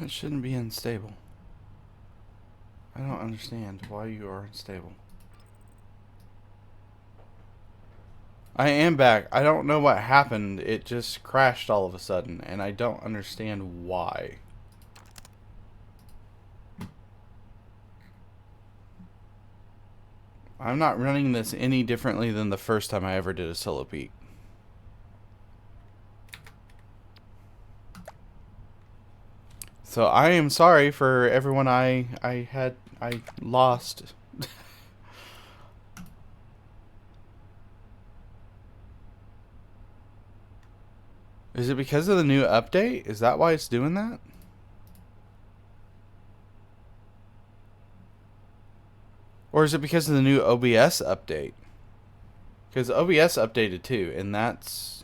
It shouldn't be unstable. I don't understand why you are unstable. I am back. I don't know what happened. It just crashed all of a sudden, and I don't understand why. I'm not running this any differently than the first time I ever did a solo peak. So I am sorry for everyone I lost. Is it because of the new update? Is that why it's doing that? Or is it because of the new OBS update? Because OBS updated too, and that's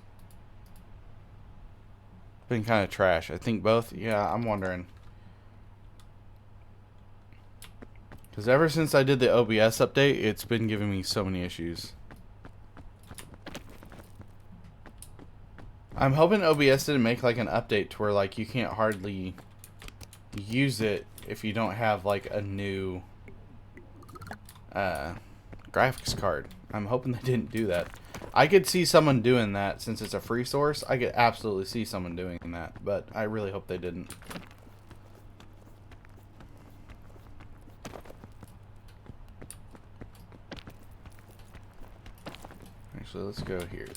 been kind of trash. I think both. Yeah, I'm wondering. Because ever since I did the OBS update, it's been giving me so many issues. I'm hoping OBS didn't make like an update to where like you can't hardly use it if you don't have like a new graphics card. I'm hoping they didn't do that. I could see someone doing that since it's a free source. I could absolutely see someone doing that, but I really hope they didn't. Actually, let's go here.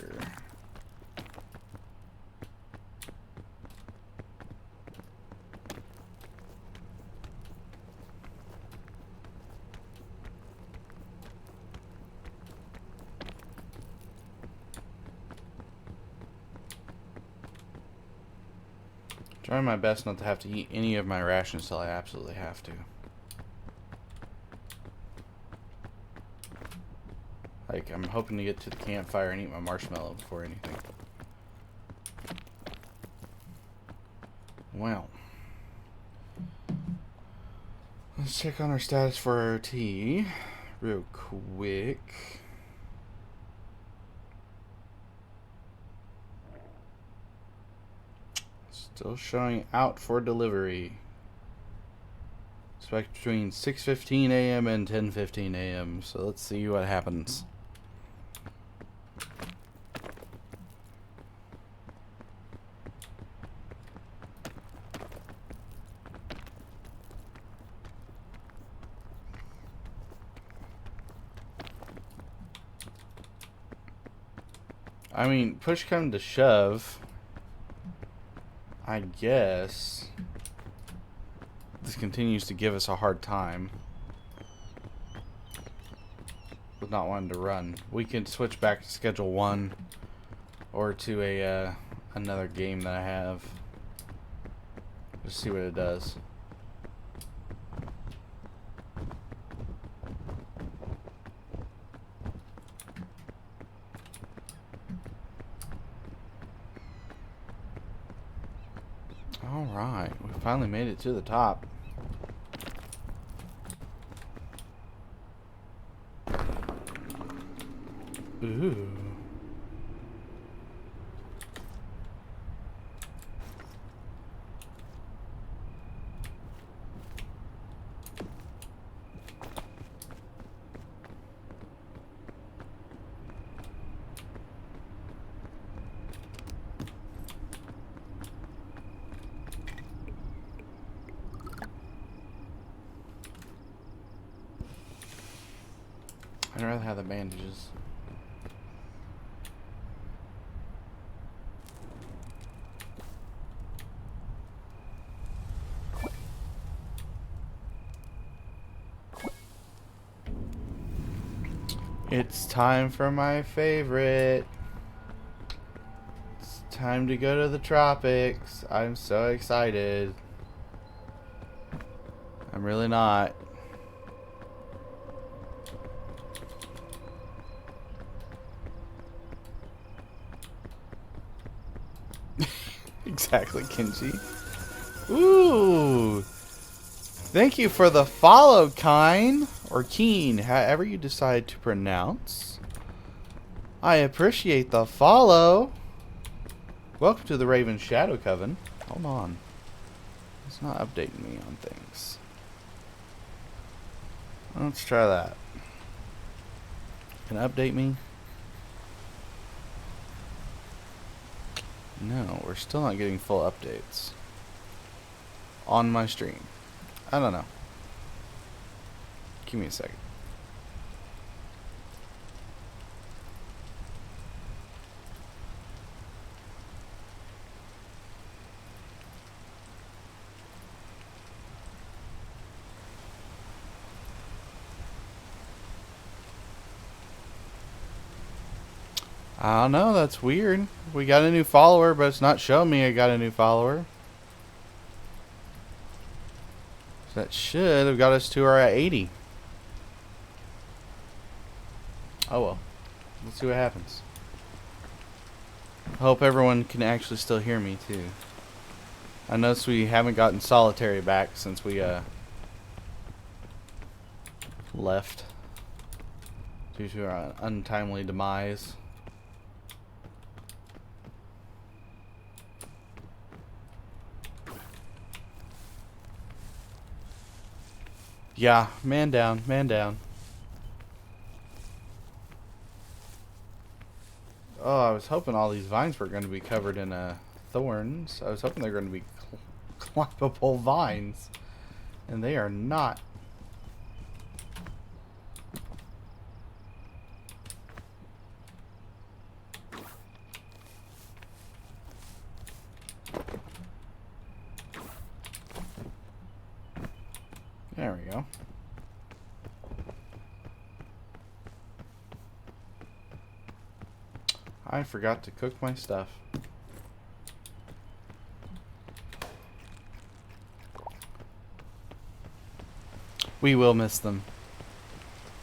Trying my best not to have to eat any of my rations until I absolutely have to. Like, I'm hoping to get to the campfire and eat my marshmallow before anything. Well. Let's check on our status for our tea real quick. Still showing out for delivery. Expect between 6:15 a.m. and 10:15 a.m. So let's see what happens. I mean, push come to shove, I guess this continues to give us a hard time with not wanting to run. We can switch back to schedule 1 or to a another game that I have. Just see what it does. Alright, we finally made it to the top. Ooh. I'd rather have the bandages. It's time for my favorite. It's time to go to the tropics. I'm so excited. I'm really not. Exactly, Kenji. Ooh. Thank you for the follow, Kine. Or Keen, however you decide to pronounce. I appreciate the follow. Welcome to the Raven Shadow Coven. Hold on. It's not updating me on things. Let's try that. Can it update me? No, we're still not getting full updates on my stream. I don't know. Give me a second. I don't know, that's weird. We got a new follower, but it's not showing me I got a new follower. So that should have got us to our 80. Oh well. Let's see what happens. I hope everyone can actually still hear me too. I noticed we haven't gotten Solitary back since we left due to our untimely demise. Yeah, man down, man down. Oh, I was hoping all these vines were going to be covered in thorns. I was hoping they're going to be climbable vines. And they are not. There we go. I forgot to cook my stuff. We will miss them.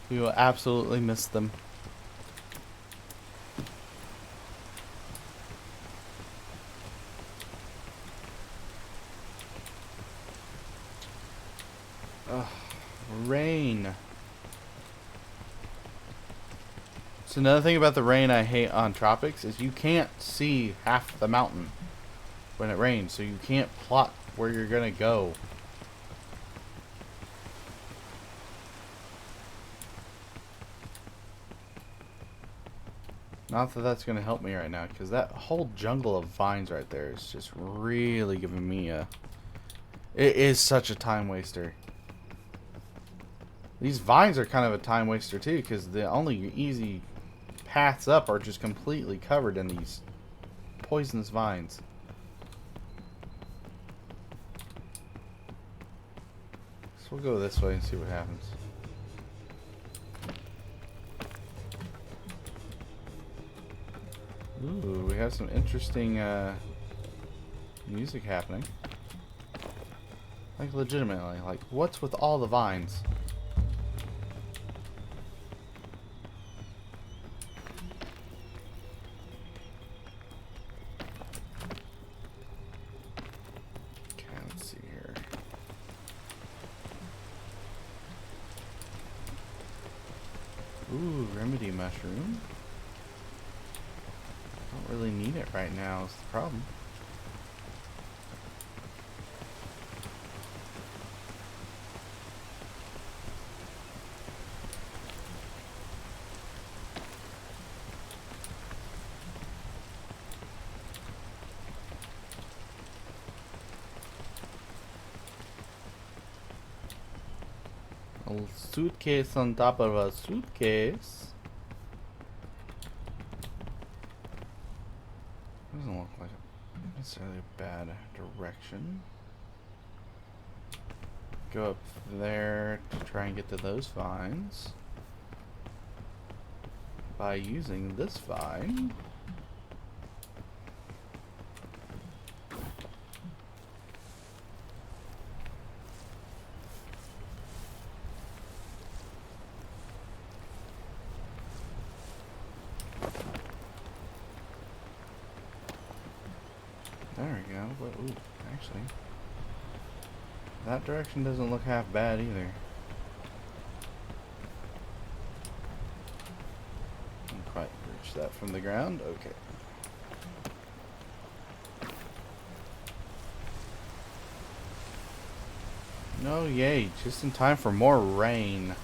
We will absolutely miss them. Ugh, rain. So another thing about the rain I hate on Tropics is you can't see half the mountain when it rains, so you can't plot where you're gonna go. Not that that's gonna help me right now, because that whole jungle of vines right there is just really giving me a... It is such a time waster. These vines are kind of a time waster too, because the only easy paths up are just completely covered in these poisonous vines. So we'll go this way and see what happens. Ooh, we have some interesting music happening. Like legitimately, like what's with all the vines? Ooh, remedy mushroom. Don't really need it right now is the problem. A suitcase on top of a suitcase. Doesn't look like necessarily a bad direction. Go up there to try and get to those vines by using this vine. There we go. But, ooh, actually, that direction doesn't look half bad either. Didn't quite reach that from the ground. Okay. Oh, yay. Just in time for more rain.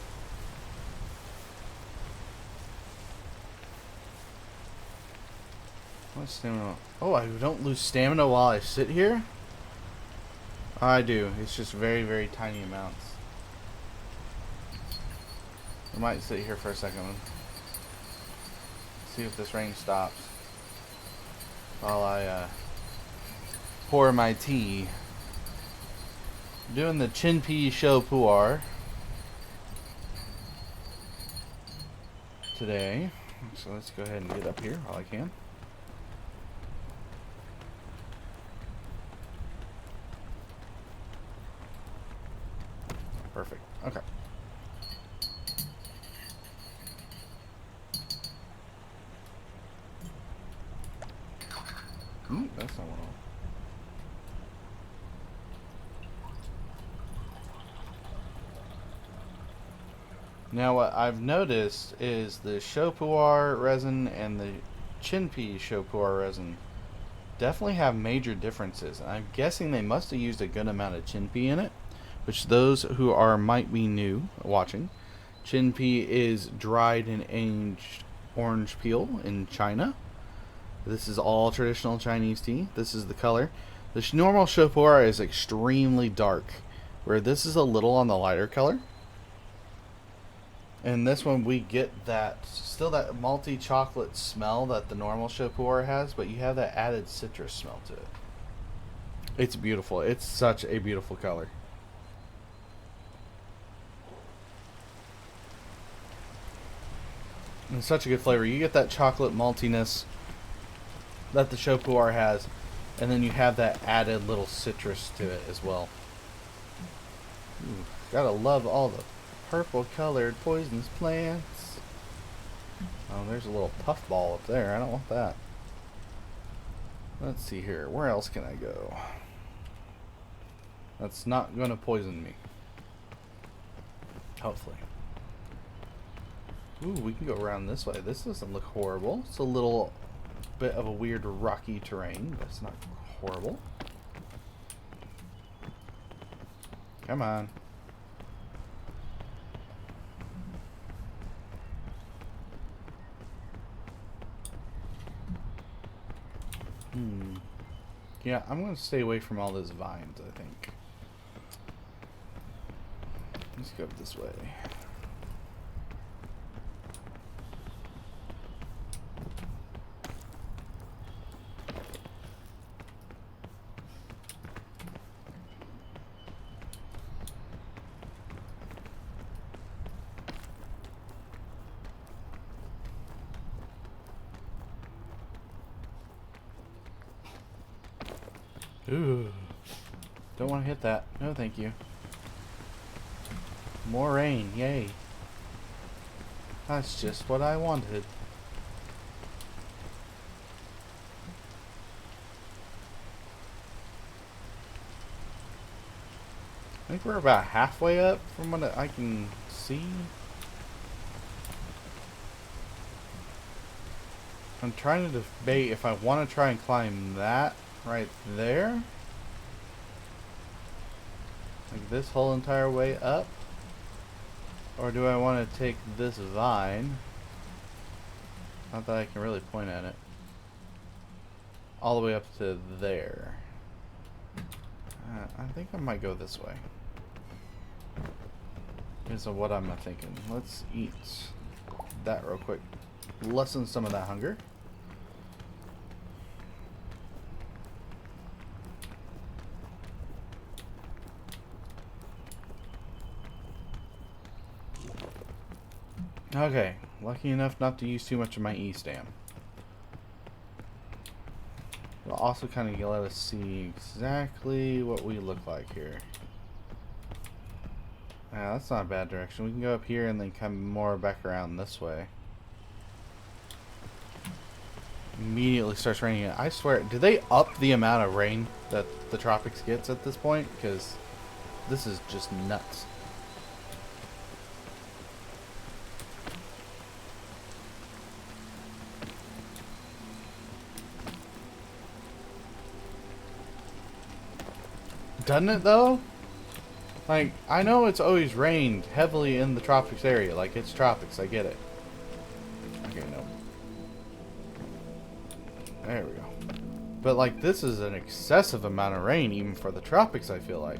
What stamina? Oh, I don't lose stamina while I sit here? I do. It's just very, very tiny amounts. I might sit here for a second. See if this rain stops. While I pour my tea. I'm doing the Chinpea Show Pu'er today. So let's go ahead and get up here while I can. Perfect. Okay. That's not what I want. Now what I've noticed is the Show Pu'er resin and the Chinpea Show Pu'er resin definitely have major differences. And I'm guessing they must have used a good amount of Chinpea in it, which those who might be new watching, Chinpea is dried and aged orange peel in China. This is all traditional Chinese tea. This is the color. The normal Show Pu'er is extremely dark, where this is a little on the lighter color. And this one we get that, still that malty chocolate smell that the normal Show Pu'er has, but you have that added citrus smell to it. It's beautiful. It's such a beautiful color. And such a good flavor. You get that chocolate maltiness that the Show Pu'er has, and then you have that added little citrus to it as well. Ooh, gotta love all the purple colored poisonous plants. Oh, there's a little puffball up there. I don't want that. Let's see here. Where else can I go? That's not gonna poison me. Hopefully. Ooh, we can go around this way. This doesn't look horrible. It's a little bit of a weird rocky terrain, but it's not horrible. Come on. Yeah, I'm going to stay away from all those vines, I think. Let's go this way. Ooh. Don't want to hit that. No, thank you. More rain. Yay. That's just what I wanted. I think we're about halfway up from what I can see. I'm trying to debate if I want to try and climb that right there, like this whole entire way up, or do I want to take this vine, not that I can really point at it, all the way up to there. I think I might go this way. Here's what I'm thinking. Let's eat that real quick, lessen some of that hunger. Okay, lucky enough not to use too much of my E-stam. We'll also kind of let us see exactly what we look like here. That's not a bad direction. We can go up here and then come more back around this way. Immediately starts raining. I swear, do they up the amount of rain that the tropics gets at this point? Because this is just nuts. Doesn't it though? Like, I know it's always rained heavily in the tropics area. Like, it's tropics. I get it. Okay, no. There we go. But, like, this is an excessive amount of rain even for the tropics, I feel like.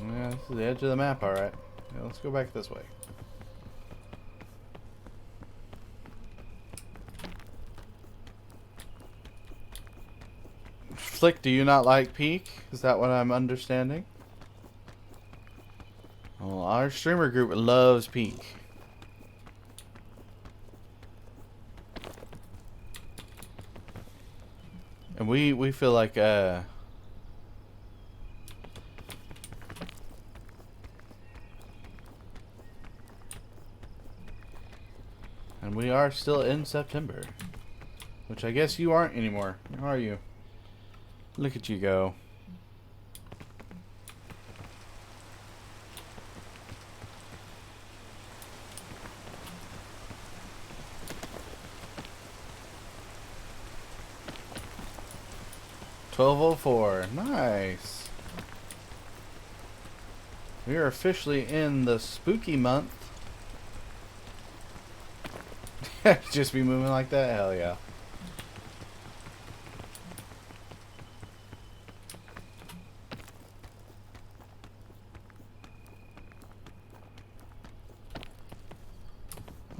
Yeah, this is the edge of the map, alright. Yeah, let's go back this way. Flick, do you not like Peak? Is that what I'm understanding? Well, our streamer group loves Peak. And we feel like, and we are still in September. Which I guess you aren't anymore, are you? Look at you go. $12:04. Nice. We are officially in the spooky month. Just be moving like that? Hell yeah.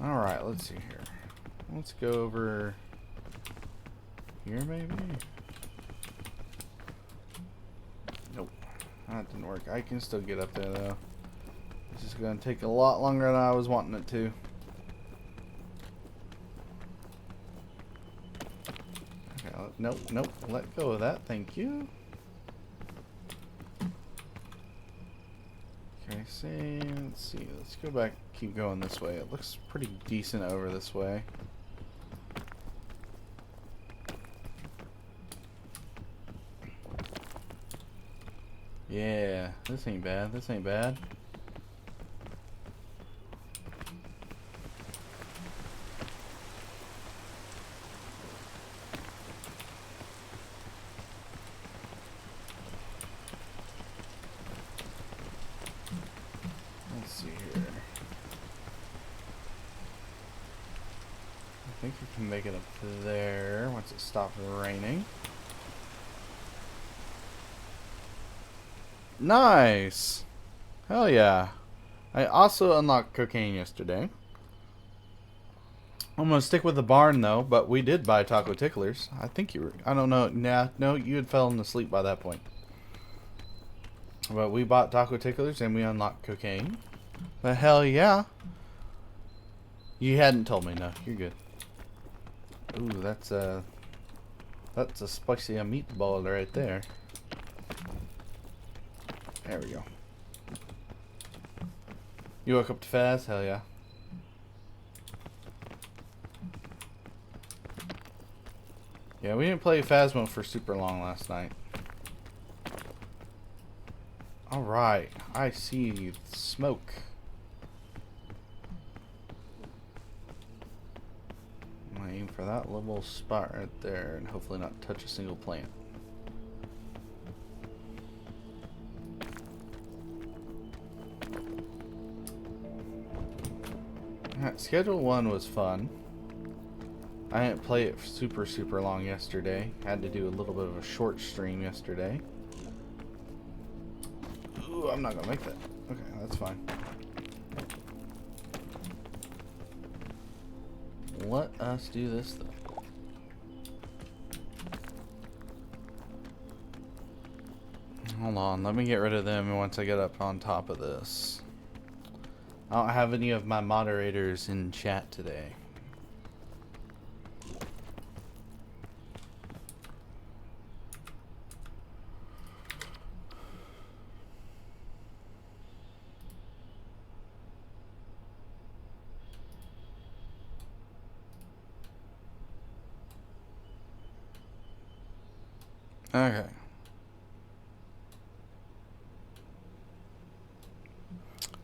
Alright, let's see here. Let's go over here maybe? Nope. That didn't work. I can still get up there though. It's just gonna take a lot longer than I was wanting it to. Okay, nope, nope. Let go of that, thank you. Okay, let's see. Let's go back, keep going this way. It looks pretty decent over this way. Yeah, this ain't bad. This ain't bad. Let's see here. I think we can make it up to there once it stops raining. Nice! Hell yeah. I also unlocked cocaine yesterday. I'm gonna stick with the barn though, but we did buy taco ticklers. I think you were, I don't know, nah, no, you had fallen asleep by that point. But we bought taco ticklers and we unlocked cocaine. But hell yeah. You hadn't told me, no, you're good. Ooh, that's a spicy meatball right there. There we go. You woke up to Faz? Hell yeah. Yeah, we didn't play Phasmo for super long last night. Alright, I see smoke. I'm gonna aim for that little spot right there and hopefully not touch a single plant. Schedule 1 was fun. I didn't play it super long yesterday. Had to do a little bit of a short stream yesterday. Ooh, I'm not gonna make that. Okay, that's fine. Let us do this though. Hold on, let me get rid of them once I get up on top of this. I don't have any of my moderators in chat today. Okay.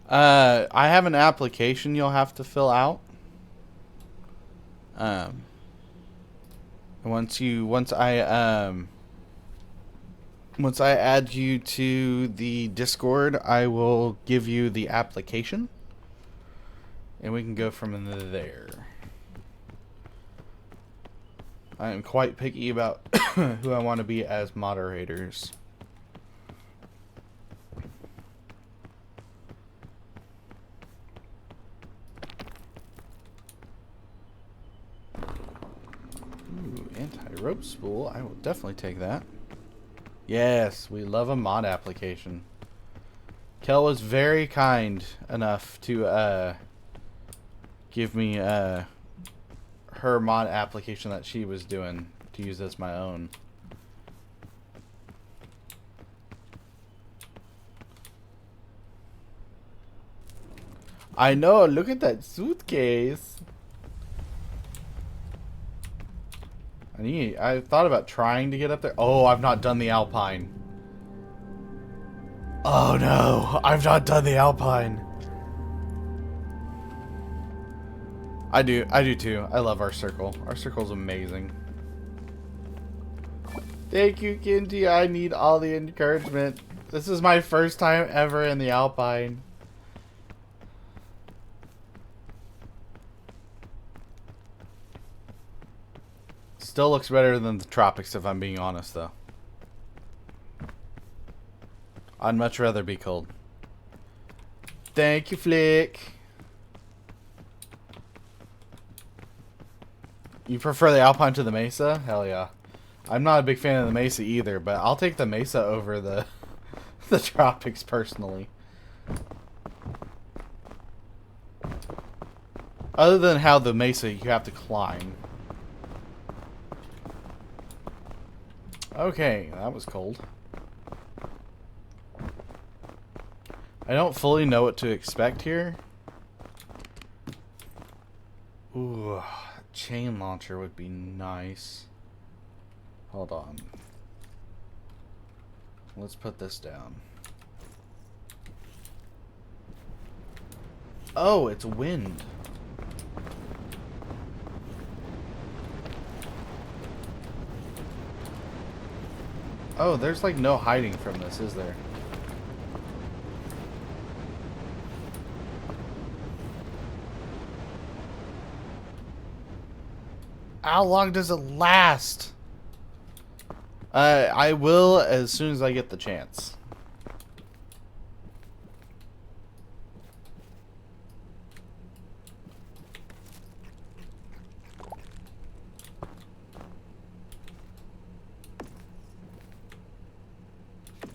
I have an application you'll have to fill out. Once I add you to the Discord, I will give you the application, and we can go from there. I am quite picky about who I want to be as moderators. Ooh, anti-rope spool. I will definitely take that. Yes, we love a mod application. Kel was very kind enough to give me her mod application that she was doing to use as my own. I know, look at that suitcase. I thought about trying to get up there. Oh, I've not done the Alpine. Oh no, I've not done the Alpine. I do too. I love our circle. Our circle's amazing. Thank you, Kenji. I need all the encouragement. This is my first time ever in the Alpine. Still looks better than the tropics, if I'm being honest, though. I'd much rather be cold. Thank you, Flick. You prefer the Alpine to the Mesa? Hell yeah. I'm not a big fan of the Mesa either, but I'll take the Mesa over the the tropics personally. Other than how the Mesa you have to climb. Okay, that was cold. I don't fully know what to expect here. Ooh, chain launcher would be nice. Hold on. Let's put this down. Oh, it's wind. Oh, there's like no hiding from this, is there? How long does it last? I will as soon as I get the chance.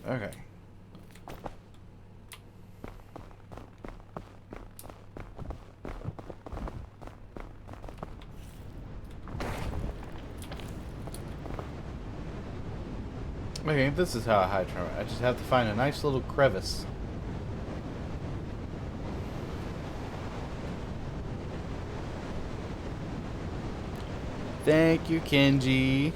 Okay. Okay, this is how I hide from it. I just have to find a nice little crevice. Thank you, Kenji.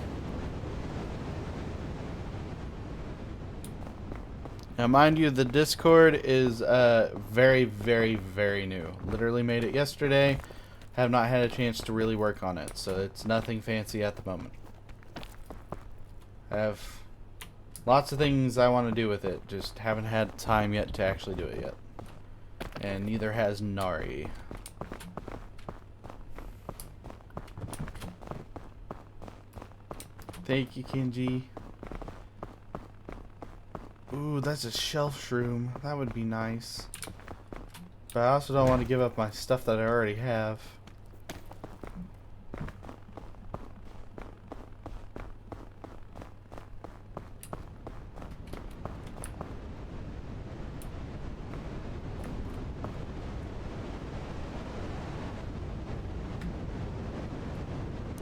Now, mind you, the Discord is very, very, very new. Literally made it yesterday. Have not had a chance to really work on it, so it's nothing fancy at the moment. I have lots of things I want to do with it, just haven't had time yet to actually do it yet. And neither has Nari. Thank you, Kenji. Ooh, that's a shelf shroom. That would be nice. But I also don't want to give up my stuff that I already have.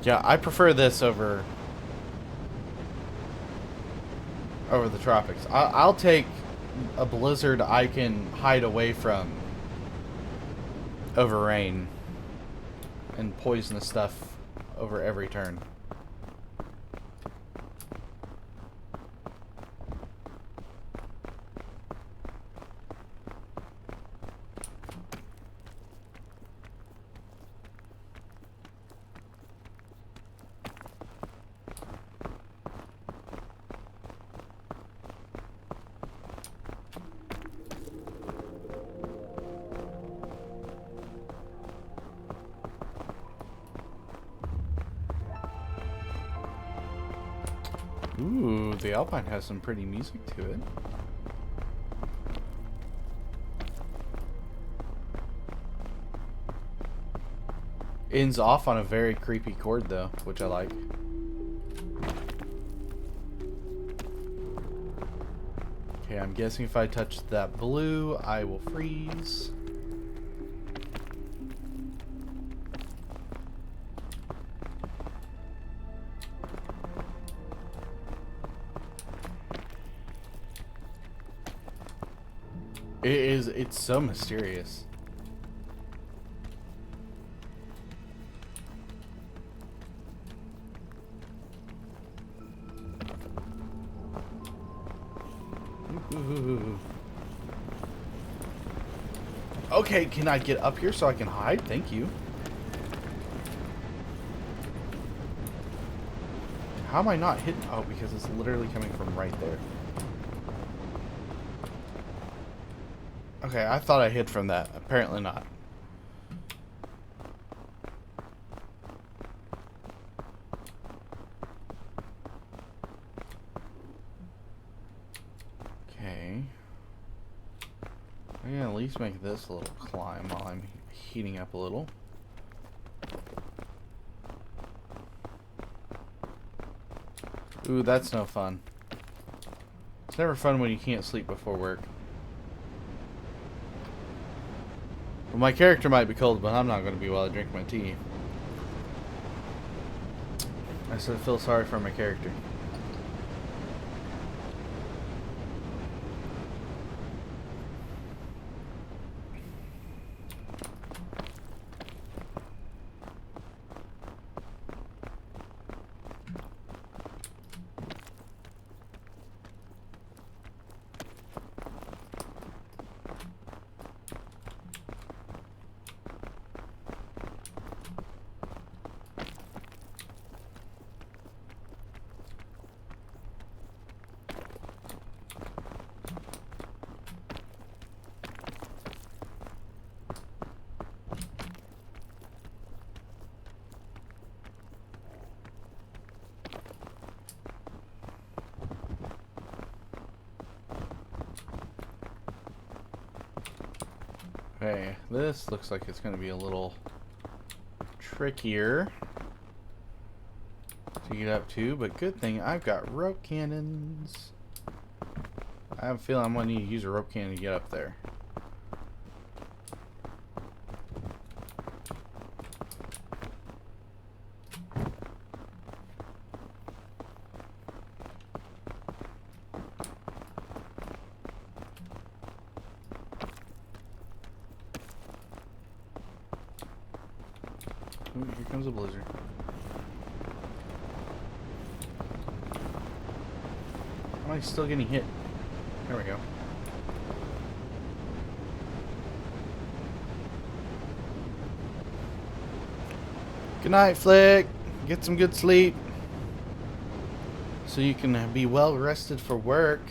Yeah, I prefer this over the tropics. I'll take a blizzard I can hide away from over rain and poisonous stuff over every turn. Ooh, the Alpine has some pretty music to it. Ends off on a very creepy chord though, which I like. Okay, I'm guessing if I touch that blue, I will freeze. It's so mysterious. Ooh. Okay, can I get up here so I can hide? Thank you. How am I not hitting? Oh, because it's literally coming from right there. Okay, I thought I hid from that. Apparently not. Okay. I'm gonna at least make this a little climb while I'm heating up a little. Ooh, that's no fun. It's never fun when you can't sleep before work. Well, my character might be cold, but I'm not going to be while I drink my tea. I still feel sorry for my character. Okay, this looks like it's going to be a little trickier to get up to, but good thing I've got rope cannons. I have a feeling I'm going to need to use a rope cannon to get up there. Ooh, here comes a blizzard. Am I still getting hit? There we go. Good night, Flick. Get some good sleep so you can be well rested for work.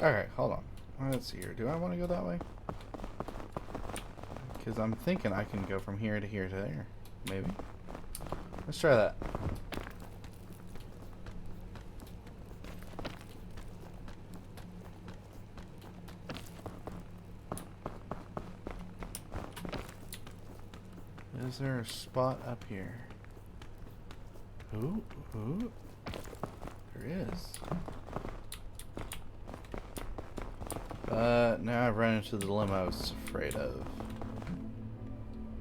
Alright, hold on. Let's see here. Do I want to go that way? Because I'm thinking I can go from here to here to there. Maybe. Let's try that. Is there a spot up here? Ooh, ooh. There is. Now I've run into the dilemma I was afraid of.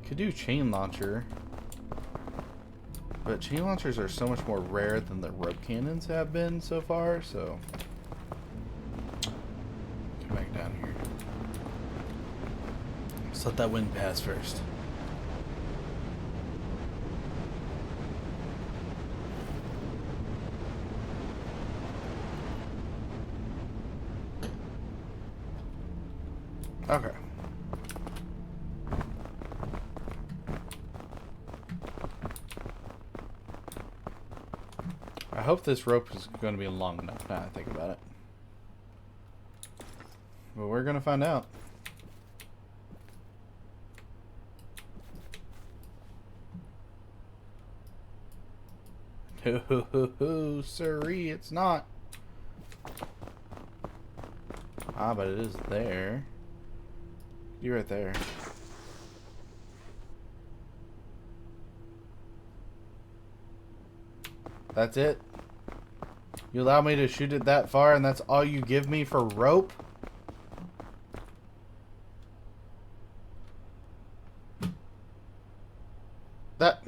Could do chain launcher. But chain launchers are so much more rare than the rope cannons have been so far, so... Come back down here. Let's let that wind pass first. Okay. I hope this rope is going to be long enough now that I think about it. But we're going to find out. No, sirree, it's not. Ah, but it is there. You're right there. That's it? You allow me to shoot it that far and that's all you give me for rope? That...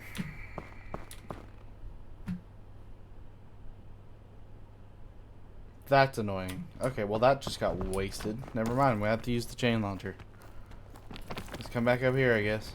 That's annoying. Okay, well that just got wasted. Never mind, we have to use the chain launcher. Let's come back up here, I guess.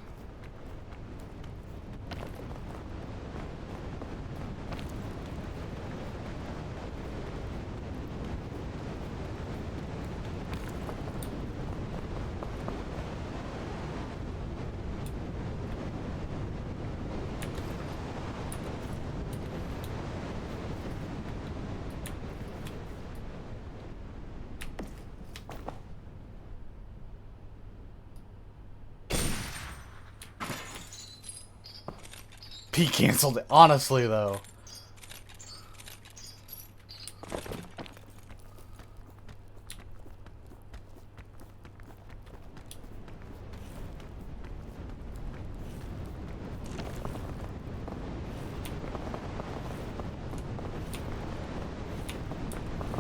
P canceled it. Honestly, though.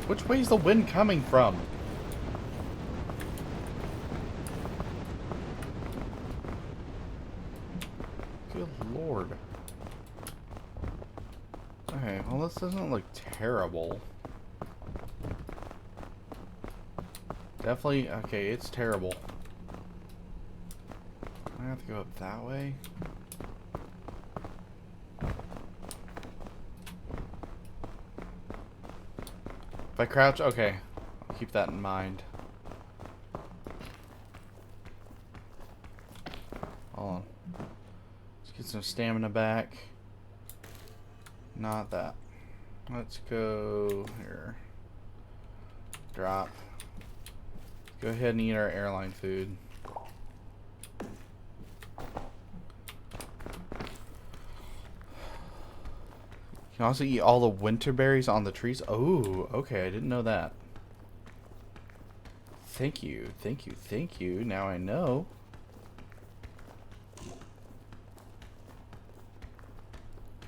Which way is the wind coming from? Good lord. Okay, well this doesn't look terrible. Definitely, okay, it's terrible. I have to go up that way. If I crouch, okay. I'll keep that in mind. Hold on. Let's get some stamina back. Not that. Let's go here. Drop. Go ahead and eat our airline food. You can also eat all the winter berries on the trees. Oh, okay. I didn't know that. Thank you. Thank you. Thank you. Now I know.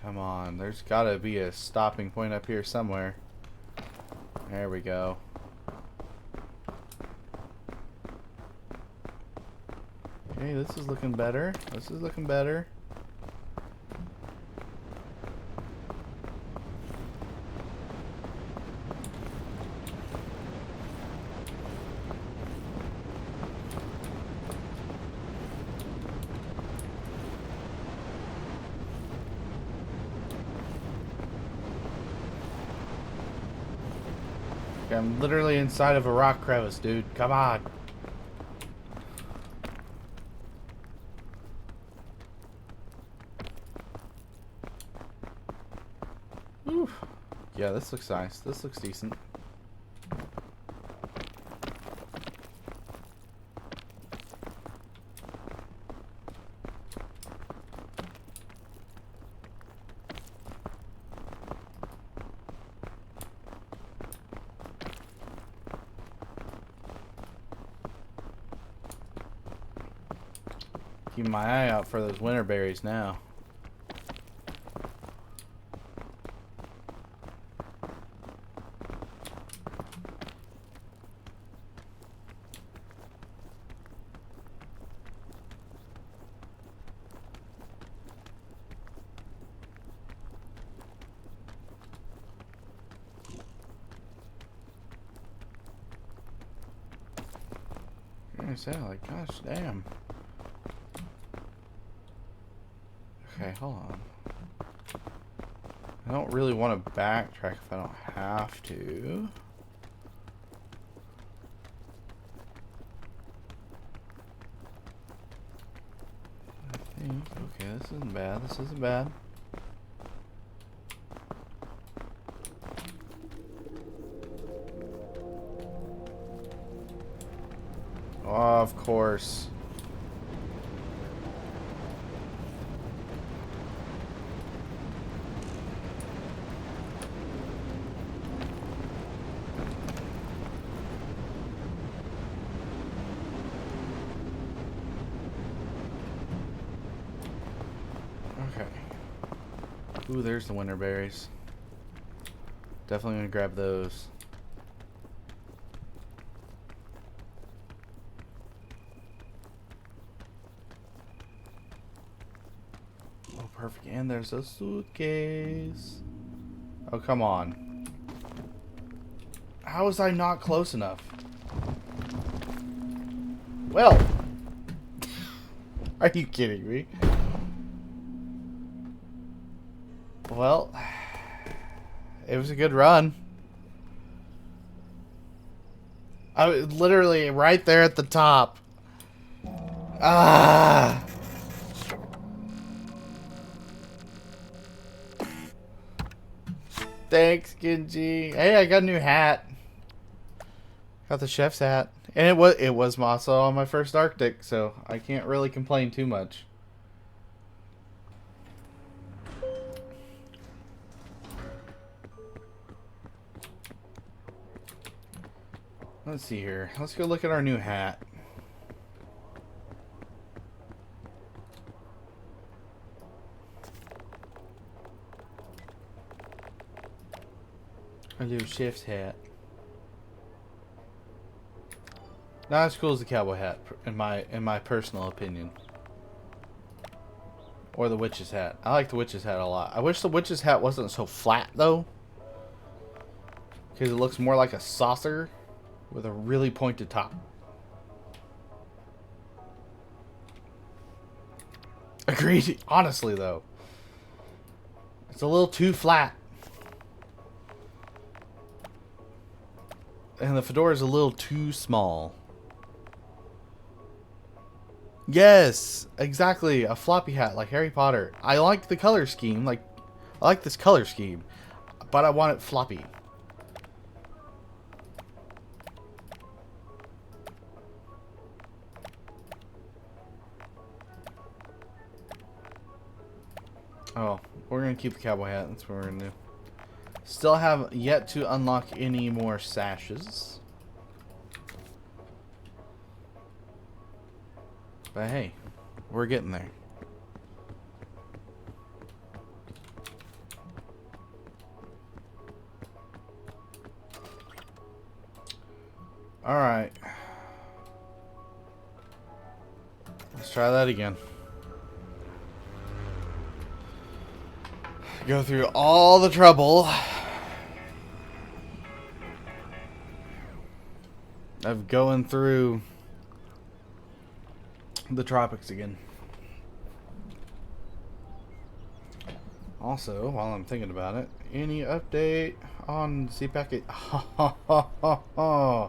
Come on. There's got to be a stopping point up here somewhere. There we go. Okay, this is looking better. This is looking better. Okay, I'm literally inside of a rock crevice, dude. Come on. Whew. Yeah, this looks nice. This looks decent. Keep my eye out for those winter berries now. I said, like, gosh damn. Okay, hold on. I don't really want to backtrack if I don't have to. I think, okay, this isn't bad. This isn't bad. Oh, of course. Ooh, there's the winter berries. Definitely gonna grab those. Oh, perfect. And there's a suitcase. Oh, come on. How was I not close enough? Well. Are you kidding me? Well, it was a good run. I was literally right there at the top. Ah. Thanks, Genji. Hey, I got a new hat. Got the chef's hat. And it was also on my first Arctic, so I can't really complain too much. Let's see here. Let's go look at our new hat. Our new chef's hat. Not as cool as the cowboy hat, in my personal opinion. Or the witch's hat. I like the witch's hat a lot. I wish the witch's hat wasn't so flat though, because it looks more like a saucer with a really pointed top. Agreed. Honestly though, it's a little too flat. And the fedora is a little too small. Yes, exactly. A floppy hat like Harry Potter. I like the color scheme. I like this color scheme, but I want it floppy. Oh, we're gonna keep the cowboy hat. That's what we're gonna do. Still have yet to unlock any more sashes. But hey, we're getting there. Alright. Let's try that again. Go through all the trouble of going through the tropics again. Also, while I'm thinking about it, any update on Z-Packet? I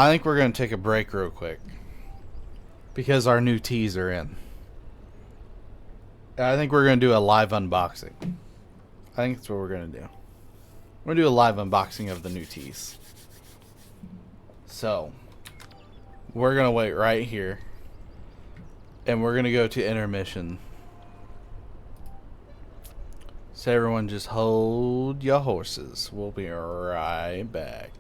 think we're going to take a break real quick because our new teas are in. I think we're going to do a live unboxing. I think that's what we're going to do. We're going to do a live unboxing of the new teas. So, we're going to wait right here. And we're going to go to intermission. So everyone just hold your horses. We'll be right back.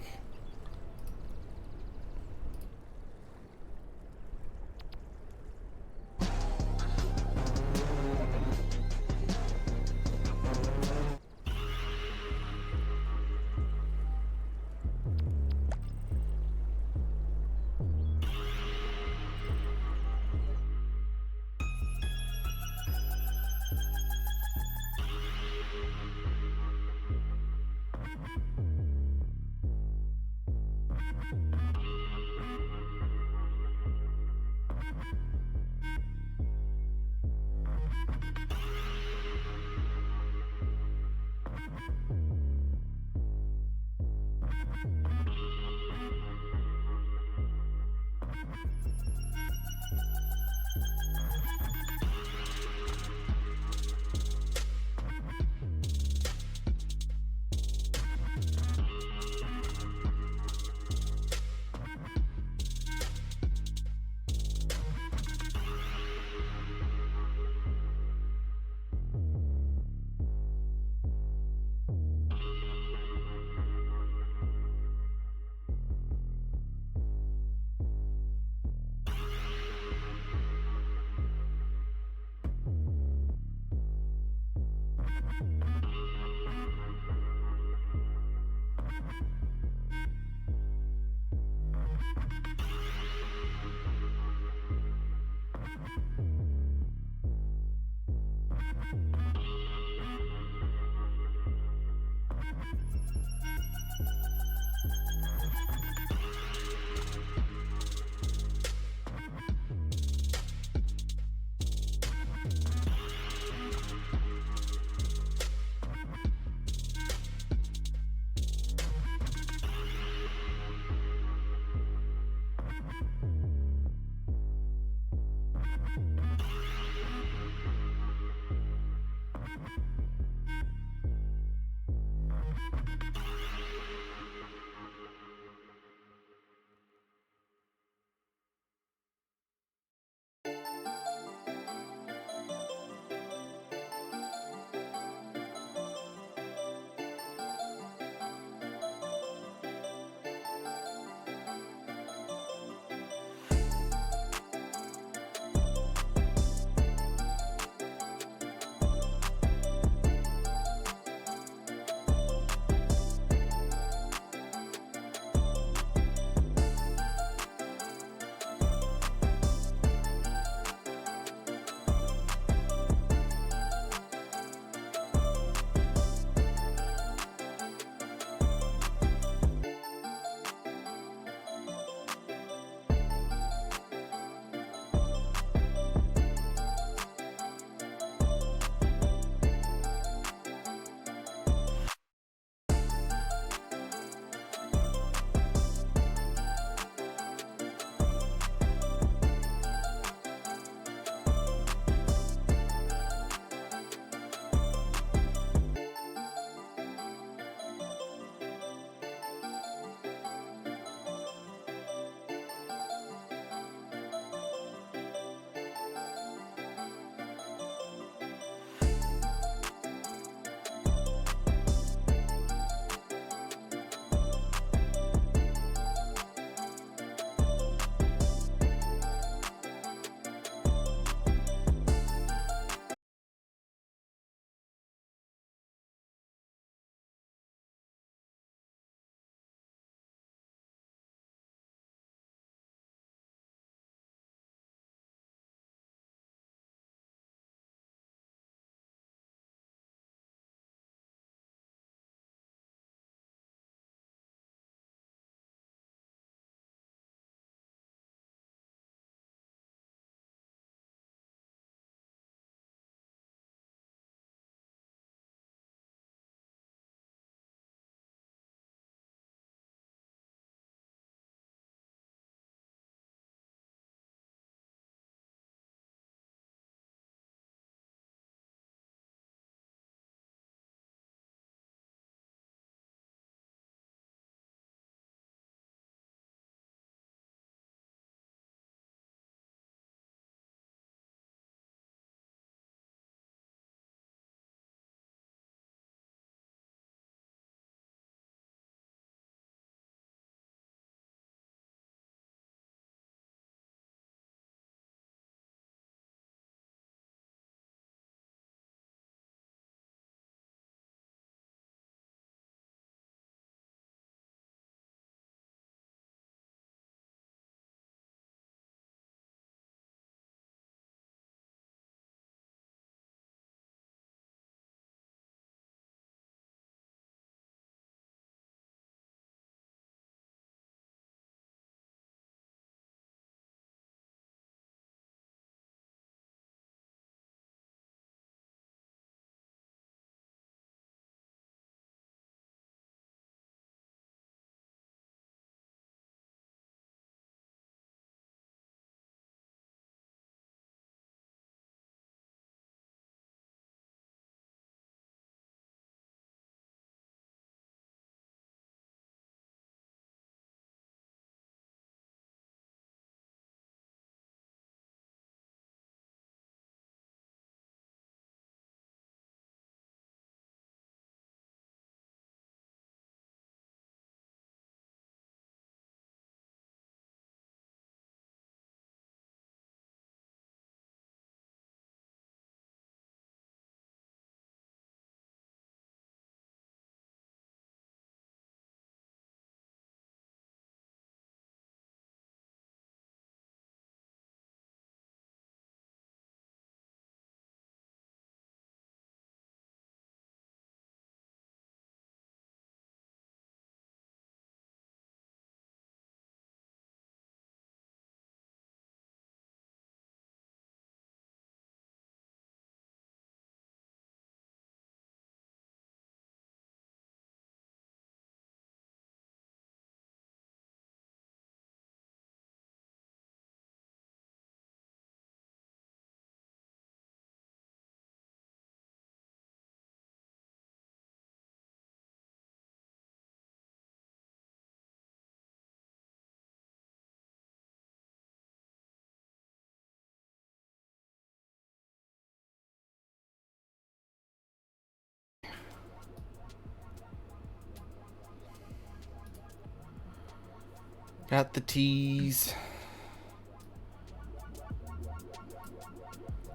Got the teas.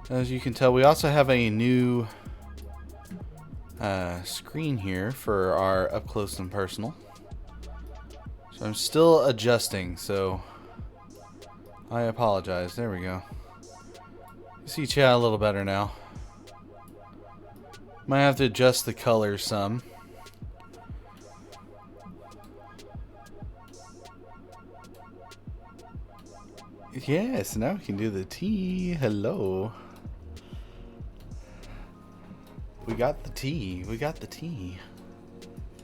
As you can tell, we also have a new screen here for our up close and personal. So I'm still adjusting, so I apologize. There we go. See chat a little better now. Might have to adjust the colors some. Yes, now we can do the tea. Hello. We got the tea. We got the tea.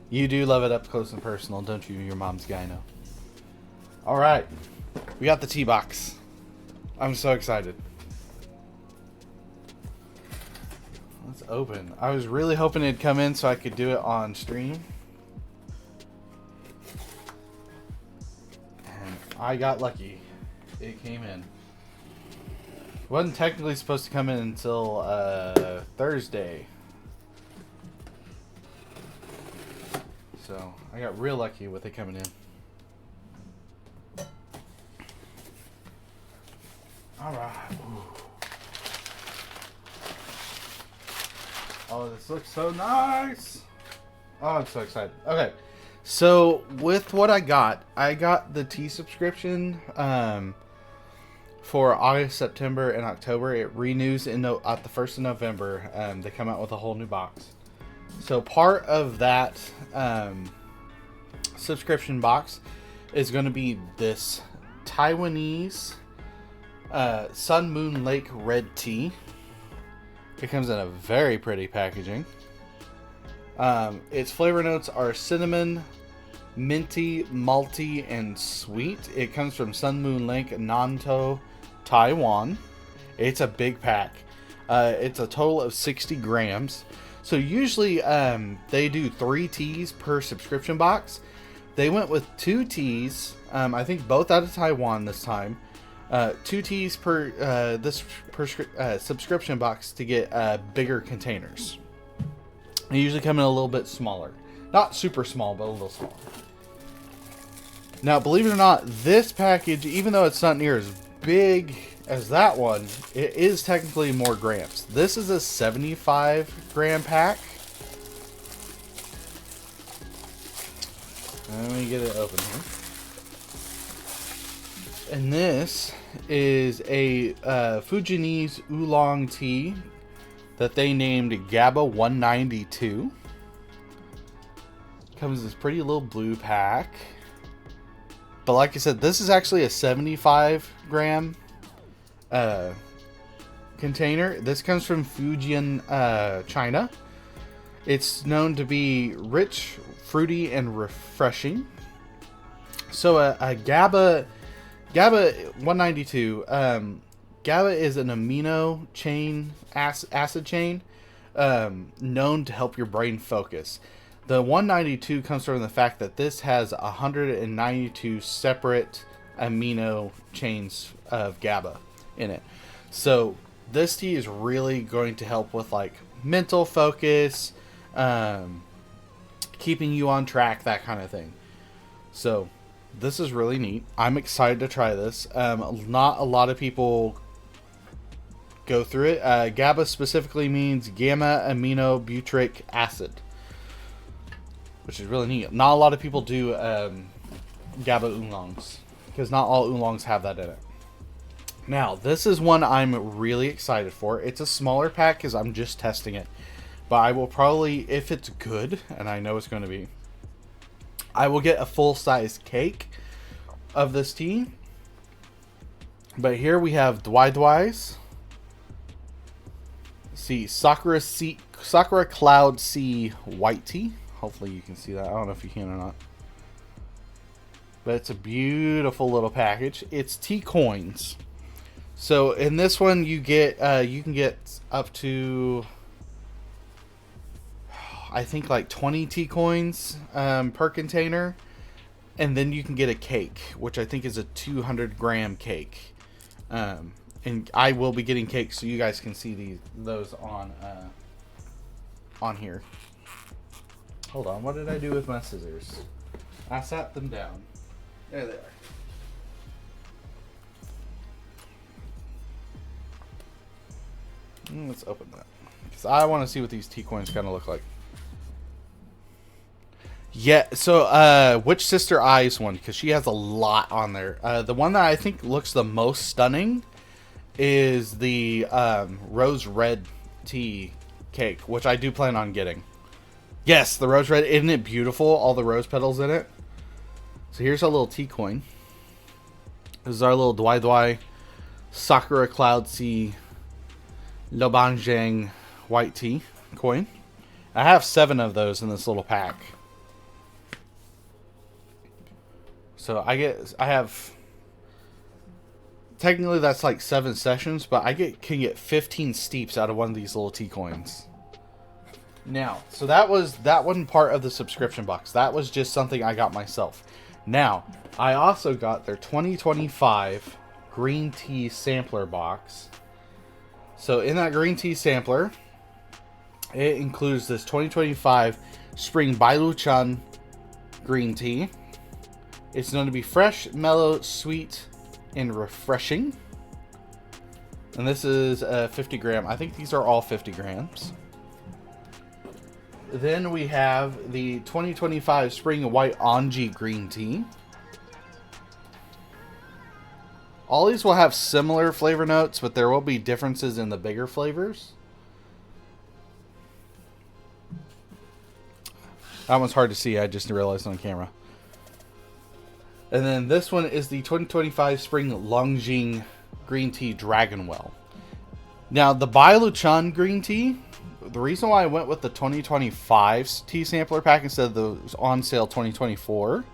You do love it up close and personal, don't you? Your mom's guy, know. Alright. We got the tea box. I'm so excited. Let's open. I was really hoping it'd come in so I could do it on stream. And I got lucky. It came in. It wasn't technically supposed to come in until Thursday. So I got real lucky with it coming in. Alright. Oh, this looks so nice. Oh, I'm so excited. Okay. So with what I got the tea subscription for August, September, and October. It renews at the 1st of November. They come out with a whole new box. So part of that subscription box is going to be this Taiwanese Sun Moon Lake red tea. It comes in a very pretty packaging. Its flavor notes are cinnamon, minty, malty, and sweet. It comes from Sun Moon Lake, Nantou, Taiwan. It's a big pack. It's a total of 60 grams. So usually they do 3 teas per subscription box. They went with 2 teas. I think both out of Taiwan this time. 2 teas per subscription box to get bigger containers. They usually come in a little bit smaller. Not super small, but a little smaller. Now, believe it or not, this package, even though it's not near as big as that one, it is technically more grams. This is a 75 gram pack. Let me get it open here. And this is a Fujianese oolong tea that they named GABA 192. Comes in this pretty little blue pack. But like I said, this is actually a 75 gram container. This comes from Fujian, China. It's known to be rich, fruity, and refreshing. So a GABA 192. GABA is an amino chain, acid chain, known to help your brain focus. The 192 comes from the fact that this has 192 separate amino chains of GABA in it. So this tea is really going to help with like mental focus, keeping you on track, that kind of thing. So this is really neat. I'm excited to try this. Not a lot of people go through it. GABA specifically means gamma amino butyric acid, which is really neat. Not a lot of people do GABA oolongs, because not all oolongs have that in it. Now, this is one I'm really excited for. It's a smaller pack because I'm just testing it. But I will probably, if it's good, and I know it's going to be, I will get a full-size cake of this tea. But here we have Dwai Dwais. See, Sakura Cloud Sea White Tea. Hopefully you can see that. I don't know if you can or not. But it's a beautiful little package. It's tea coins. So in this one you get you can get up to I think like 20 tea coins per container, and then you can get a cake, which I think is a 200 gram cake. And I will be getting cakes so you guys can see those on here. Hold on, what did I do with my scissors? I sat them down. There they are. Let's open that. Because I want to see what these T-coins kind of look like. Yeah, so which Sister Eyes one? Because she has a lot on there. The one that I think looks the most stunning is the rose red tea cake, which I do plan on getting. Yes, the rose red. Isn't it beautiful? All the rose petals in it. So here's our little tea coin. This is our little Dwai Dwai Sakura Cloud Sea Lobanjang white tea coin. I have 7 of those in this little pack. So I have, technically that's like 7 sessions, but can get 15 steeps out of one of these little tea coins. Now, so that wasn't part of the subscription box. That was just something I got myself. Now, I also got their 2025 green tea sampler box. So in that green tea sampler, it includes this 2025 Spring Bailuchan green tea. It's known to be fresh, mellow, sweet, and refreshing. And this is 50 gram. I think these are all 50 grams. Then we have the 2025 Spring White Onji green tea. All these will have similar flavor notes, but there will be differences in the bigger flavors. That one's hard to see. I just realized on camera. And then this one is the 2025 Spring Longjing Green Tea Dragonwell. Now, the Bailuchan Green Tea, the reason why I went with the 2025 tea sampler pack instead of the on sale 2024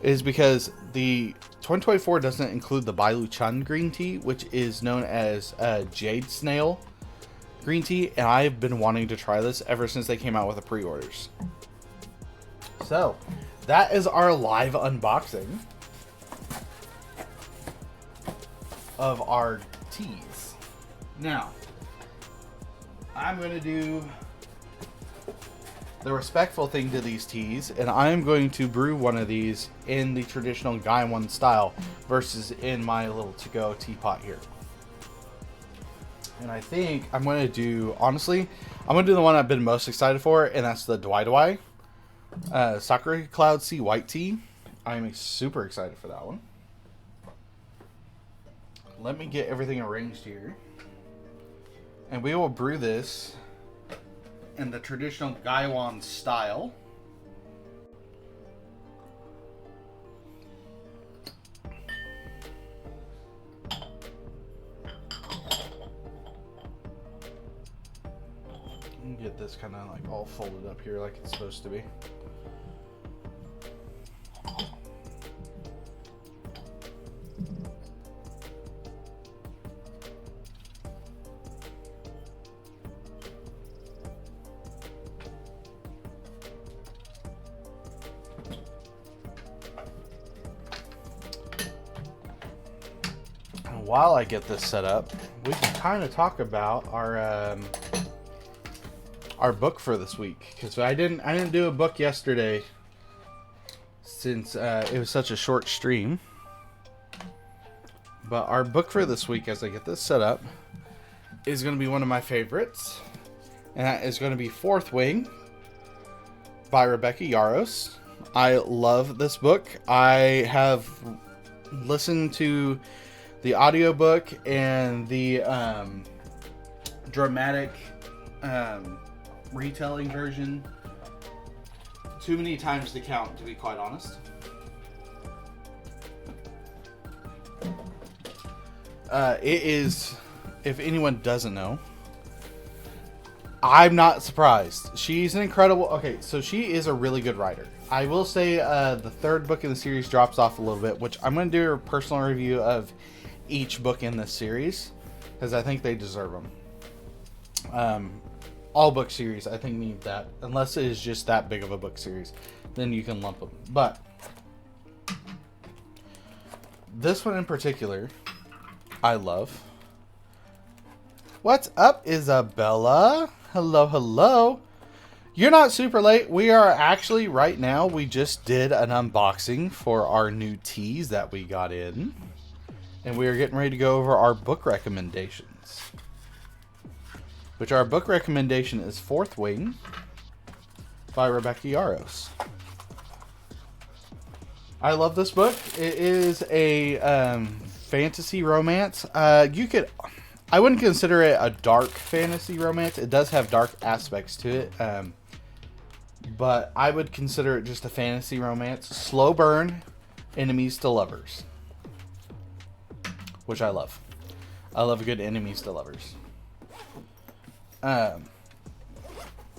is because the 2024 doesn't include the Bailuchan Green Tea, which is known as Jade Snail Green Tea, and I've been wanting to try this ever since they came out with the pre-orders. So, that is our live unboxing of our teas. Now, I'm going to do the respectful thing to these teas, and I'm going to brew one of these in the traditional Gaiwan style versus in my little to-go teapot here. And I think I'm going to do, honestly, I'm going to do the one I've been most excited for, and that's the Dwai Dwai Sakura Cloud Sea White Tea. I'm super excited for that one. Let me get everything arranged here. And we will brew this in the traditional Gaiwan style. Get this kind of like all folded up here like it's supposed to be. And while I get this set up, we can kind of talk about our book for this week, because I didn't do a book yesterday since it was such a short stream. But our book for this week, as I get this set up, is going to be one of my favorites, and that is going to be Fourth Wing by Rebecca Yarros. I love this book. I have listened to the audiobook and the dramatic retelling version too many times to count, to be quite honest. It is, if anyone doesn't know, I'm not surprised. She's an incredible, okay, so she is a really good writer. I will say the third book in the series drops off a little bit, which I'm going to do a personal review of each book in this series, because I think they deserve them. All book series, I think, need that. Unless it is just that big of a book series, then you can lump them. But this one in particular, I love. What's up, Isabella? Hello, hello. You're not super late. We are actually, right now, we just did an unboxing for our new teas that we got in. And we are getting ready to go over our book recommendations. which our book recommendation is Fourth Wing by Rebecca Yarros. I love this book. It is a fantasy romance. I wouldn't consider it a dark fantasy romance. It does have dark aspects to it, but I would consider it just a fantasy romance. Slow burn, enemies to lovers, which I love. I love a good enemies to lovers.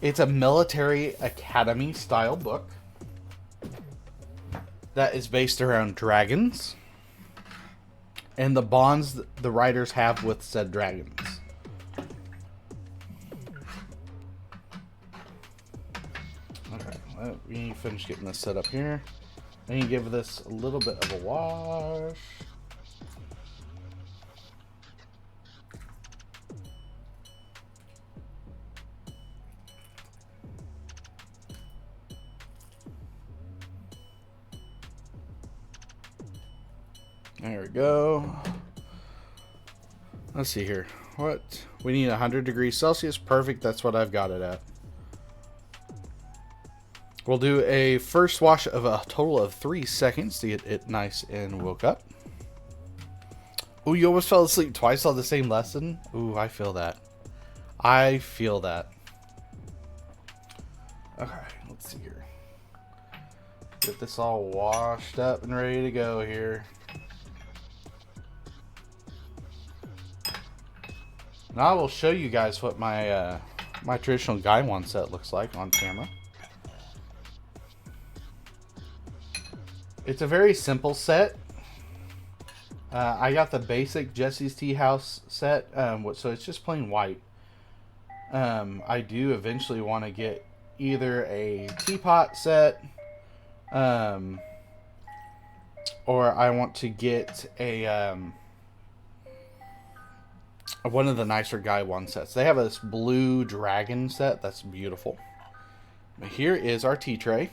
It's a military academy style book that is based around dragons and the bonds the writers have with said dragons. Okay, let me finish getting this set up here. I need to give this a little bit of a wash. There we go. Let's see here. What? We need 100 degrees Celsius. Perfect. That's what I've got it at. We'll do a first wash of a total of 3 seconds to get it nice and woke up. Ooh, you almost fell asleep twice on the same lesson? Ooh, I feel that. I feel that. Okay, let's see here. Get this all washed up and ready to go here. Now I will show you guys what my my traditional Gaiwan set looks like on camera. It's a very simple set. I got the basic Jesse's Tea House set, so it's just plain white. I do eventually want to get either a teapot set, or I want to get a one of the nicer Gaiwan sets. They have this blue dragon set that's beautiful. But here is our tea tray.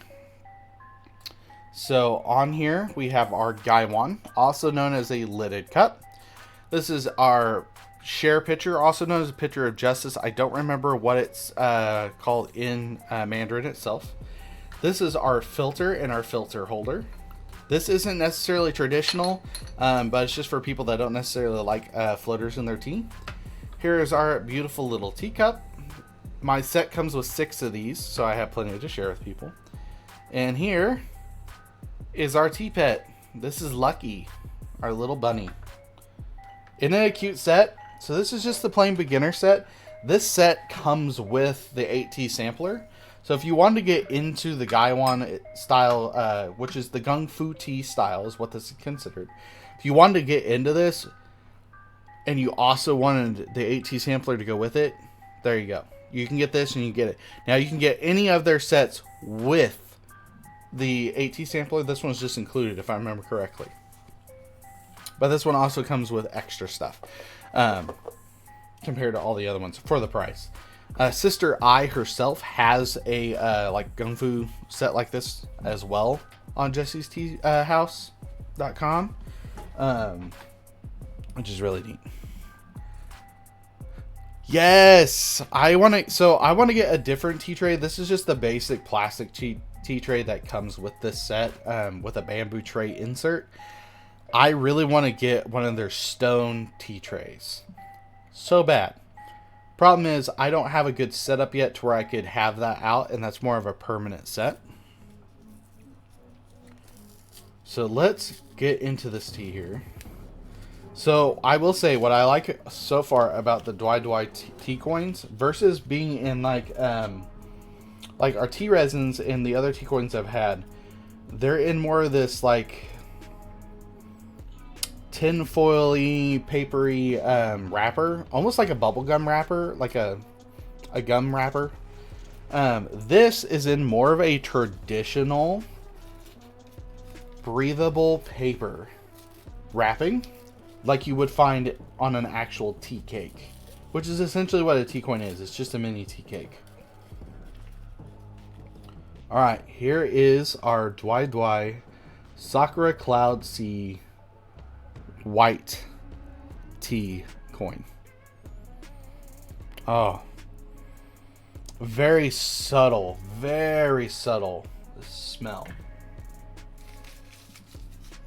So on here we have our Gaiwan, also known as a lidded cup. This is our share pitcher, also known as a pitcher of justice. I don't remember what it's called in Mandarin itself. This is our filter and our filter holder. This isn't necessarily traditional, but it's just for people that don't necessarily like floaters in their tea. Here is our beautiful little teacup. My set comes with 6 of these, so I have plenty to share with people. And here is our tea pet. This is Lucky, our little bunny. Isn't it a cute set? So this is just the plain beginner set. This set comes with the 8T sampler. So if you want to get into the Gaiwan style, which is the Gung Fu tea style is what this is considered. If you wanted to get into this and you also wanted the 8T sampler to go with it, there you go. You can get this and you get it. Now you can get any of their sets with the 8T sampler. This one's just included if I remember correctly. But this one also comes with extra stuff compared to all the other ones for the price. Sister I herself has a like Gung Fu set like this as well on Jesse's Tea House.com, which is really neat. Yes, I want to get a different tea tray. This is just the basic plastic tea tray that comes with this set with a bamboo tray insert. I really want to get one of their stone tea trays so bad. Problem is, I don't have a good setup yet to where I could have that out, and that's more of a permanent set. So let's get into this tea here. So I will say what I like so far about the Dwai Dwai tea coins versus being in like our tea resins and the other tea coins I've had, they're in more of this like tin foily, papery wrapper, almost like a bubblegum wrapper, like a gum wrapper. This is in more of a traditional breathable paper wrapping, like you would find on an actual tea cake, which is essentially what a tea coin is. It's just a mini tea cake. All right, here is our Dwai Dwai Sakura Cloud Sea white tea coin. Oh, Very subtle smell.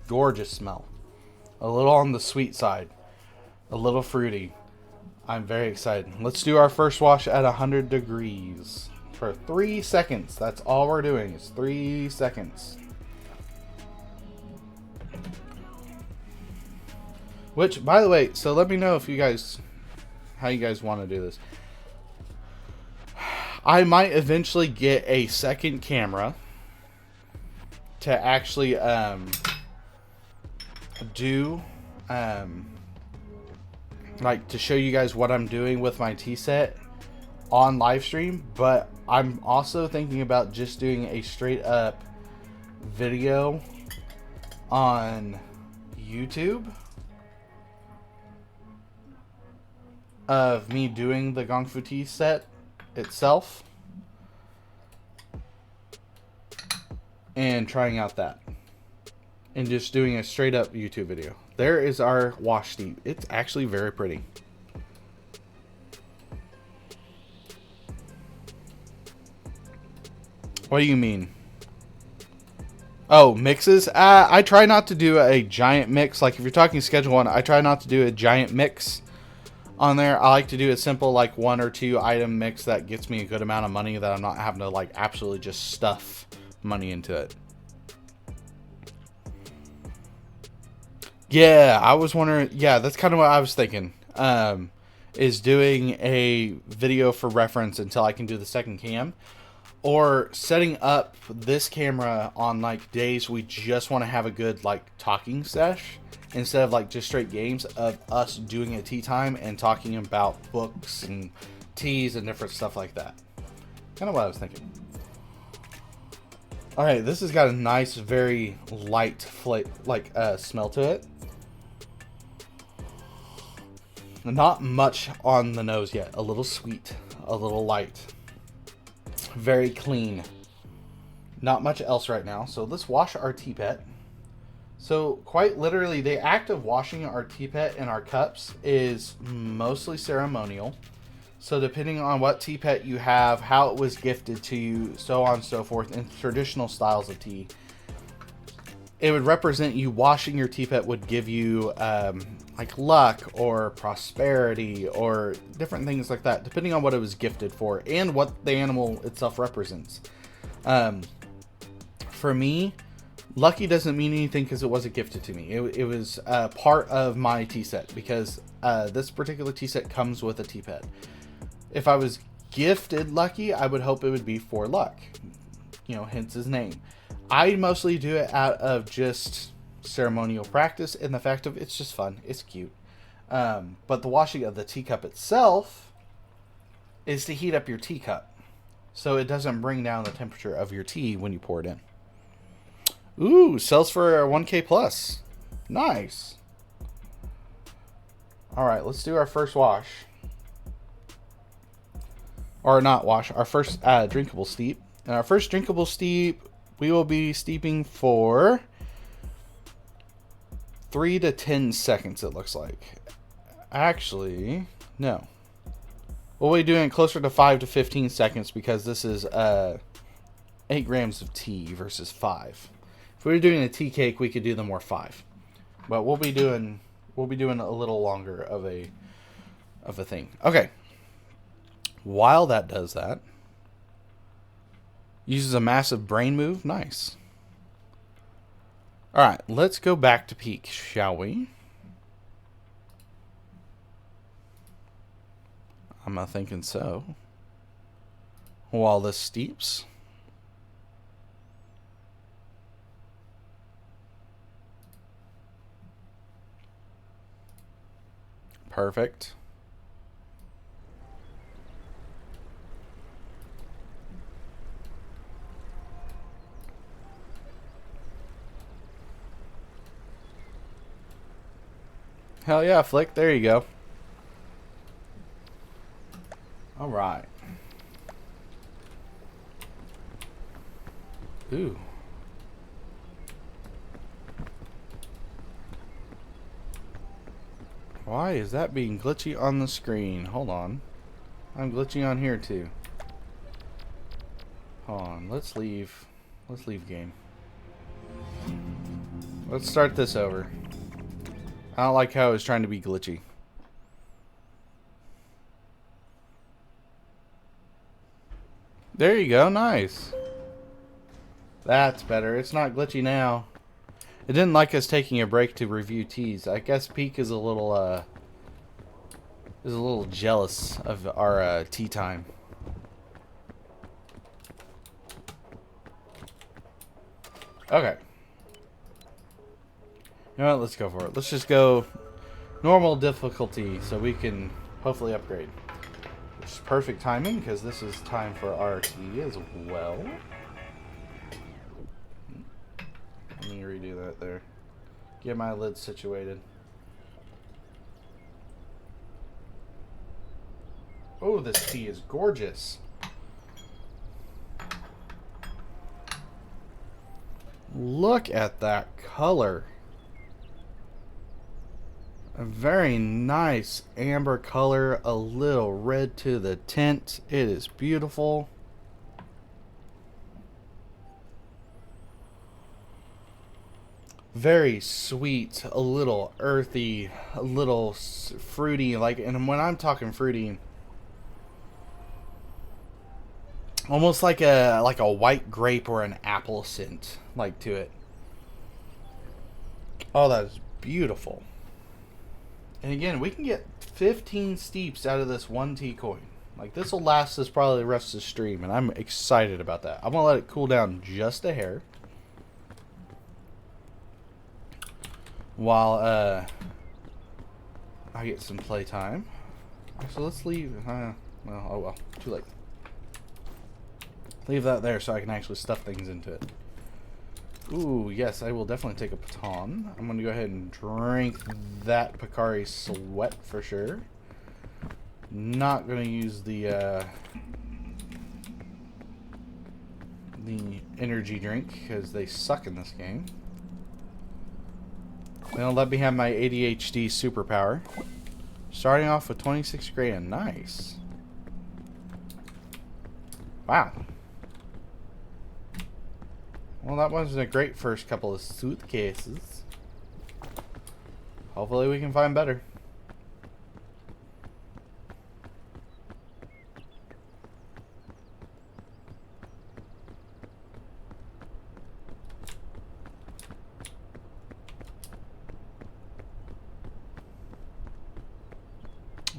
Gorgeous smell. A little on the sweet side. A little fruity. I'm very excited. Let's do our first wash at 100 degrees for 3 seconds. That's all we're doing is 3 seconds. Which, by the way, so let me know if you guys, how you guys want to do this. I might eventually get a second camera to actually do like to show you guys what I'm doing with my tea set on live stream, but I'm also thinking about just doing a straight up video on YouTube of me doing the Gong Fu tea set itself and trying out that and just doing a straight up YouTube video. There is our wash steep. It's actually very pretty. What do you mean? Oh, mixes? I try not to do a giant mix. Like if you're talking Schedule 1, I try not to do a giant mix on there. I like to do a simple like 1 or 2 item mix that gets me a good amount of money that I'm not having to like absolutely just stuff money into it. Yeah, I was wondering. Yeah, that's kind of what I was thinking. Is doing a video for reference until I can do the second cam, or setting up this camera on like days we just want to have a good like talking sesh instead of like just straight games, of us doing a tea time and talking about books and teas and different stuff like that. Kind of what I was thinking. All right, this has got a nice, very light smell to it. Not much on the nose yet. A little sweet, a little light. Very clean. Not much else right now. So let's wash our teapot. So quite literally, the act of washing our teapot and our cups is mostly ceremonial. So depending on what teapot you have, how it was gifted to you, so on and so forth, in traditional styles of tea, it would represent you washing your teapot would give you like luck or prosperity or different things like that, depending on what it was gifted for and what the animal itself represents. For me, lucky doesn't mean anything because it wasn't gifted to me. It was part of my tea set, because this particular tea set comes with a teapot. If I was gifted lucky, I would hope it would be for luck, you know, hence his name. I mostly do it out of just ceremonial practice and the fact of it's just fun. It's cute. But the washing of the teacup itself is to heat up your teacup so it doesn't bring down the temperature of your tea when you pour it in. Ooh, sells for 1K plus. Nice. All right, let's do our first wash. Or not wash, our first drinkable steep. And our first drinkable steep, we will be steeping for 3 to 10 seconds, it looks like. Actually, no. We'll be doing it closer to 5 to 15 seconds because this is 8 grams of tea versus 5. If we were doing a tea cake, we could do them more 5. But we'll be doing a little longer of a thing. Okay. While that does that, uses a massive brain move. Nice. All right, let's go back to peak, shall we? I'm thinking so. While this steeps. Perfect. Hell yeah, Flick. There you go. All right. Ooh. Why is that being glitchy on the screen? Hold on. I'm glitchy on here too. Hold on. Let's leave. Let's leave game. Let's start this over. I don't like how it's trying to be glitchy. There you go. Nice. That's better. It's not glitchy now. It didn't like us taking a break to review teas. I guess Peak is a little jealous of our tea time. Okay. You know what? Let's go for it. Let's just go normal difficulty so we can hopefully upgrade. Which is perfect timing because this is time for our tea as well. Let me redo that there. Get my lid situated. Oh, this tea is gorgeous. Look at that color. A very nice amber color, a little red to the tint. It is beautiful. Very sweet, a little earthy, a little fruity. Like, and when I'm talking fruity, almost like a white grape or an apple scent, like to it. Oh, that is beautiful. And again, we can get 15 steeps out of this one tea coin. Like, this will last us probably the rest of the stream, and I'm excited about that. I'm gonna let it cool down just a hair. While I get some playtime. So let's leave. Well, oh well, too late. Leave that there so I can actually stuff things into it. Ooh, yes, I will definitely take a baton. I'm going to go ahead and drink that Picari Sweat for sure. Not going to use the energy drink because they suck in this game. Now let me have my ADHD superpower. Starting off with 26 grand. Nice. Wow. Well, that wasn't a great first couple of suitcases. Hopefully we can find better.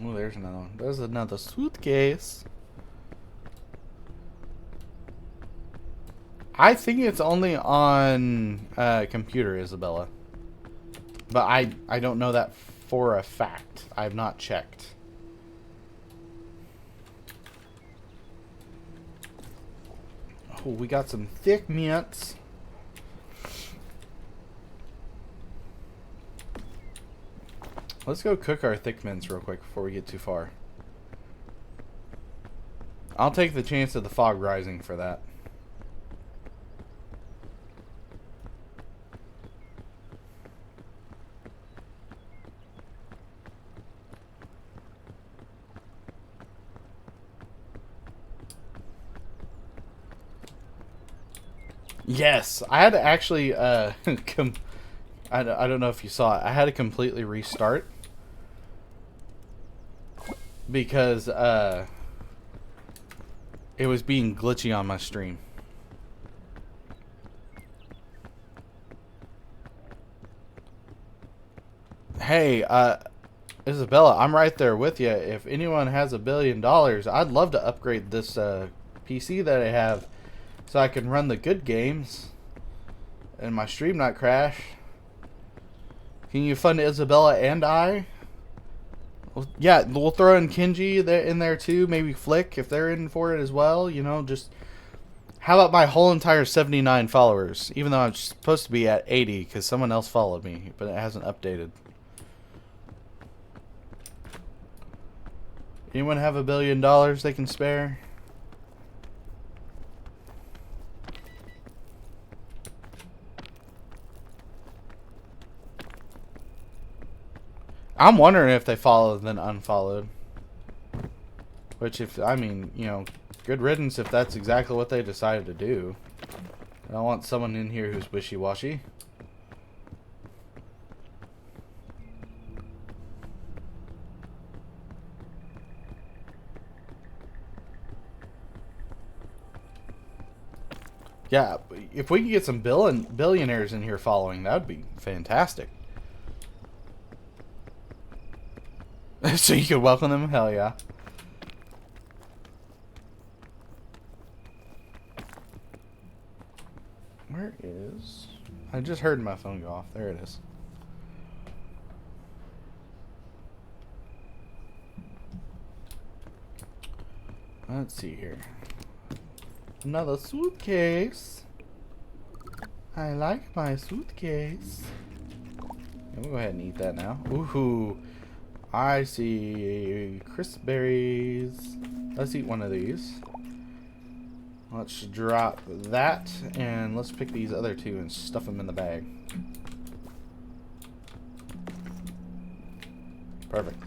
Oh, there's another one. There's another suitcase. I think it's only on computer, Isabella. But I don't know that for a fact. I have not checked. Oh, we got some thick mints. Let's go cook our thick mints real quick before we get too far. I'll take the chance of the fog rising for that. Yes, I had to actually I don't know if you saw it. I had to completely restart because it was being glitchy on my stream. Hey, Isabella, I'm right there with you. If anyone has $1 billion, I'd love to upgrade this PC that I have so I can run the good games and my stream not crash. Can you fund Isabella and I? Well, yeah, we'll throw in Kenji in there too. Maybe Flick if they're in for it as well. You know, just how about my whole entire 79 followers? Even though I'm supposed to be at 80 because someone else followed me, but it hasn't updated. Anyone have $1 billion they can spare? I'm wondering if they followed then unfollowed. Which, if, I mean, you know, Good riddance if that's exactly what they decided to do. I don't want someone in here who's wishy-washy. Yeah, if we could get some billionaires in here following, that would be fantastic. So you could welcome them? Hell yeah. Where is... I just heard my phone go off. There it is. Let's see here. Another suitcase. I like my suitcase. Yeah, we'll go ahead and eat that now. Ooh, I see crisp berries. Let's eat one of these. Let's drop that, and let's pick these other two and stuff them in the bag. Perfect.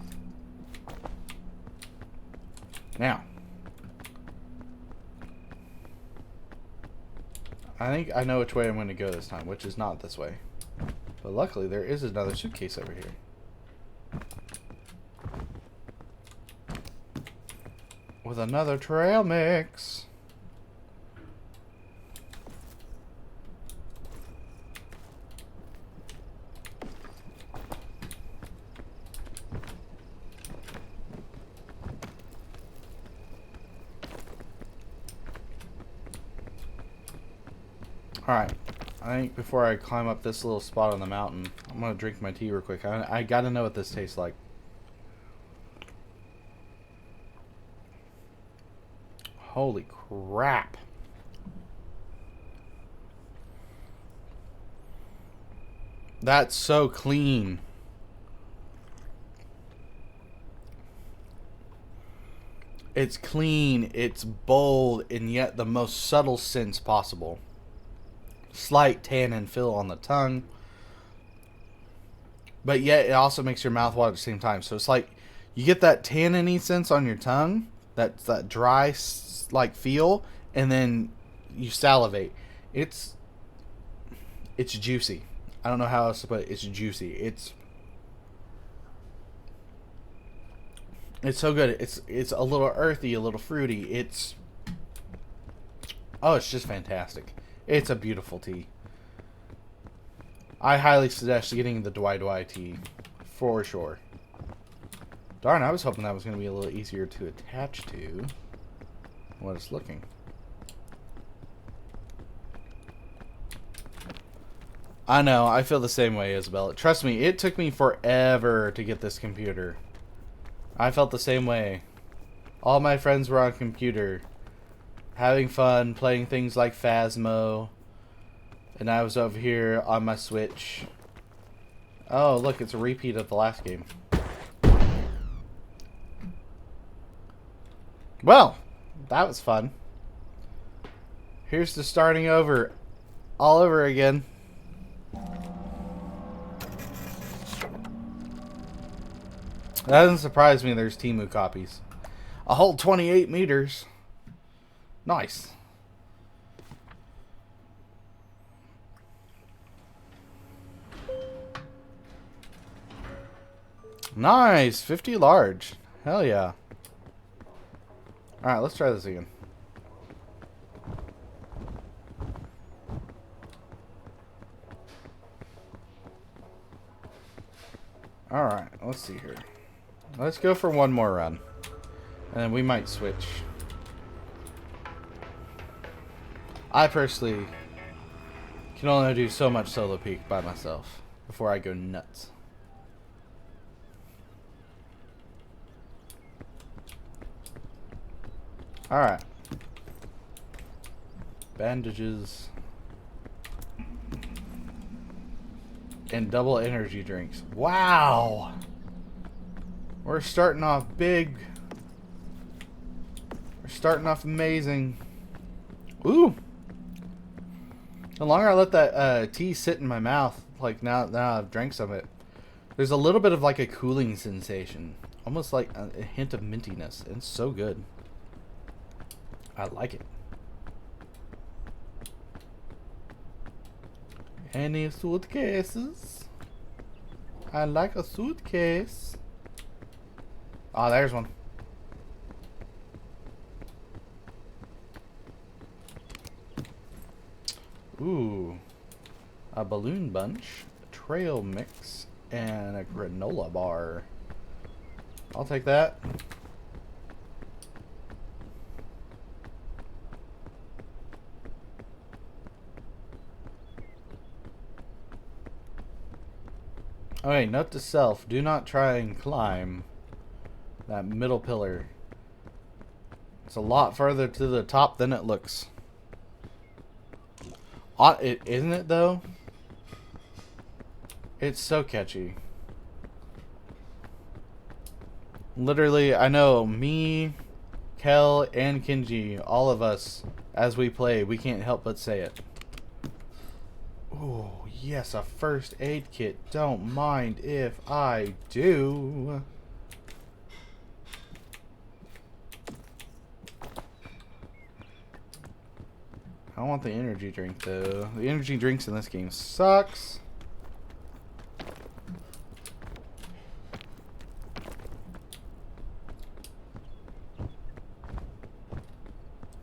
Now, I think I know which way I'm going to go this time, which is not this way. But luckily, there is another suitcase over here. With another trail mix. Alright, I think before I climb up this little spot on the mountain, I'm going to drink my tea real quick. I got to know what this tastes like. Holy crap. That's so clean. It's clean, it's bold, and yet the most subtle sense possible. Slight tannin feel on the tongue, but yet it also makes your mouth water at the same time. So it's like you get that tannin-y sense on your tongue, that dry like feel, and then you salivate. It's juicy. I don't know how else to put it. It's juicy. It's so good. It's a little earthy, a little fruity. It's just fantastic. It's a beautiful tea. I highly suggest getting the Dwai Dwai tea, for sure. Darn, I was hoping that was going to be a little easier to attach to what it's looking. I know, I feel the same way, Isabella. Trust me, it took me forever to get this computer. I felt the same way. All my friends were on computer, having fun, playing things like Phasmo, and I was over here on my Switch. Oh, look, it's a repeat of the last game. Well, that was fun. Here's to starting over, all over again. That doesn't surprise me there's Temu copies. A whole 28 meters. Nice. Nice. 50 large. Hell yeah. Alright, let's try this again. Alright, let's see here. Let's go for one more run. And then we might switch. I personally can only do so much solo peak by myself before I go nuts. Alright. Bandages. And double energy drinks. Wow! We're starting off big. We're starting off amazing. Ooh! The longer I let that tea sit in my mouth, like now I've drank some of it, there's a little bit of like a cooling sensation. Almost like a hint of mintiness. It's so good. I like it. Any suitcases? I like a suitcase. Oh, there's one. Ooh. A balloon bunch, a trail mix, and a granola bar. I'll take that. Okay, note to self, do not try and climb that middle pillar. It's a lot further to the top than it looks. Isn't it though? It's so catchy. Literally, I know me, Kel, and Kenji, all of us, as we play, we can't help but say it. Oh, yes, a first aid kit. Don't mind if I do. I want the energy drink, though. The energy drinks in this game sucks.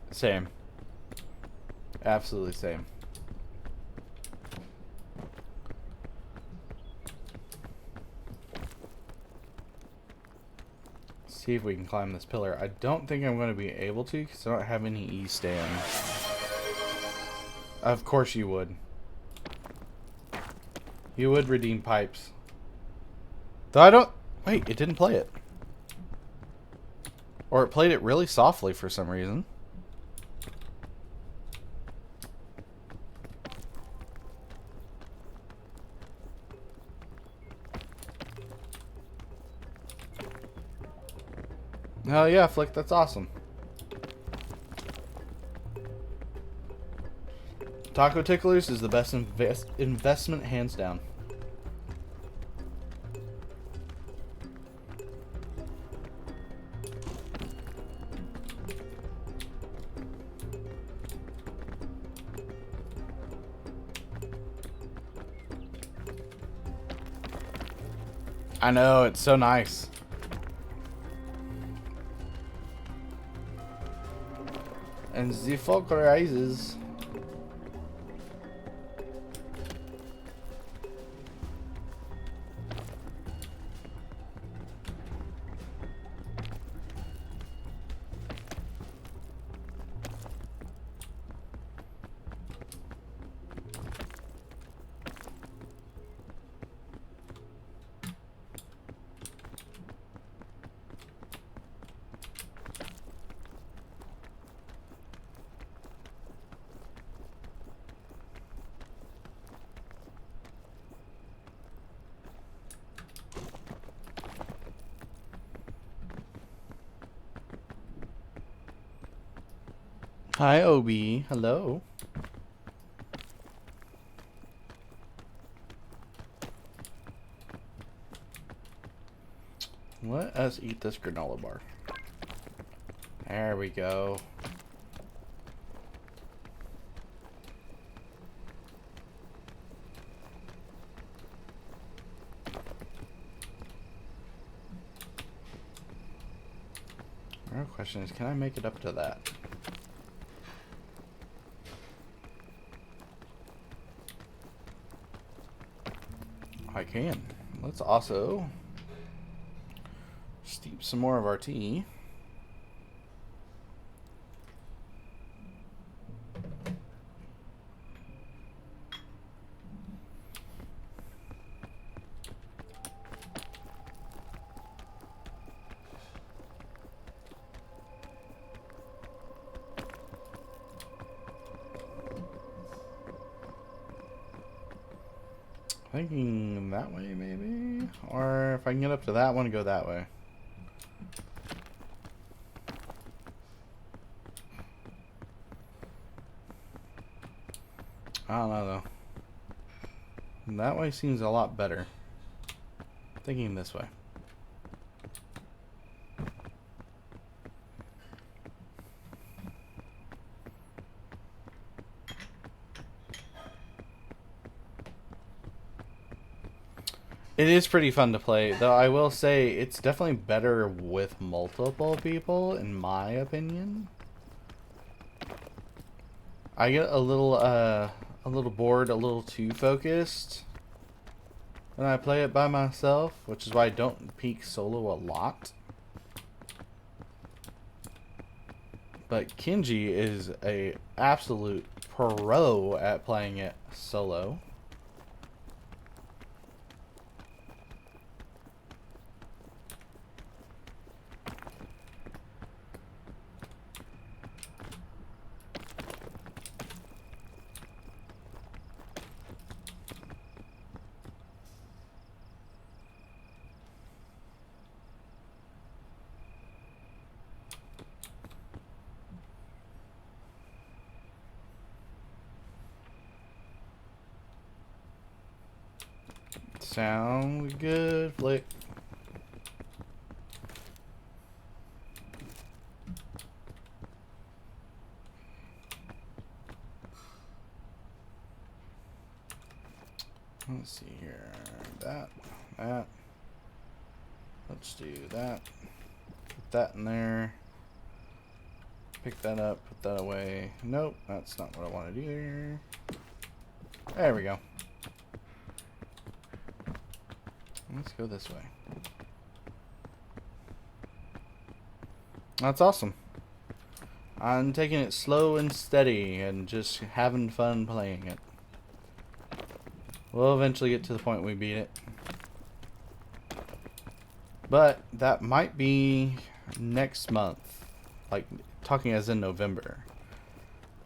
Same. Absolutely same. See if we can climb this pillar. I don't think I'm going to be able to because I don't have any E-stand. Of course you would. You would redeem pipes. Though I don't... Wait, it didn't play it. Or it played it really softly for some reason. Oh yeah, Flick, that's awesome. Taco Ticklers is the best investment hands down. I know, it's so nice. And the fog rises. Hi, Obi. Hello. Let us eat this granola bar. There we go. Our question is, can I make it up to that? I can. Let's also steep some more of our tea. Thinking that way, maybe? Or if I can get up to that one, go that way. I don't know, though. That way seems a lot better. Thinking this way. It is pretty fun to play, though I will say it's definitely better with multiple people, in my opinion. I get a little bored, a little too focused when I play it by myself, which is why I don't peak solo a lot. But Kenji is a absolute pro at playing it solo. Sound good, Flick. Let's see here. That. Let's do that. Put that in there. Pick that up, put that away. Nope, that's not what I want to do here. There we go. Let's go this way. That's awesome. I'm taking it slow and steady and just having fun playing it. We'll eventually get to the point we beat it. But that might be next month. Like, talking as in November.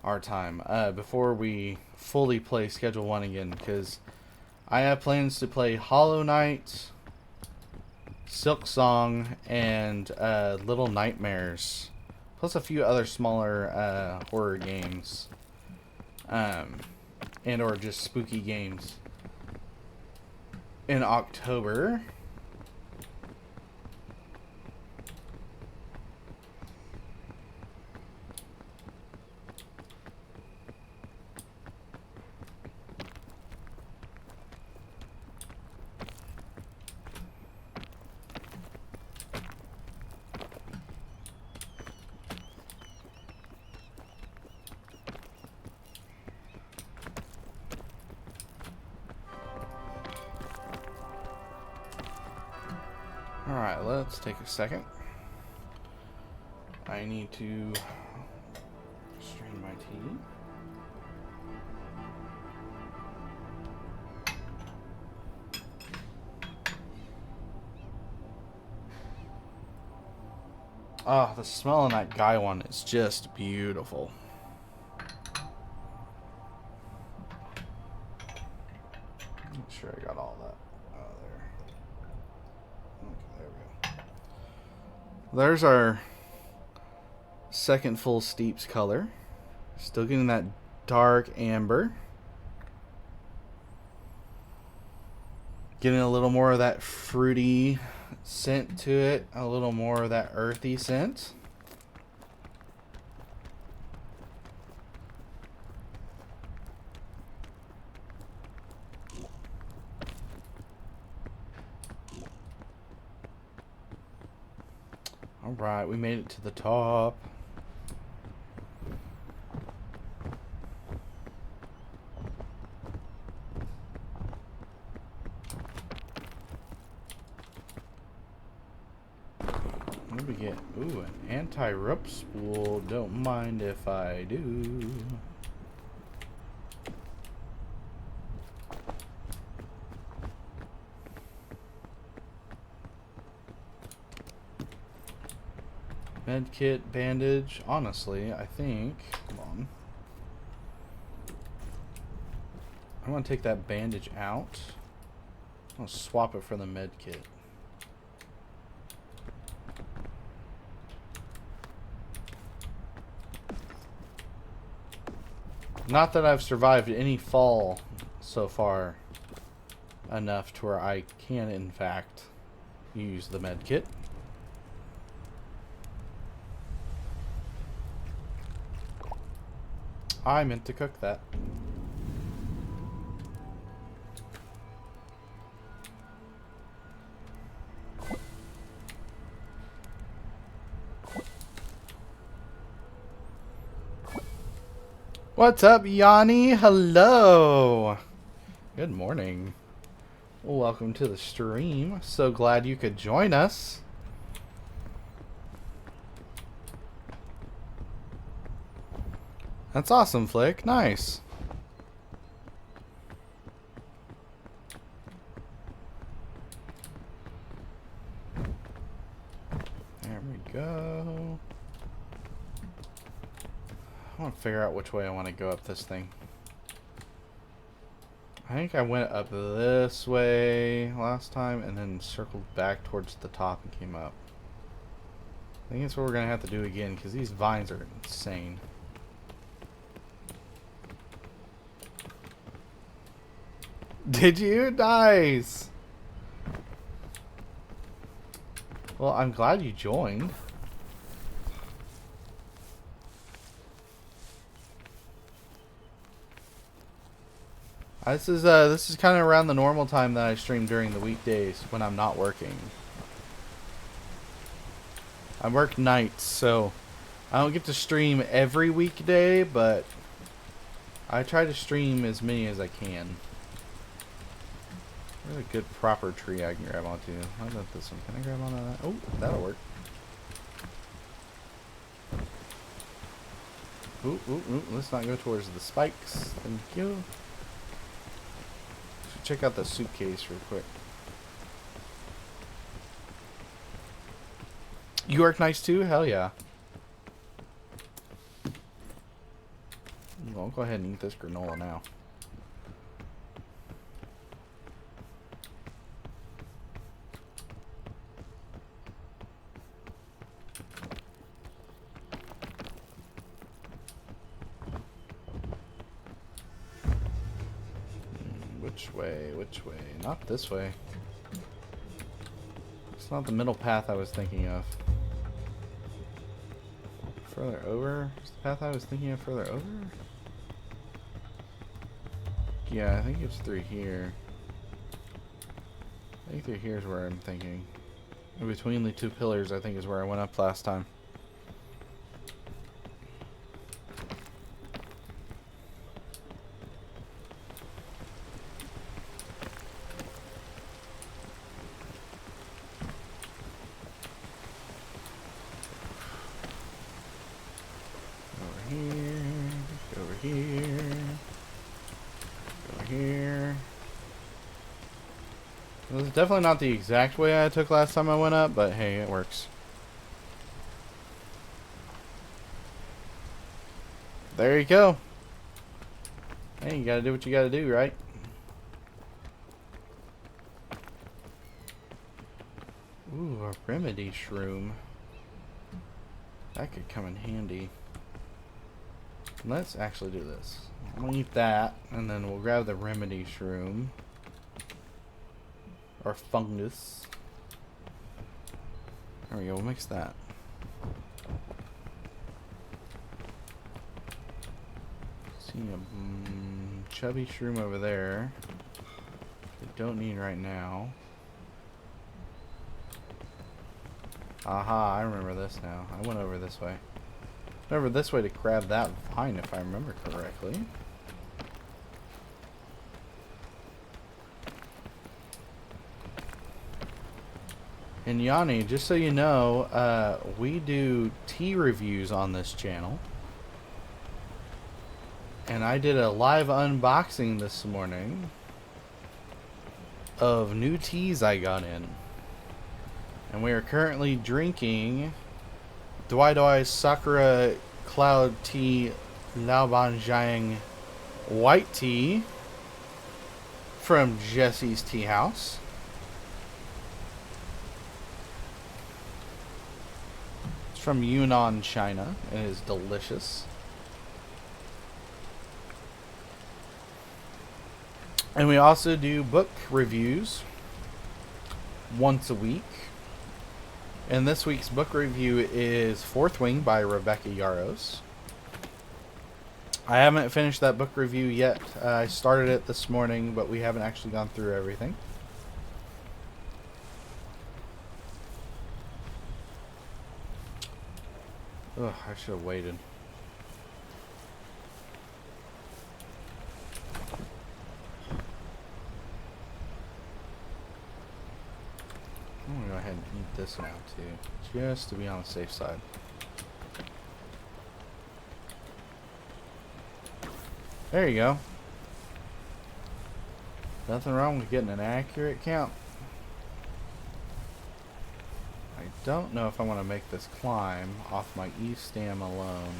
Our time. Before we fully play Schedule 1 again. Because I have plans to play Hollow Knight, Silk Song, and Little Nightmares. Plus a few other smaller horror games. And or just spooky games. In October. Alright, let's take a second. I need to strain my tea. Ah, the smell on that guy one is just beautiful. Make sure I got all that out of there. Okay, there we go. There's our second full steeps color. Still getting that dark amber. Getting a little more of that fruity scent to it. A little more of that earthy scent. Alright, we made it to the top. What do we get? Ooh, an anti-rup spool. Don't mind if I do. Medkit, bandage. Honestly, I think. Hold on. I want to take that bandage out. I'll swap it for the medkit. Not that I've survived any fall so far enough to where I can, in fact, use the medkit. I meant to cook that. What's up, Yanni? Hello. Good morning. Welcome to the stream. So glad you could join us. That's awesome, Flick. Nice. There we go. I want to figure out which way I want to go up this thing. I think I went up this way last time and then circled back towards the top and came up. I think that's what we're going to have to do again because these vines are insane. Did you? Nice! Well, I'm glad you joined. This is kind of around the normal time that I stream during the weekdays when I'm not working. I work nights, so I don't get to stream every weekday, but I try to stream as many as I can. There's a good proper tree I can grab onto. How about this one? Can I grab onto that? Oh, that'll work. Ooh, ooh, ooh. Let's not go towards the spikes. Thank you. Should check out the suitcase real quick. You work nights too? Hell yeah. Well, I'll go ahead and eat this granola now. Which way? Which way? Not this way. It's not the middle path I was thinking of. Further over? Is the path I was thinking of further over? Yeah, I think it's through here. I think through here is where I'm thinking. In between the two pillars, I think is where I went up last time. Definitely not the exact way I took last time I went up, but hey, it works. There you go. Hey, you gotta do what you gotta do, right? Ooh, a remedy shroom. That could come in handy. Let's actually do this. I'm gonna eat that, and then we'll grab the remedy shroom. Or fungus. There we go, we'll mix that. See a chubby shroom over there. We don't need right now. Aha, I remember this now. I went over this way. Over this way to grab that vine, if I remember correctly. And Yanni, just so you know, we do tea reviews on this channel. And I did a live unboxing this morning of new teas I got in. And we are currently drinking Dwai Dwai Sakura Cloud Tea Laobanjiang White Tea from Jesse's Tea House. From Yunnan, China. It is delicious. And we also do book reviews once a week. And this week's book review is Fourth Wing by Rebecca Yarros. I haven't finished that book review yet. I started it this morning, but we haven't actually gone through everything. Ugh, I should have waited. go ahead and eat this now too, just to be on the safe side. There you go. Nothing wrong with getting an accurate count. I don't know if I want to make this climb off my E-stam alone.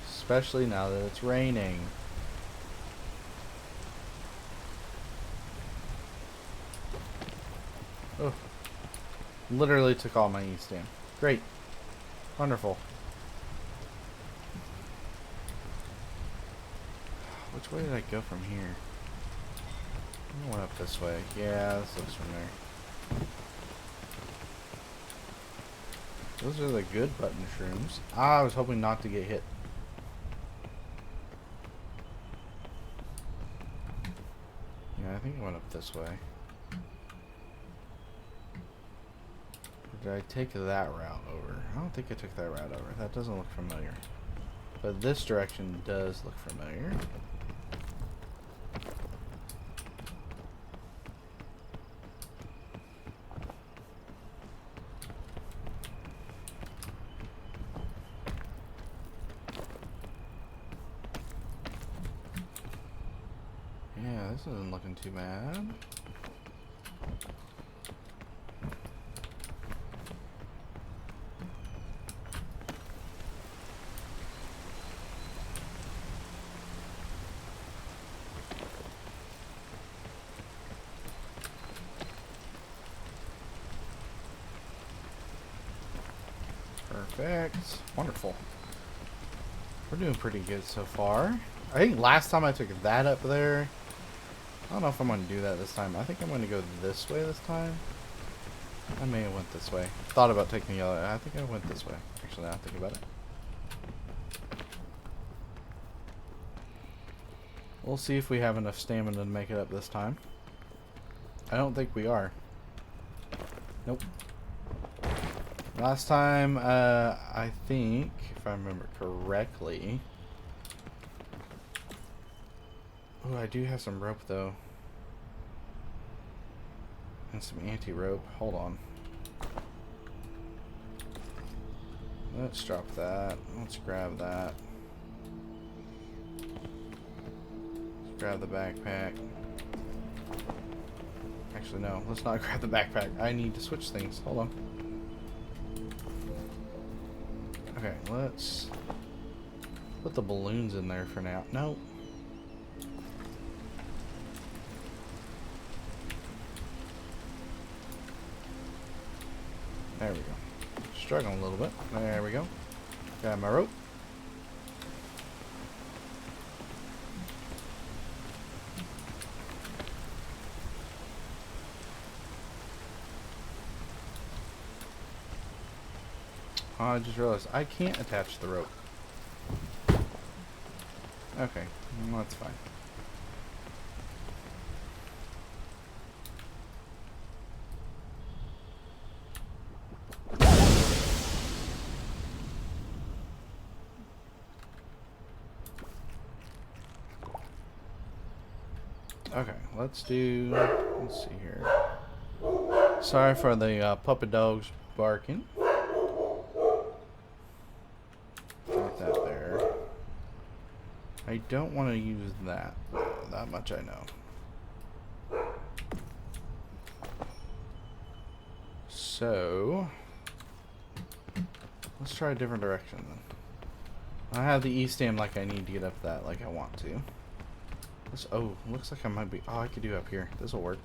Especially now that it's raining. Oh. Literally took all my E-stam. Great. Wonderful. Which way did I go from here? I went up this way. Yeah, this looks from there. Those are the good button shrooms. I was hoping not to get hit. Yeah, I think I went up this way. Or did I take that route over? I don't think I took that route over. That doesn't look familiar. But this direction does look familiar. Yeah, this isn't looking too bad. Perfect. Wonderful. We're doing pretty good so far. I think last time I took that up there. I don't know if I'm going to do that this time. I think I'm going to go this way this time. I may have went this way. Thought about taking the other. I think I went this way. Actually, now I think about it. We'll see if we have enough stamina to make it up this time. I don't think we are. Nope. Last time, I think, if I remember correctly... Oh, I do have some rope, though. And some anti-rope. Hold on. Let's drop that. Let's grab that. Let's grab the backpack. Actually, no. Let's not grab the backpack. I need to switch things. Hold on. Okay, let's put the balloons in there for now. No. There we go. Struggling a little bit. There we go. Got my rope. Oh, I just realized I can't attach the rope. Okay, well, that's fine. Okay, let's see here. Sorry for the puppy dogs barking. Put that there. I don't want to use that. That much I know. So, let's try a different direction then. I have the E-stam like I need to get up that like I want to. Oh, looks like I might be... Oh, I could do up here. This will work.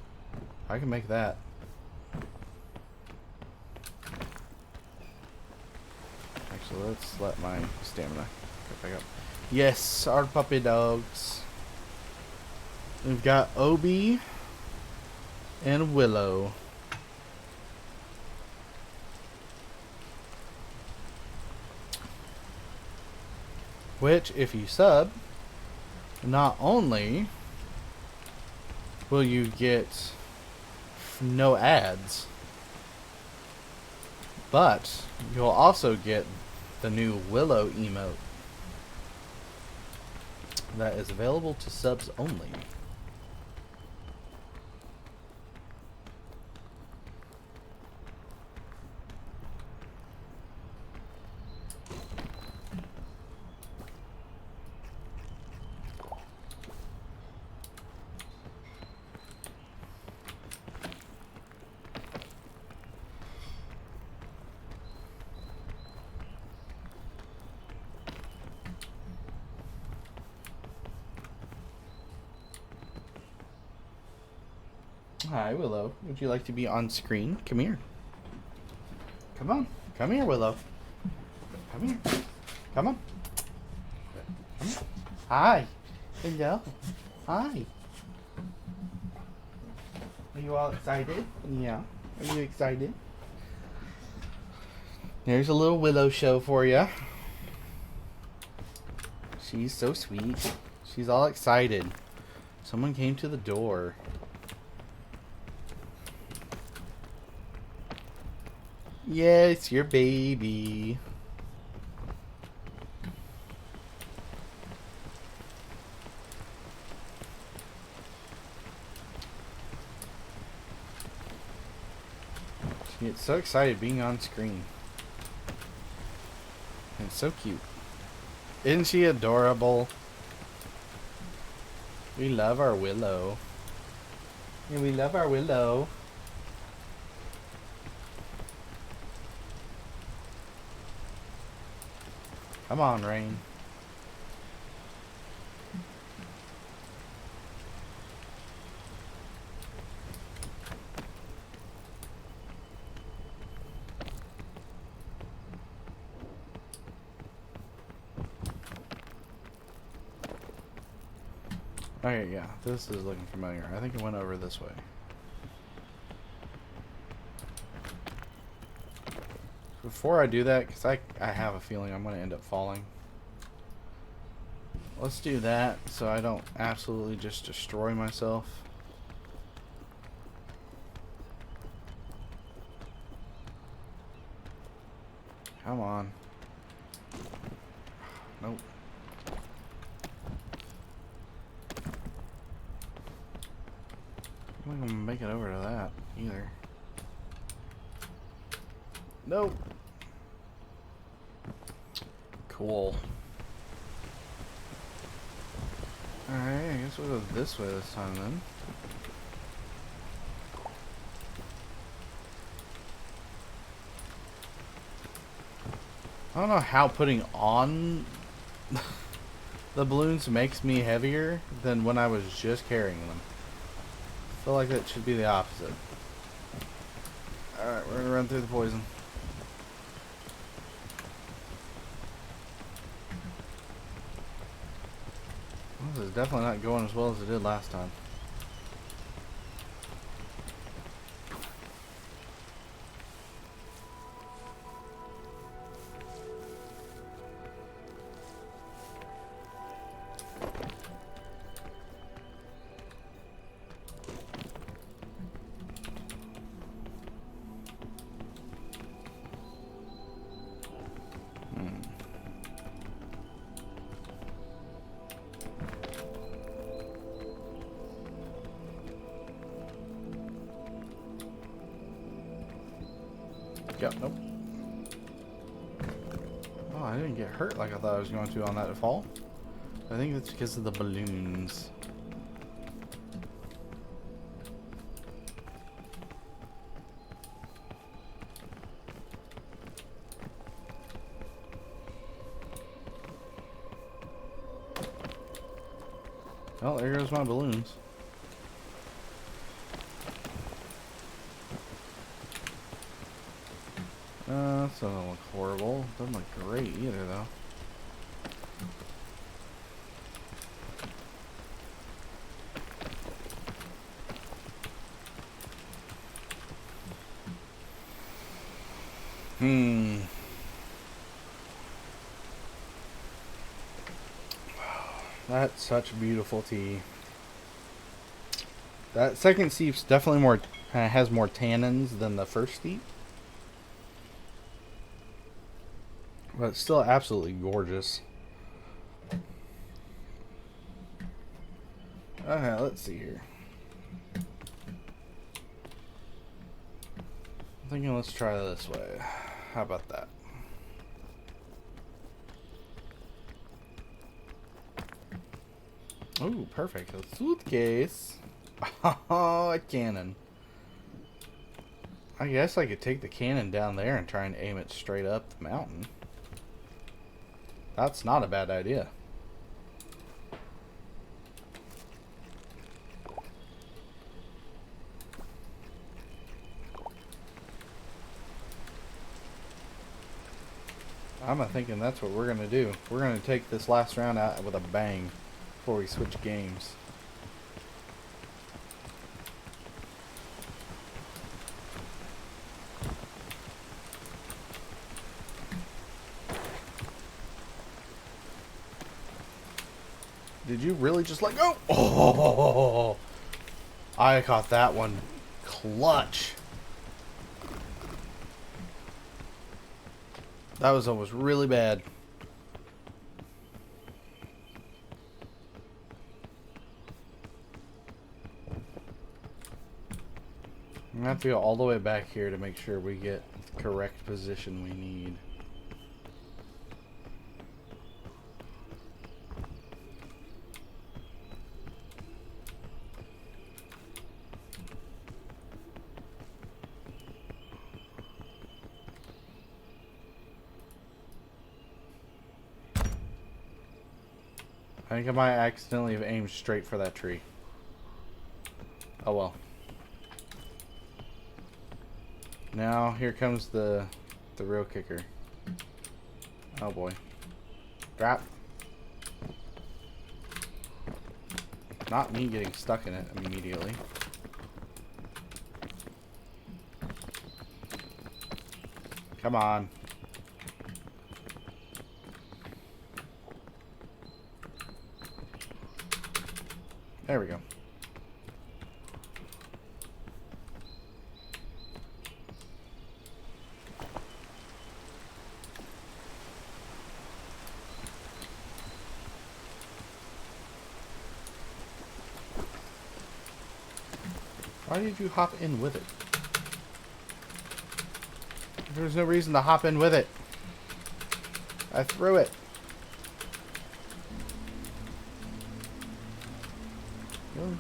I can make that. Actually, let's let my stamina go back up. Yes, our puppy dogs. We've got Obi and Willow. Which, if you sub... Not only will you get no ads, but you'll also get the new Willow emote that is available to subs only. Hi, Willow. Would you like to be on screen? Come here. Come on. Come here, Willow. Come here. Come on. Come here. Hi. Hello. Hi. Are you all excited? Yeah. Are you excited? There's a little Willow show for you. She's so sweet. She's all excited. Someone came to the door. Yes, your baby. She gets so excited being on screen. And so cute. Isn't she adorable? We love our Willow. And we love our Willow. Come on, Rain. Okay, yeah, this is looking familiar. I think it went over this way. Before I do that, because I have a feeling I'm going to end up falling. Let's do that so I don't absolutely just destroy myself. Come on. Nope. I'm not gonna make it over to that either. Nope. Cool. Alright, I guess we'll go this way this time then. I don't know how putting on the balloons makes me heavier than when I was just carrying them. I feel like that should be the opposite. Alright, we're gonna run through the poison. This is definitely not going as well as it did last time. Yep, nope. Oh, I didn't get hurt like I thought I was going to on that fall. I think that's because of the balloons. Well, there goes my balloons. That doesn't look horrible. Doesn't look great either, though. That's such beautiful tea. That second steep's definitely more, has more tannins than the first steep. But it's still absolutely gorgeous. Okay, let's see here. I'm thinking let's try this way. How about that? Oh, perfect. A suitcase. Oh, a cannon. I guess I could take the cannon down there and try and aim it straight up the mountain. That's not a bad idea. I'm thinking that's what we're gonna do. We're gonna take this last round out with a bang before we switch games. Did you really just let go? Oh, I caught that one clutch. That was almost really bad. I'm gonna have to go all the way back here to make sure we get the correct position we need. I think I might accidentally have aimed straight for that tree. Oh well. Now here comes the real kicker. Oh boy. Drop. Not me getting stuck in it immediately. Come on. There we go. Why did you hop in with it? There's no reason to hop in with it. I threw it. Really?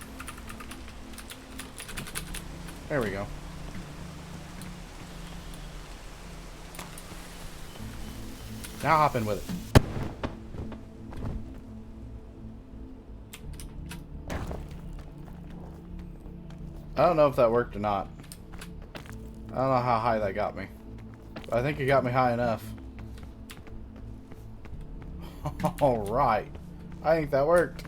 There we go. Now hop in with it. I don't know if that worked or not. I don't know how high that got me. But I think it got me high enough. Alright. I think that worked.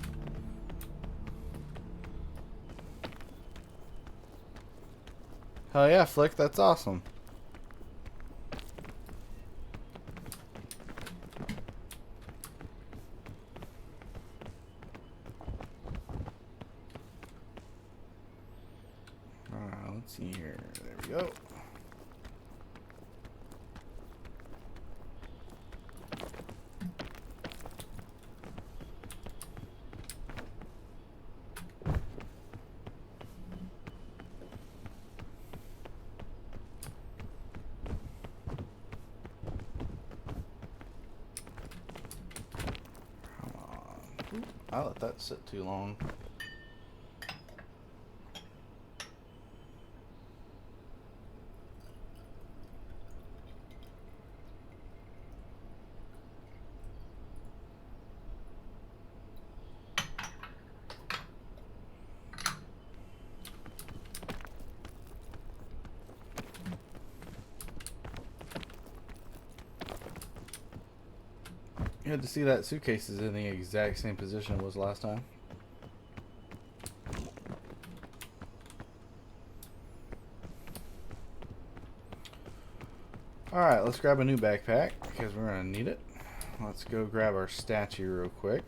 Hell yeah, Flick, that's awesome. Alright, let's see here. There we go. I let that sit too long. You had to see that suitcase is in the exact same position it was last time. Alright, let's grab a new backpack because we're going to need it. Let's go grab our statue real quick.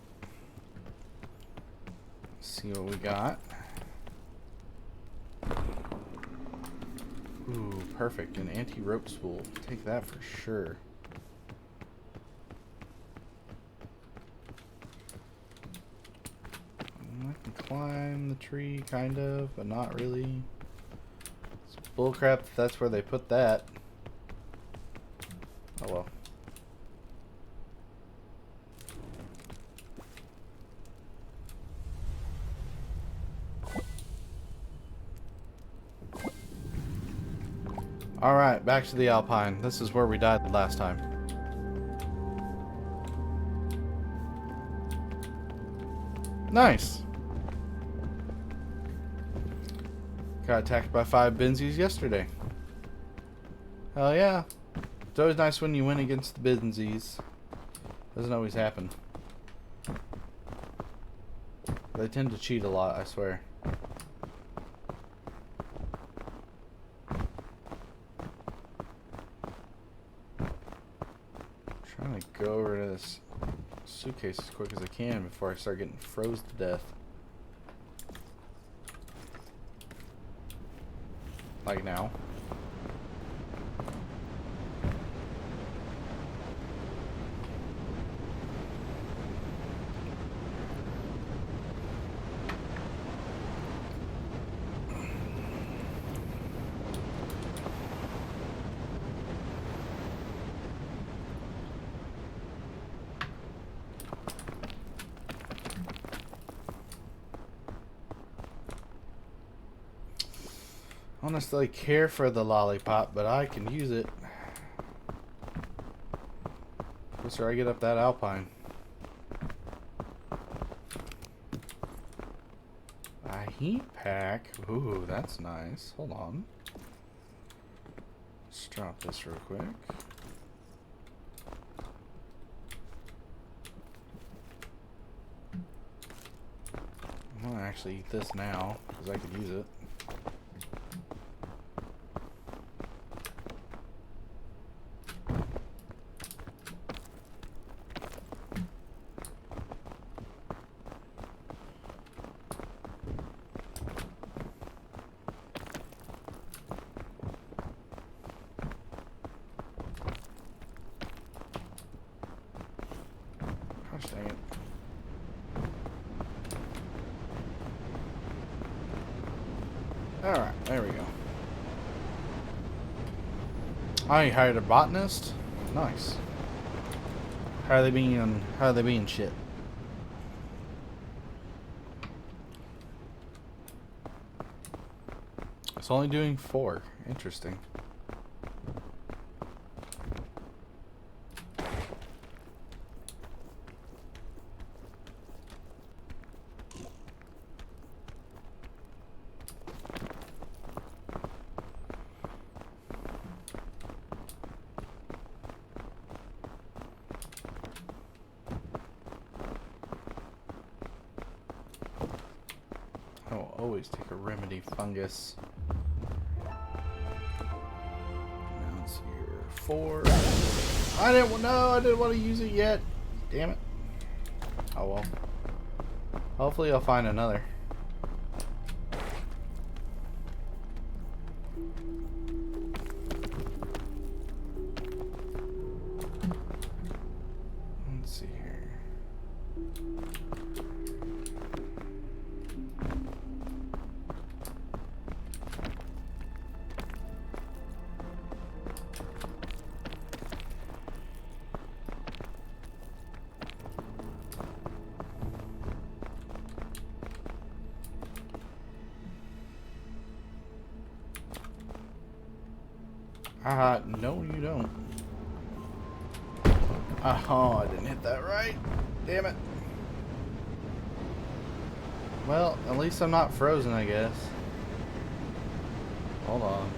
See what we got. Ooh, perfect. An anti-rope spool. Take that for sure. I can climb the tree, kind of, but not really. It's bullcrap if that's where they put that. Oh well. Alright, back to the Alpine. This is where we died last time. Nice! Got attacked by 5 Benzies yesterday. Hell yeah. It's always nice when you win against the Binsies. Doesn't always happen. They tend to cheat a lot, I swear. Trying to go over to this suitcase as quick as I can before I start getting froze to death. Like now. I don't necessarily care for the lollipop, but I can use it. Closer I get up that alpine. A heat pack. Ooh, that's nice. Hold on. Let's drop this real quick. I'm gonna actually eat this now, because I could use it. Gosh dang it. Alright, there we go. I hired a botanist. Nice. How are they being shit? It's only doing 4. Interesting. I will always take a remedy fungus. Now let's see here. 4. I didn't want to use it yet. Damn it. Oh well. Hopefully I'll find another. Let's see here. No you don't. Oh, I didn't hit that right. Damn it. Well, at least I'm not frozen, I guess. Hold on.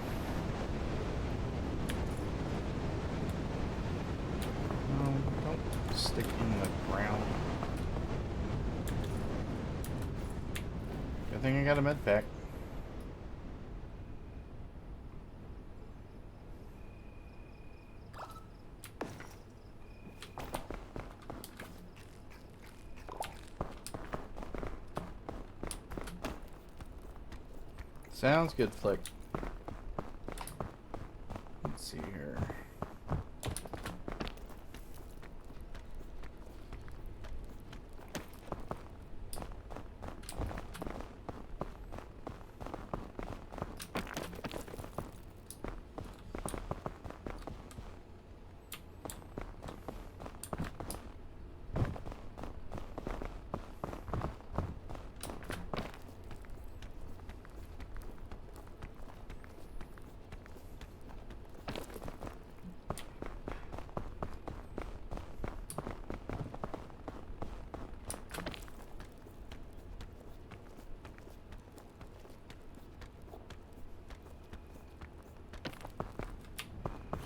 No, don't stick in the ground. Good thing I got a med pack. Sounds good, Flick. Let's see here.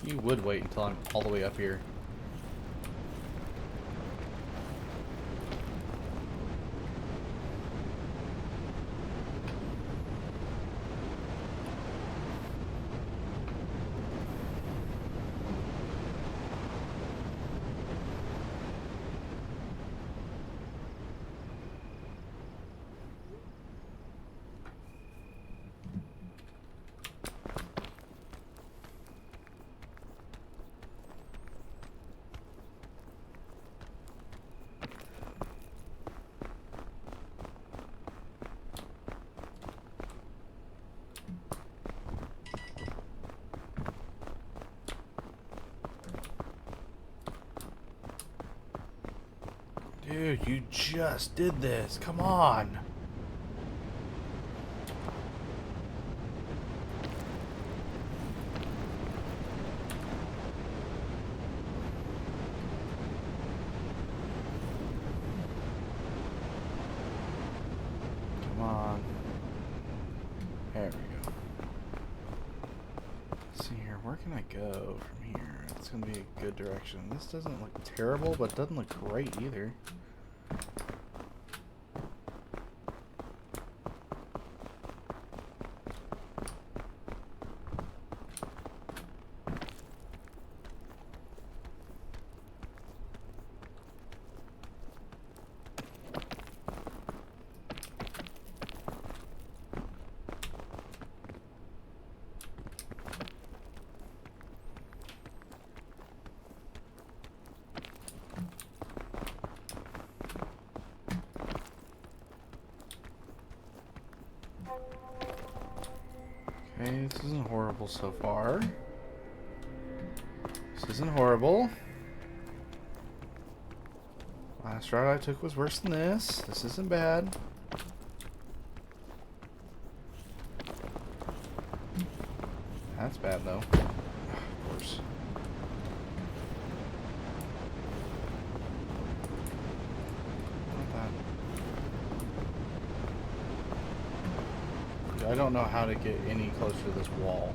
You would wait until I'm all the way up here. Dude, you just did this. Come on. Come on. There we go. Let's see here. Where can I go from here? It's going to be a good direction. This doesn't look terrible, but it doesn't look great either. Okay, this isn't horrible so far. This isn't horrible. Last route I took was worse than this. This isn't bad. That's bad though. Of course. I don't know how to get any closer to this wall.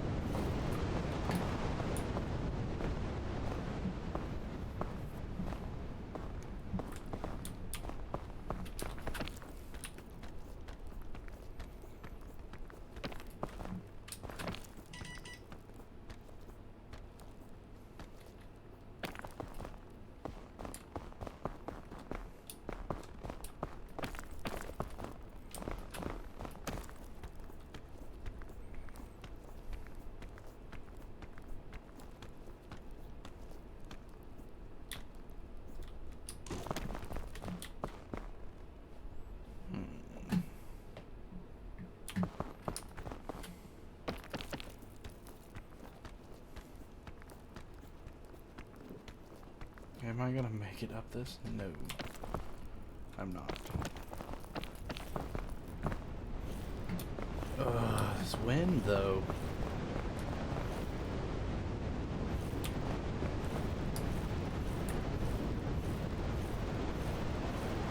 Am I gonna make it up this? No. I'm not. This wind though.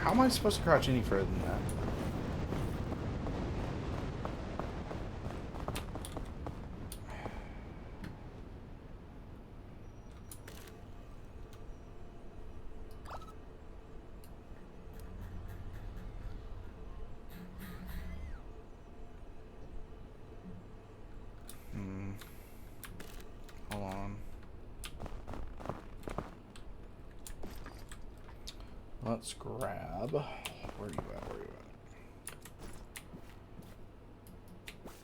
How am I supposed to crouch any further than that? Hold on. Let's grab. Where are you at? Where are you at?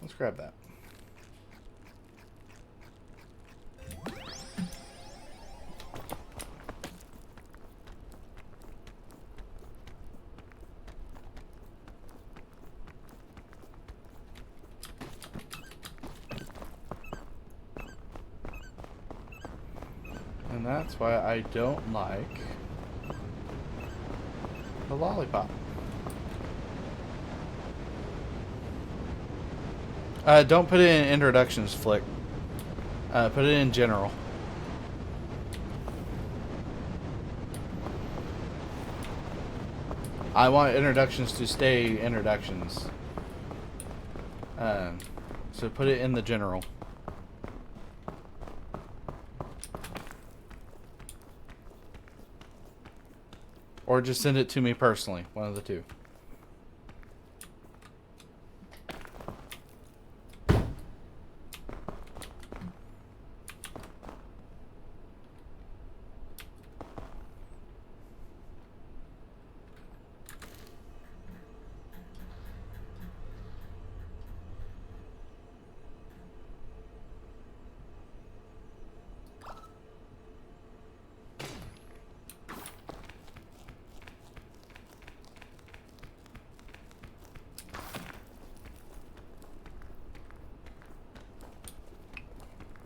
Let's grab that. And that's why I don't like the lollipop. Don't put it in introductions, Flick. Put it in general. I want introductions to stay introductions. So put it in the general. Or just send it to me personally. One of the two.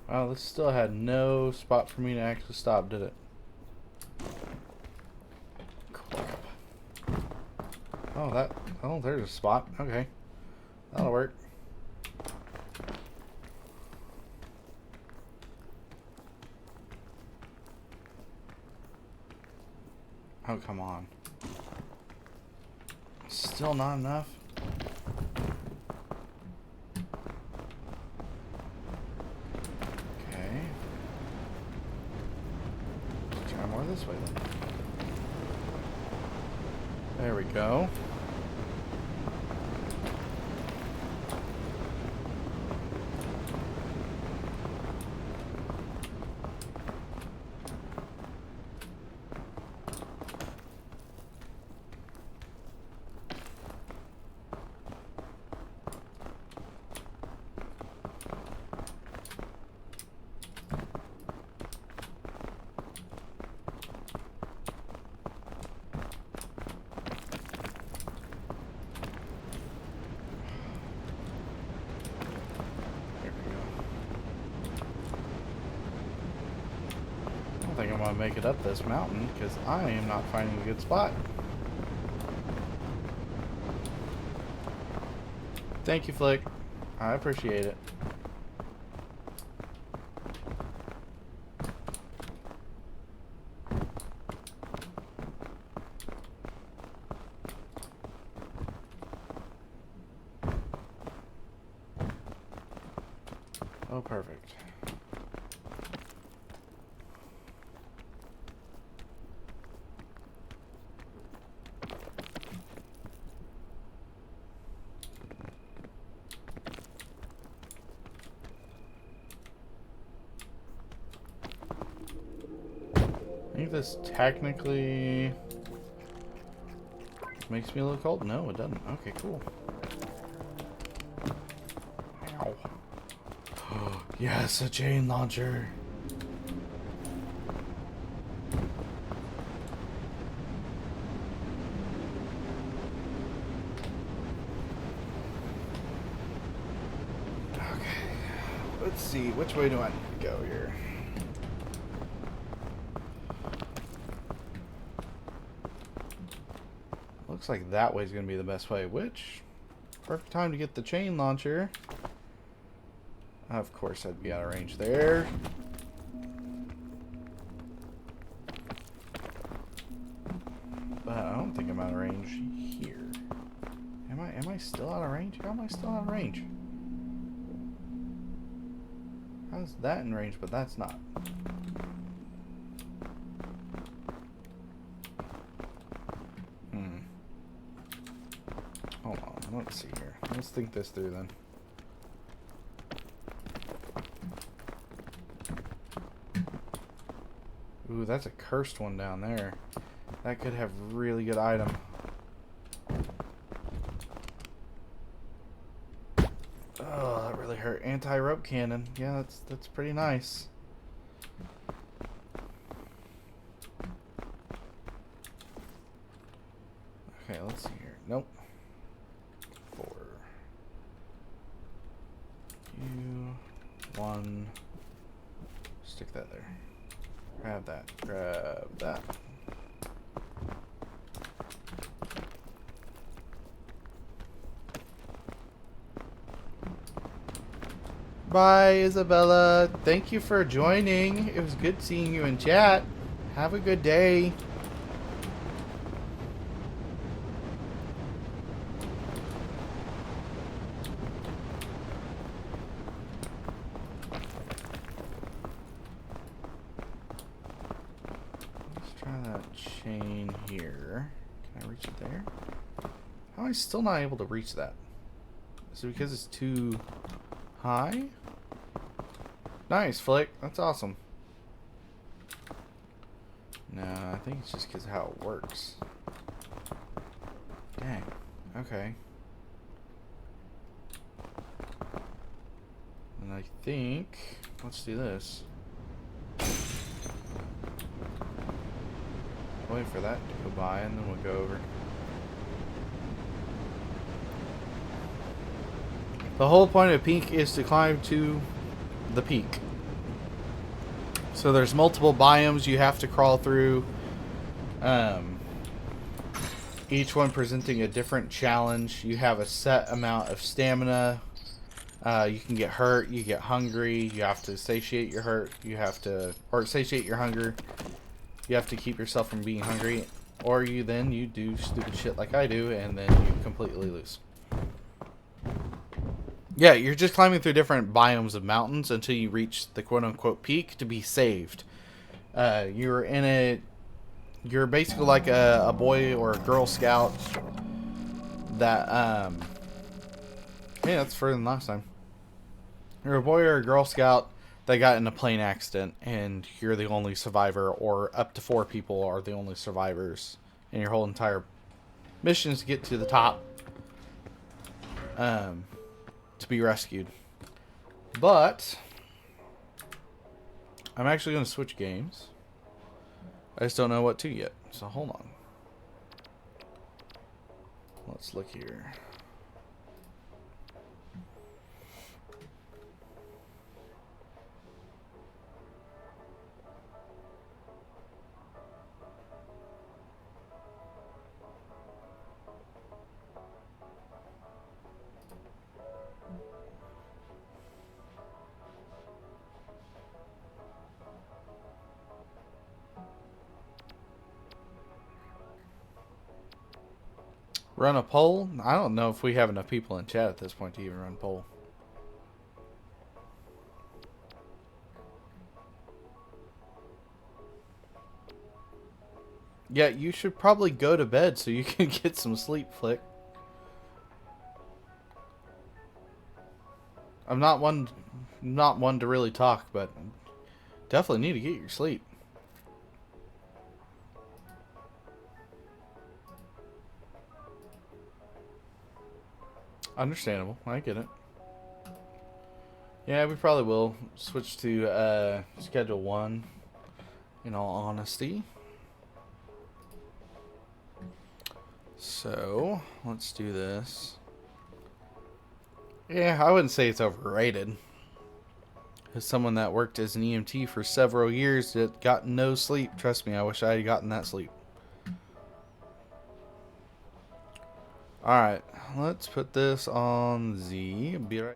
Wow, this still had no spot for me to actually stop, did it? Crap. Oh, there's a spot. Okay. That'll work. Oh, come on. Still not enough? Okay. Let's try more this way then. There we go. I think I'm gonna make it up this mountain because I am not finding a good spot. Thank you, Flick. I appreciate it. Oh, perfect. I think this technically makes me look old. No, it doesn't. Okay, cool. Ow. Yes, a chain launcher. Okay. Let's see. Which way do I need to go here? Looks like that way's gonna be the best way, which perfect time to get the chain launcher. Of course I'd be out of range there. But I don't think I'm out of range here. Am I still out of range? How am I still out of range? How's that in range, but that's not? Hold on, let's see here. Let's think this through then. Ooh, that's a cursed one down there. That could have really good item. Oh, that really hurt. Anti-rope cannon. Yeah, that's pretty nice. Okay, let's see here. Nope. 4. You 1. Stick that there. Grab that. Grab that. Bye, Isabella. Thank you for joining. It was good seeing you in chat. Have a good day. Let's try that chain here. Can I reach it there? How am I still not able to reach that? Is it because it's too high? Nice, Flick. That's awesome. No, I think it's just because of how it works. Dang. Okay. And I think... Let's do this. Wait for that to go by and then we'll go over. The whole point of peak is to climb to the peak. So there's multiple biomes you have to crawl through. Each one presenting a different challenge. You have a set amount of stamina. You can get hurt, you get hungry, you have to satiate your hurt, or satiate your hunger. You have to keep yourself from being hungry, or you do stupid shit like I do, and then you completely lose. Yeah, you're just climbing through different biomes of mountains until you reach the quote-unquote peak to be saved. You're basically like a boy or a Girl Scout that, yeah, that's further than last time. You're a boy or a Girl Scout that got in a plane accident, and you're the only survivor, or up to 4 people are the only survivors, and your whole entire mission is to get to the top, to be rescued. But I'm actually going to switch games. I just don't know what to yet, so hold on. Let's look here. Run a poll? I don't know if we have enough people in chat at this point to even run a poll. Yeah, you should probably go to bed so you can get some sleep, Flick. I'm not one to really talk, but definitely need to get your sleep. Understandable. I get it. Yeah, we probably will switch to schedule 1, in all honesty. So, let's do this. Yeah, I wouldn't say it's overrated. As someone that worked as an EMT for several years that got no sleep, trust me, I wish I had gotten that sleep. Alright, let's put this on Z. Be right.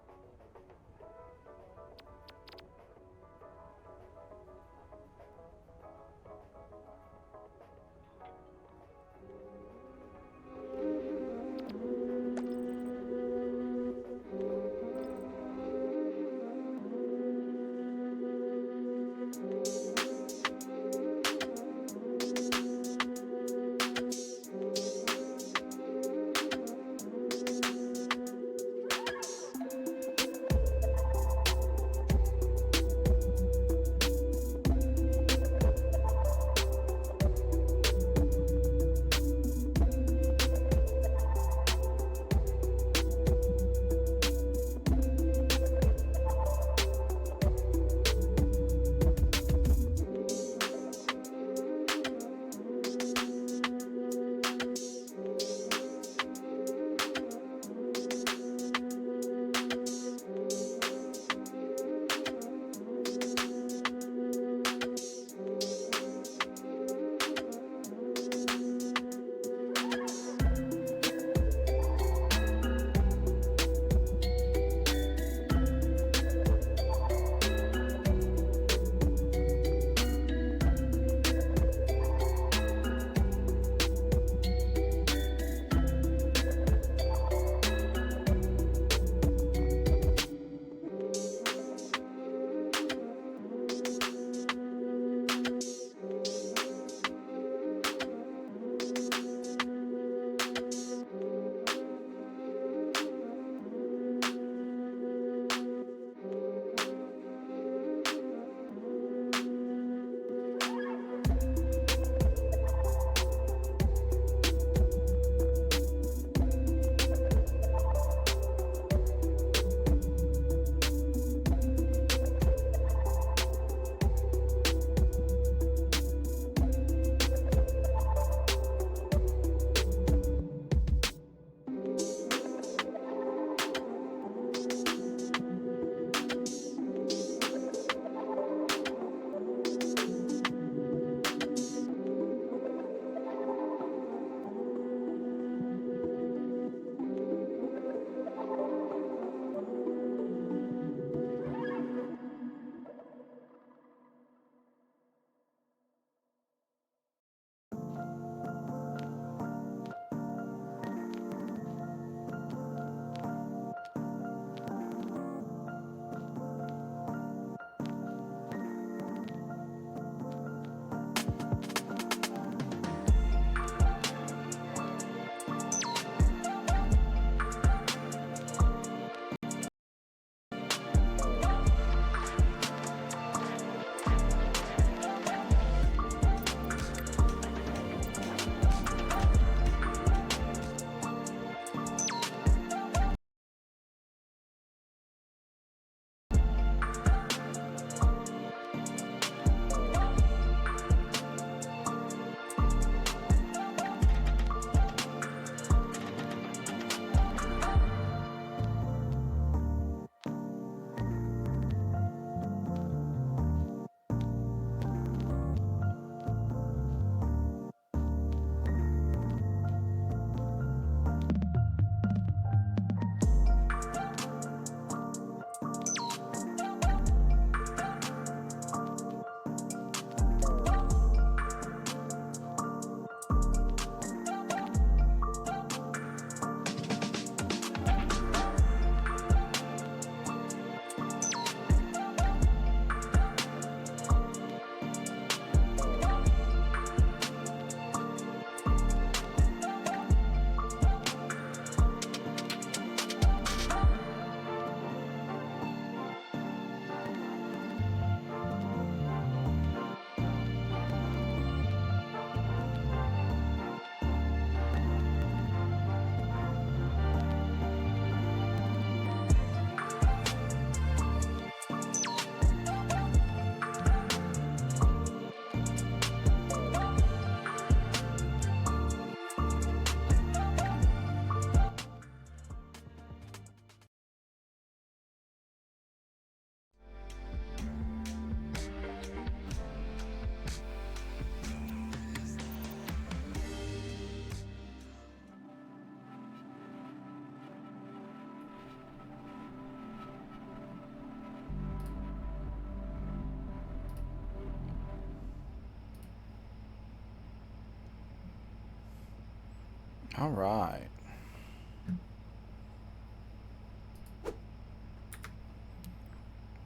All right.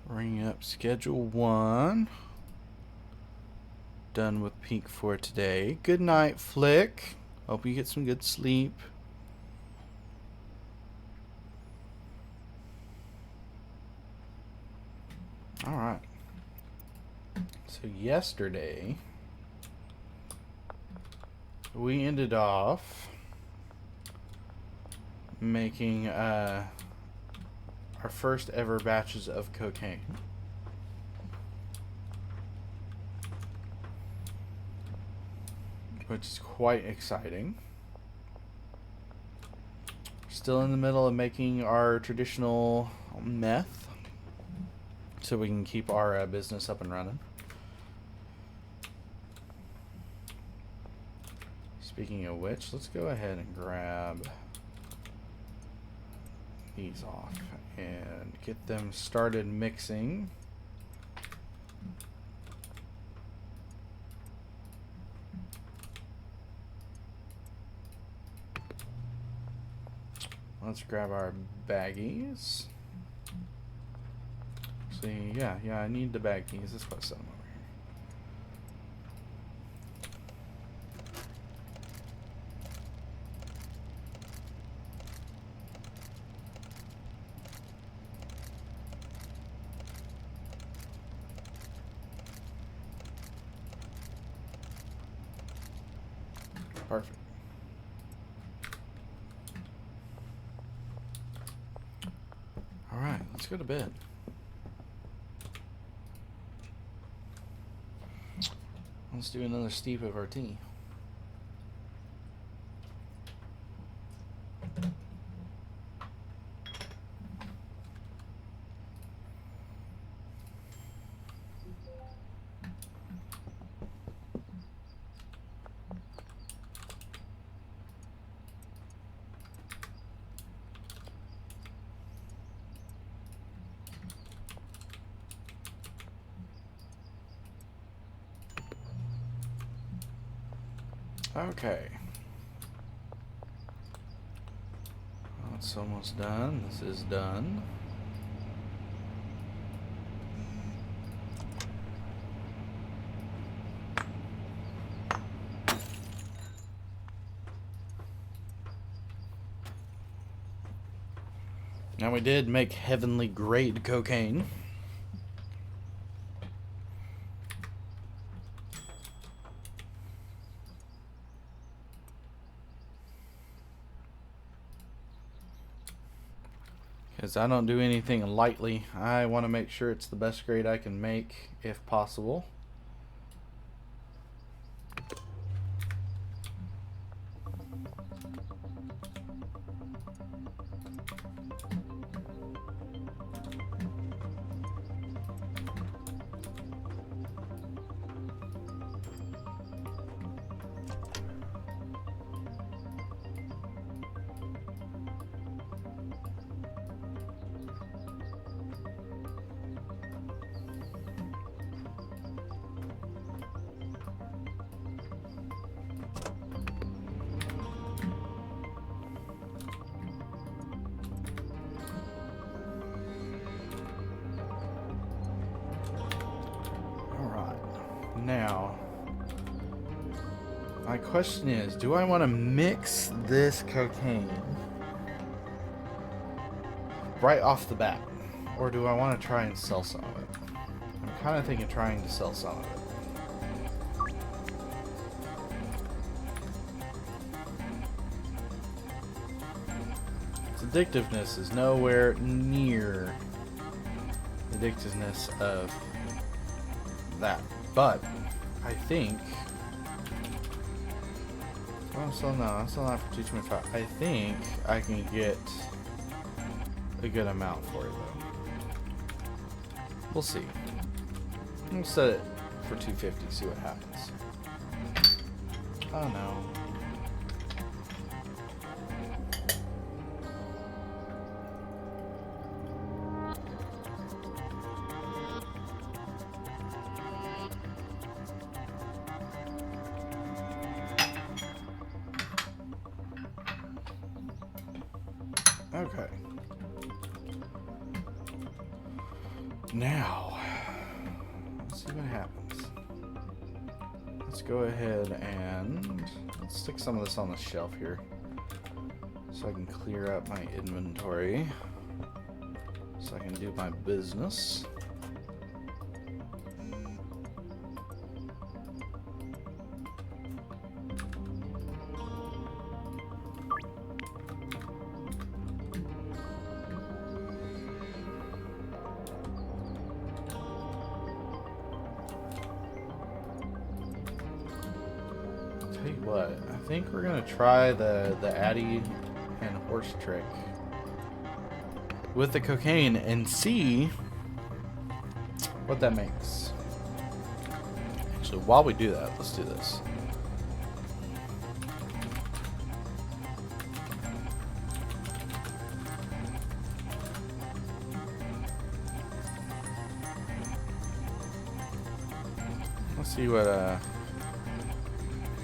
Bring up schedule 1. Done with Pink for today. Good night, Flick. Hope you get some good sleep. All right. So yesterday, we ended off making our first ever batches of cocaine. Which is quite exciting. Still in the middle of making our traditional meth, so we can keep our business up and running. Speaking of which, let's go ahead and grab these off and get them started mixing. Let's grab our baggies. See, yeah, I need the baggies. That's what I said over here. Perfect. All right, let's go to bed. Let's do another steep of our tea. Okay. Well, it's almost done. This is done. Now we did make heavenly grade cocaine. Because I don't do anything lightly. I want to make sure it's the best grade I can make, if possible. Now, my question is, do I want to mix this cocaine right off the bat? Or do I want to try and sell some of it? I'm kind of thinking trying to sell some of it. Its addictiveness is nowhere near the addictiveness of that. But I think, well, so no, I'm still not for 225. I think I can get a good amount for it though. We'll see. We'll set it for 250. See what happens. Oh no. Okay. Now, let's see what happens. Let's go ahead and let's stick some of this on the shelf here so I can clear up my inventory so I can do my business. Tell you what, I think we're gonna try the Addy and horse trick with the cocaine and see what that makes. Actually, while we do that, let's do this. Let's see what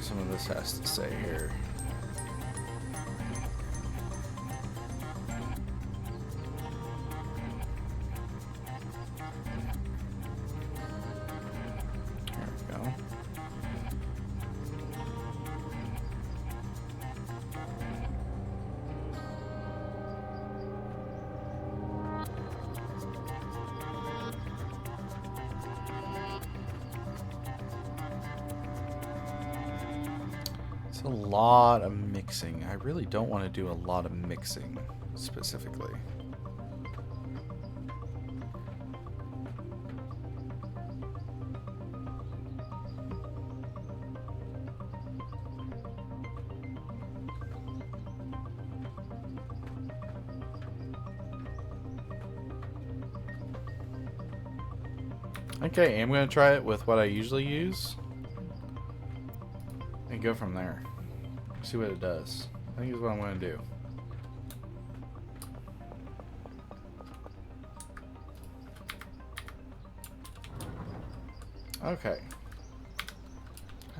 some of this has to say here. There we go. It's a lot of mixing. I really don't want to do a lot of mixing specifically. Okay, I'm going to try it with what I usually use and go from there. See what it does. I think is what I'm going to do. Okay.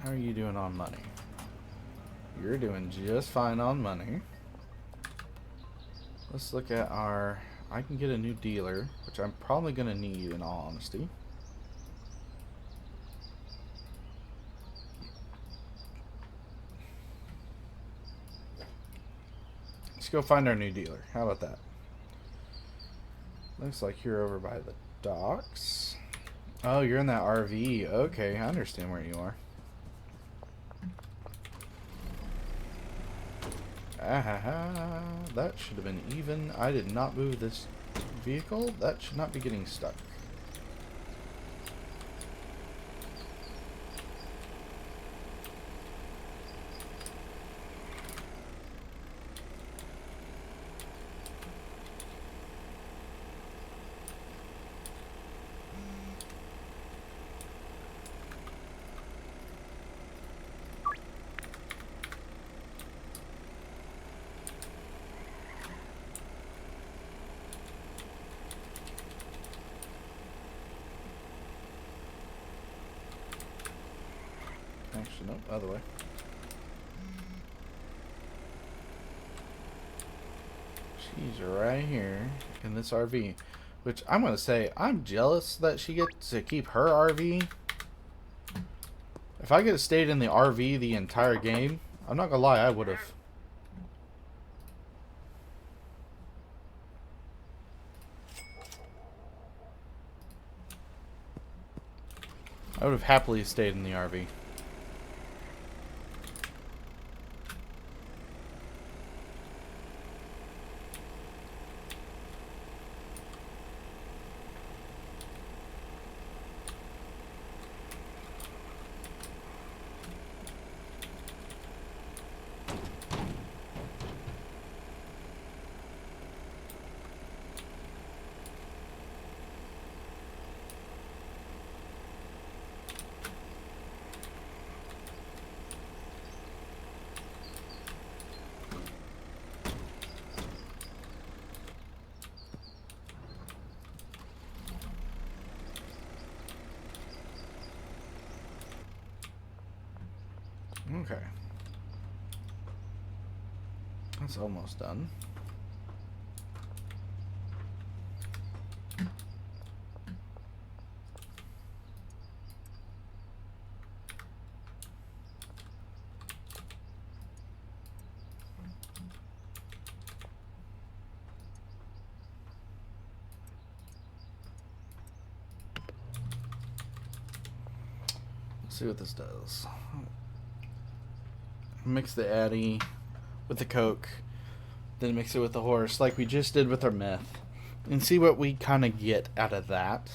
How are you doing on money? You're doing just fine on money. Let's look at our... I can get a new dealer, which I'm probably going to need in all honesty. Let's go find our new dealer. How about that? Looks like you're over by the docks. Oh, you're in that RV. Okay, I understand where you are. Ah, that should have been even. I did not move this vehicle. That should not be getting stuck. Actually, nope, other way. She's right here in this RV. Which I'm going to say, I'm jealous that she gets to keep her RV. If I could have stayed in the RV the entire game, I'm not going to lie, I would have. I would have happily stayed in the RV. Okay. That's almost done. see what this does. Mix the Addy with the Coke, then mix it with the horse like we just did with our meth, and see what we kind of get out of that.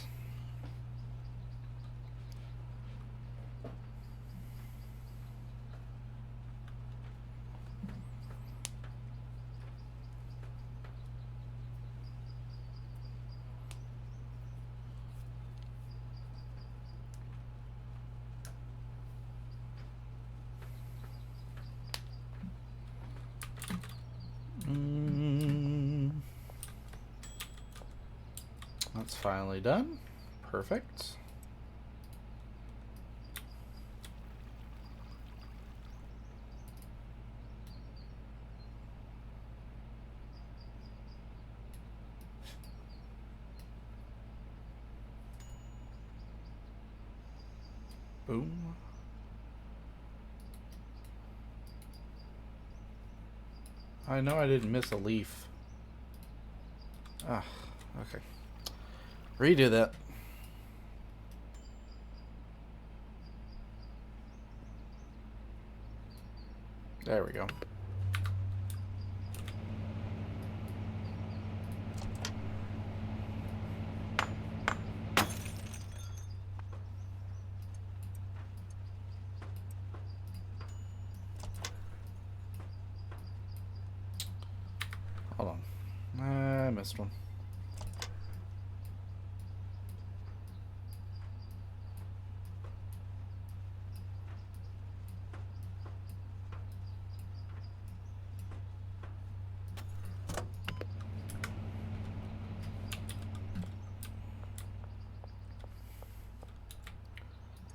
That's finally done. Perfect. Boom. I know I didn't miss a leaf. Ah, okay. Redo that. There we go. Hold on. I missed one.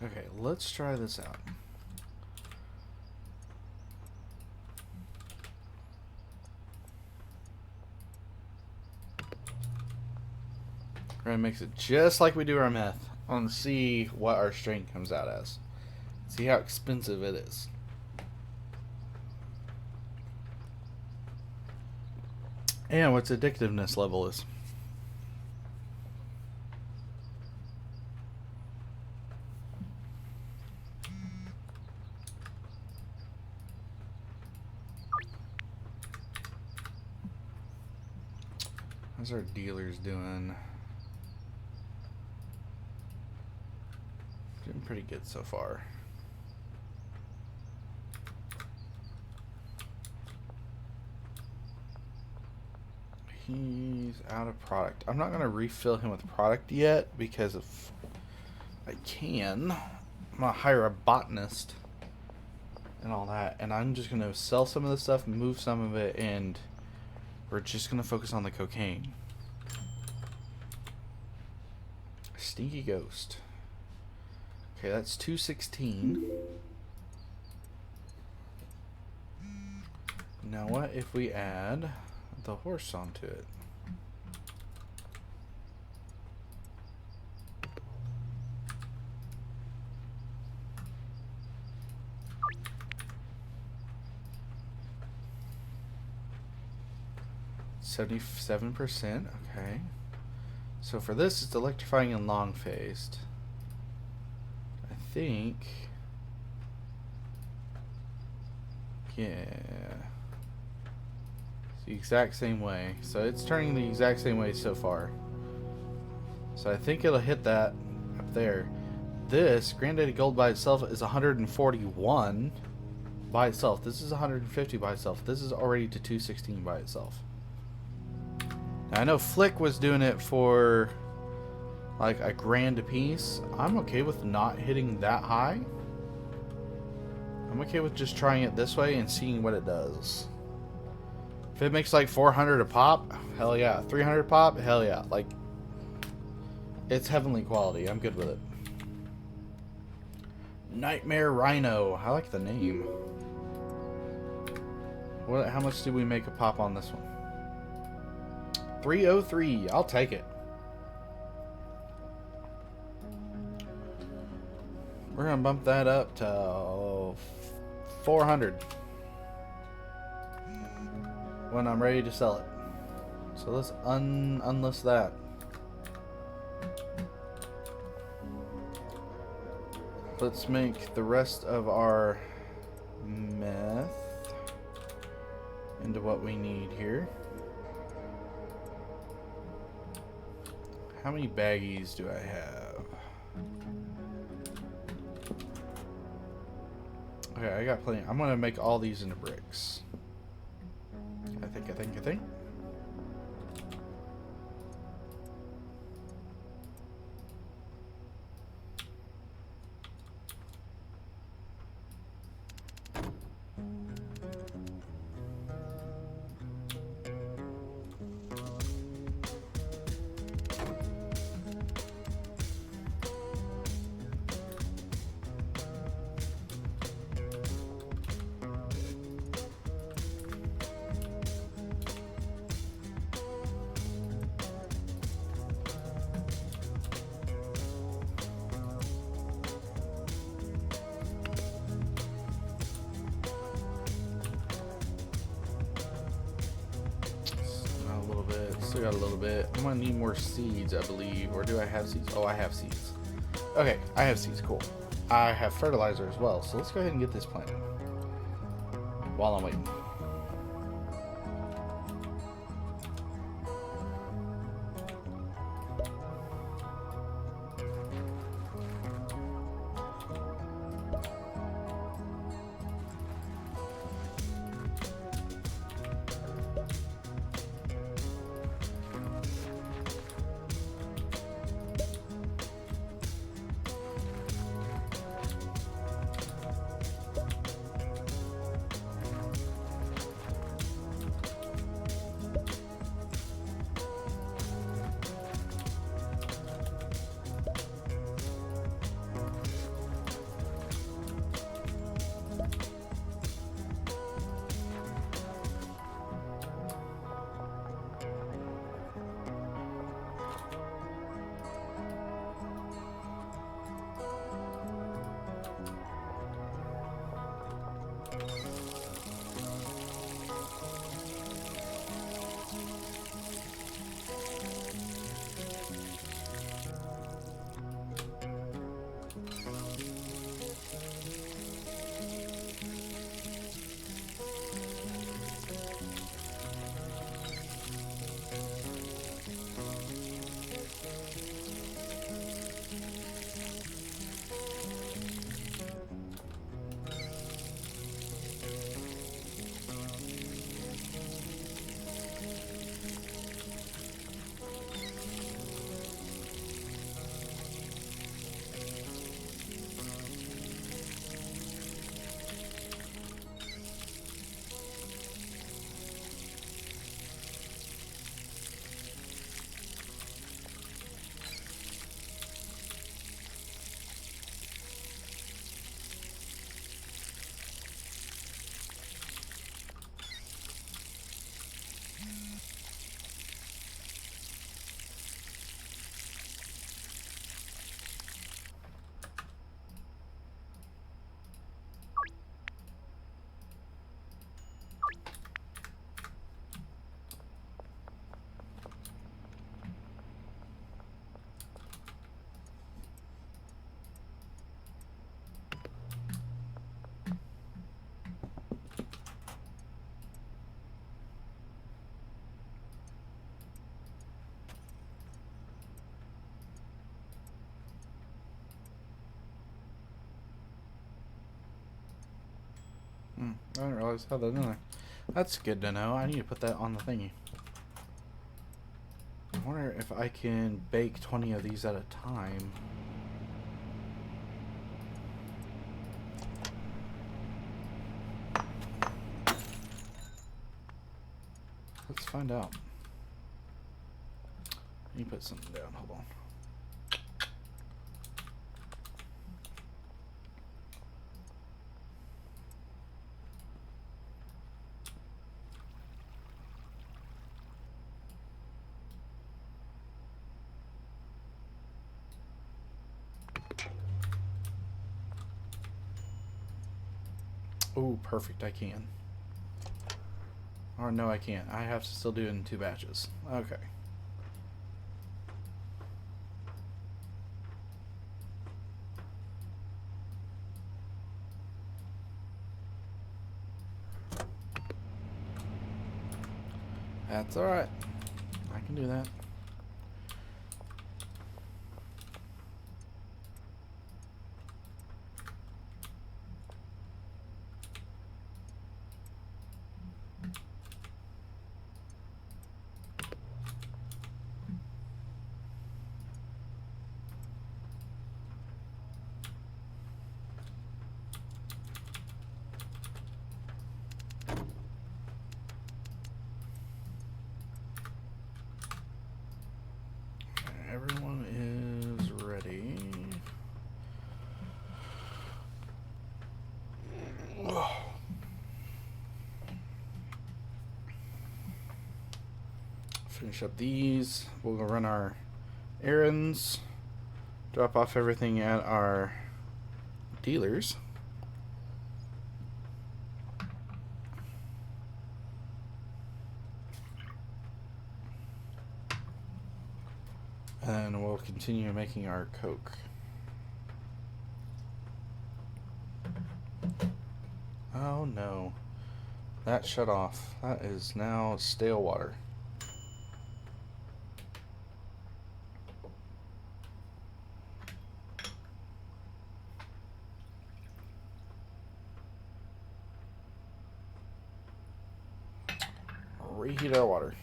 Okay, let's try this out. We're gonna mix it just like we do our meth and see what our strength comes out as. See how expensive it is. And what its addictiveness level is. How's our dealers doing? Doing pretty good so far. He's out of product. I'm not going to refill him with product yet because if I can, I'm going to hire a botanist and all that. And I'm just going to sell some of this stuff, move some of it, and we're just going to focus on the cocaine. Stinky Ghost. Okay, that's 216. Now what if we add the horse onto it? %. Okay. So for this, it's electrifying and long-phased. I think. Yeah. It's the exact same way. So it's turning the exact same way so far. So I think it'll hit that up there. This, Granddaddy Gold by itself, is 141 by itself. This is 150 by itself. This is already to 216 by itself. Now, I know Flick was doing it for like a grand a piece. I'm okay with not hitting that high. I'm okay with just trying it this way and seeing what it does. If it makes like 400 a pop, hell yeah. 300 a pop, hell yeah. Like, it's heavenly quality. I'm good with it. Nightmare Rhino. I like the name. What? How much did we make a pop on this one? 303. I'll take it. We're gonna bump that up to 400 when I'm ready to sell it. So let's unlist that. let's make the rest of our meth into what we need here. How many baggies do I have? Okay, I got plenty. I'm gonna make all these into bricks. I think. Still got a little bit. I'm gonna need more seeds, I believe. Or do I have seeds? Oh, I have seeds. Okay, I have seeds. Cool. I have fertilizer as well. So let's go ahead and get this planted while I'm waiting. I didn't realize how that in there. That's good to know. I need to put that on the thingy. I wonder if I can bake 20 of these at a time. Let's find out. Let me put something down. Hold on. Oh, perfect. I can. Or no, I can't. I have to still do it in 2 batches. Okay. That's alright. I can do that. Everyone is ready. Finish up these. We'll go run our errands. Drop off everything at our dealers. And we'll continue making our Coke. Oh no. That shut off. That is now stale water. Reheat our water.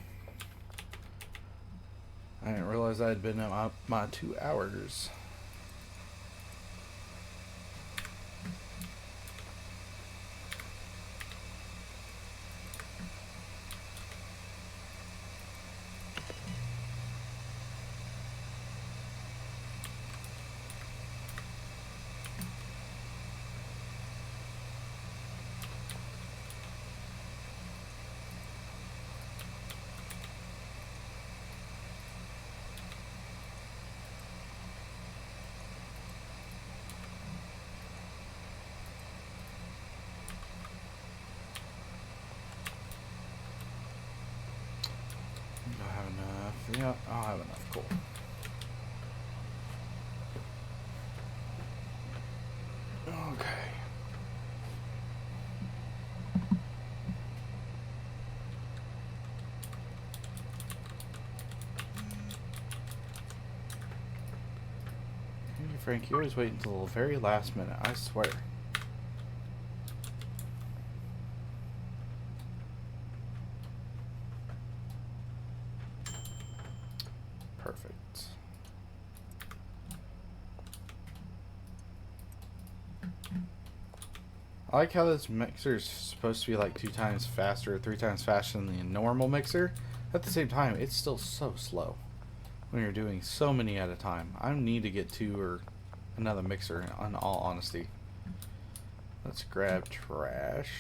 I didn't realize I had been up my 2 hours. Do I have enough? Yeah, I'll have enough. Cool. Okay. Hey, Frank, you always wait until the very last minute, I swear. Perfect. I like how this mixer is supposed to be like 2 times faster or 3 times faster than the normal mixer. At the same time, it's still so slow when you're doing so many at a time. I need to get 2 or another mixer, in all honesty. Let's grab trash.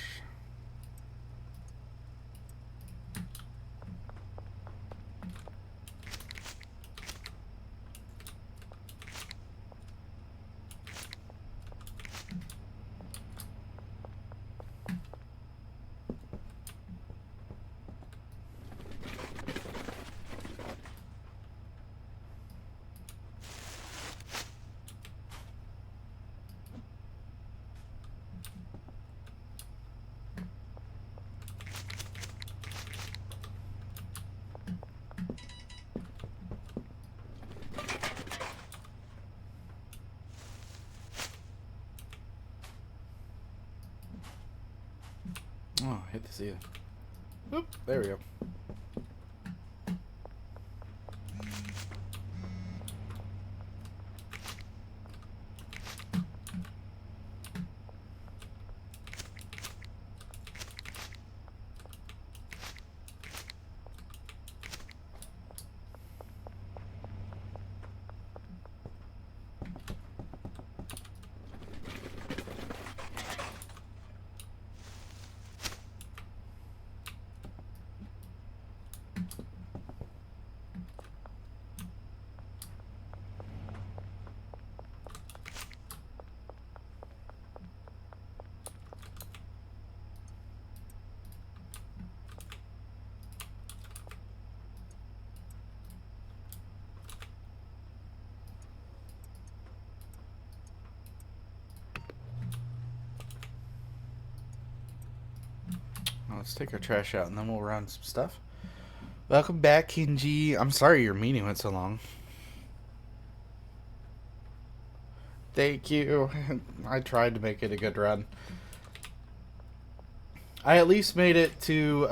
Oh, hit this either. Oop, there we go. Let's take our trash out and then we'll run some stuff. Welcome back, Kinji. I'm sorry your meeting went so long. Thank you. I tried to make it a good run. I at least made it to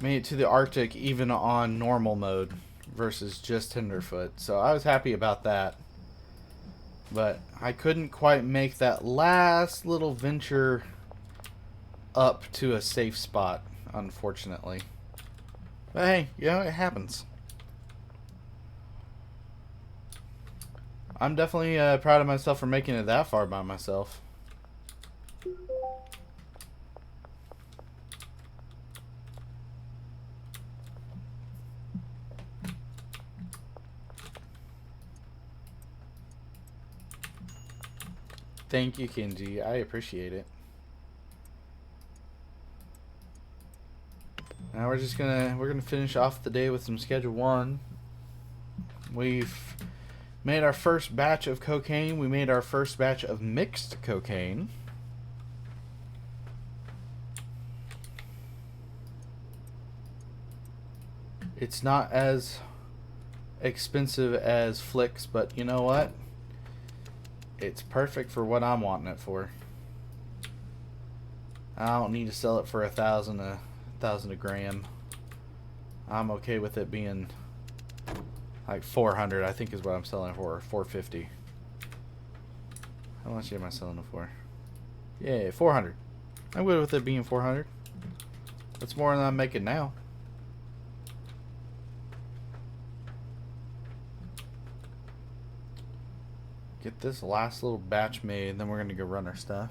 the Arctic even on normal mode versus just Tenderfoot. So I was happy about that. But I couldn't quite make that last little venture up to a safe spot, unfortunately. But hey, you know, it happens. I'm definitely proud of myself for making it that far by myself. Thank you, Kenji. I appreciate it. Now we're gonna finish off the day with some Schedule 1. We've made our first batch of cocaine. We made our first batch of mixed cocaine. It's not as expensive as Flicks, but you know what? It's perfect for what I'm wanting it for. I don't need to sell it for $1,000 a gram. I'm okay with it being like 400. I think is what I'm selling it for. 450. How much am I selling it for? Yeah, 400. I'm good with it being 400. That's more than I'm making now. Get this last little batch made, and then we're gonna go run our stuff.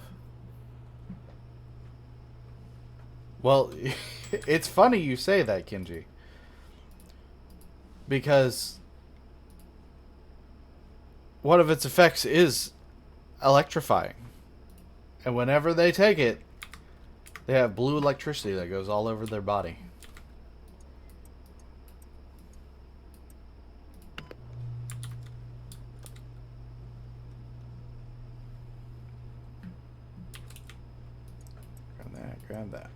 Well, it's funny you say that, Kenji. Because one of its effects is electrifying. And whenever they take it, they have blue electricity that goes all over their body. Grab that.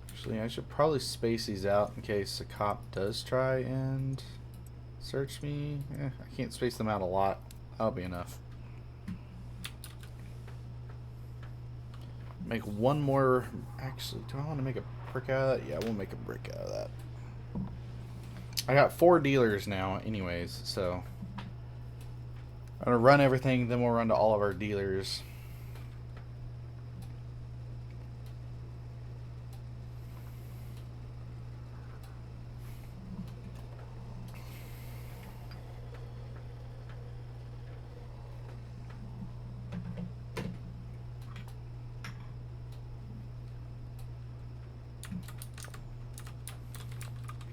Actually, I should probably space these out in case a cop does try and search me. I can't space them out a lot. That'll be enough. Make one more. Actually, do I want to make a brick out of that? Yeah, we'll make a brick out of that. I got 4 dealers now, anyways, so I'm gonna run everything, then we'll run to all of our dealers.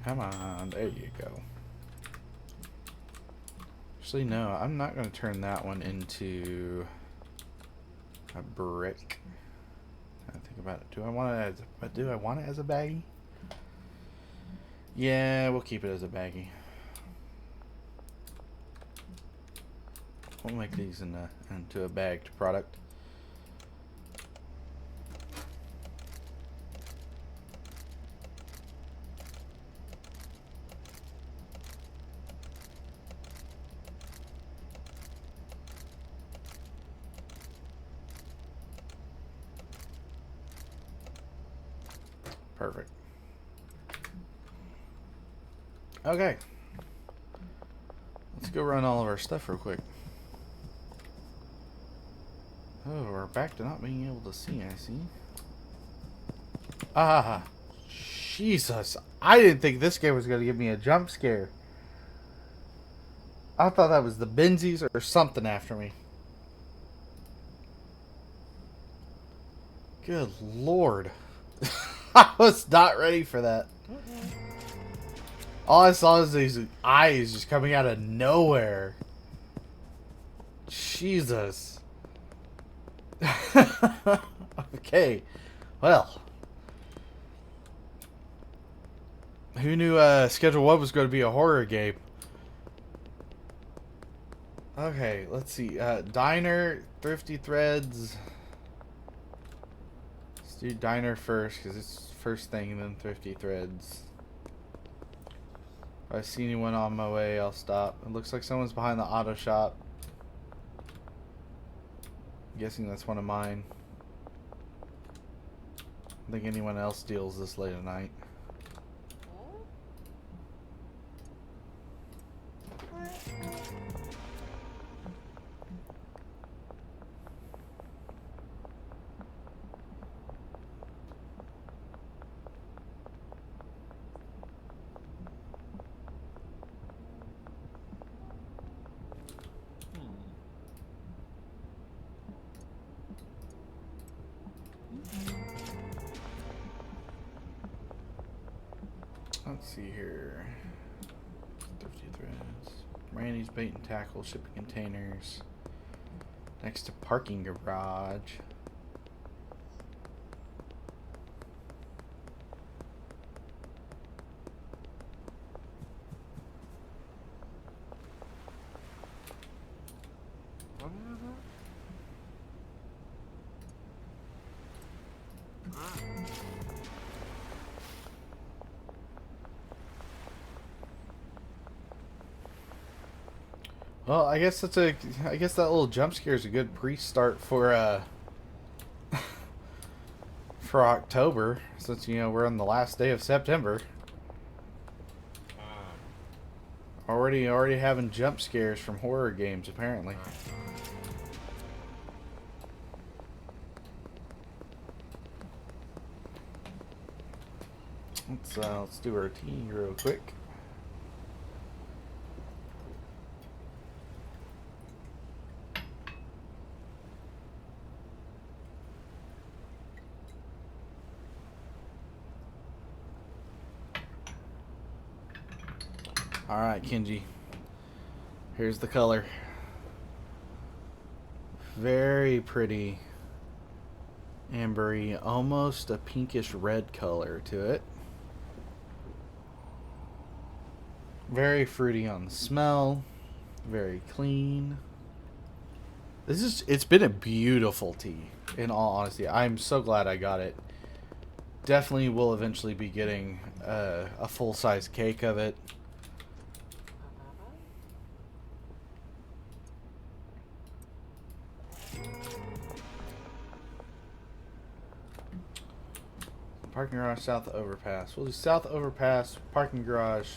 Come on, there you go. Actually, no, I'm not going to turn that one into a brick. I think about it. Do I want it as a baggie? Yeah, we'll keep it as a baggie. We'll make these into a bagged product. Perfect. Okay. Let's go run all of our stuff real quick. Oh, we're back to not being able to see, I see. Ah, Jesus. I didn't think this game was going to give me a jump scare. I thought that was the Benzies or something after me. Good Lord. I was not ready for that. All I saw is these eyes just coming out of nowhere. Jesus. Okay. Well. Who knew Schedule 1 was going to be a horror game? Okay, let's see. Diner, Thrifty Threads. do diner first because it's first thing, and then thrifty threads. If I see anyone on my way, I'll stop. It looks like someone's behind the auto shop. I'm guessing that's one of mine. I don't think anyone else deals this late at night. Let's see here. Thrifty threads. Randy's bait and tackle, shipping containers. Next to parking garage. Well, I guess that little jump scare is a good pre-start for for October, since we're on the last day of September. Already having jump scares from horror games apparently. Let's do our tea real quick. Alright, Kenji. Here's the color. Very pretty. Ambery, almost a pinkish red color to it. Very fruity on the smell. Very clean. It's been a beautiful tea, in all honesty. I'm so glad I got it. Definitely will eventually be getting a full-size cake of it. Parking garage, South Overpass. We'll do South Overpass, parking garage,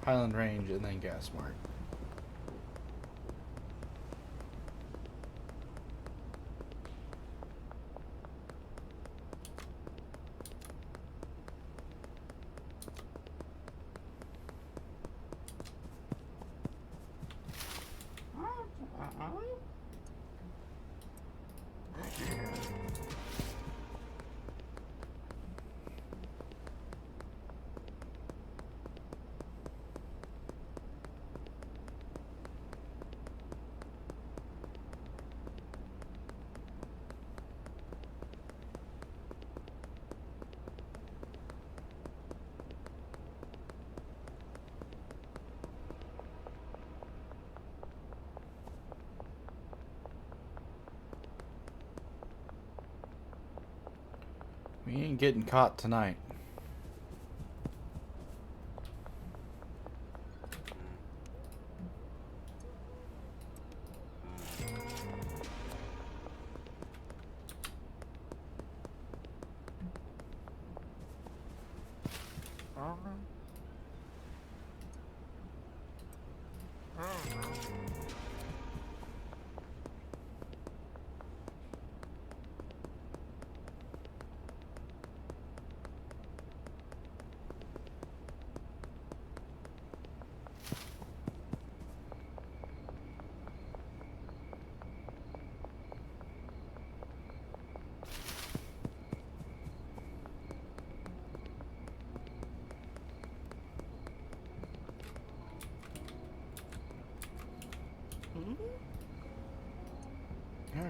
Highland Range, and then Gas Mart. We ain't getting caught tonight.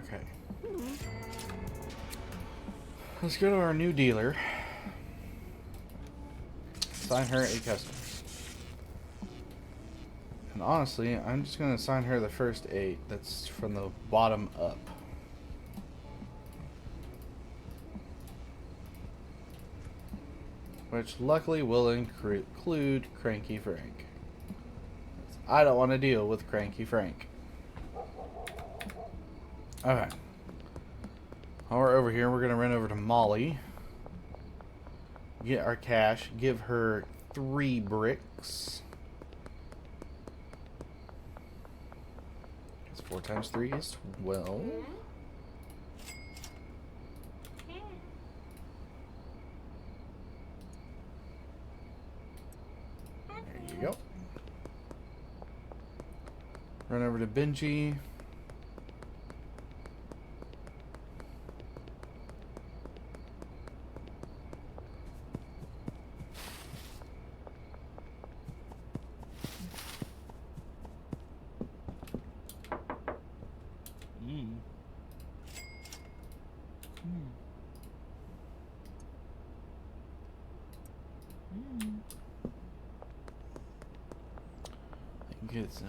Okay. Let's go to our new dealer. Sign her 8 customers. And honestly, I'm just going to assign her the first 8. That's from the bottom up. which luckily will include Cranky Frank. I don't want to deal with Cranky Frank. Okay. While we're over here, we're going to run over to Molly. Get our cash. Give her 3 bricks. 4 times 3 is 12. There you go. Run over to Benji.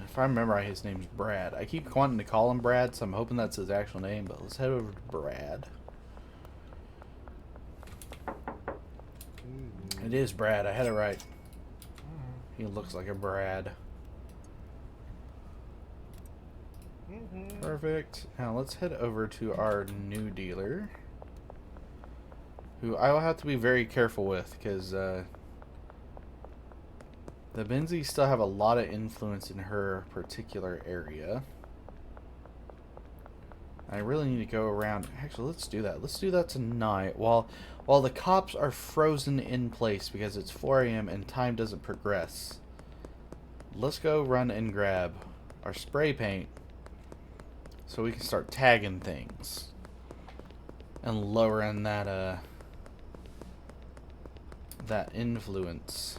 If I remember right, his name's Brad. I keep wanting to call him Brad, so I'm hoping that's his actual name, but let's head over to Brad. It is Brad. I had it right. He looks like a Brad. Perfect. Now let's head over to our new dealer, who I will have to be very careful with, because the Benzies still have a lot of influence in her particular area. I really need to go around. Actually, let's do that. Let's do that tonight while the cops are frozen in place because it's 4 a.m. and time doesn't progress. Let's go run and grab our spray paint so we can start tagging things and lowering that that influence.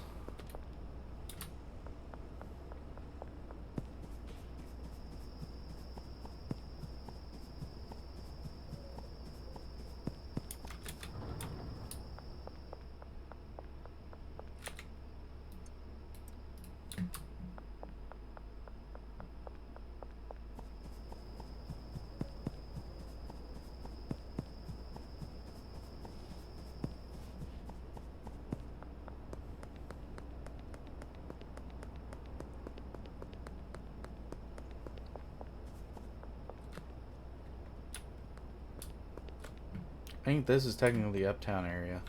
I think this is technically the uptown area.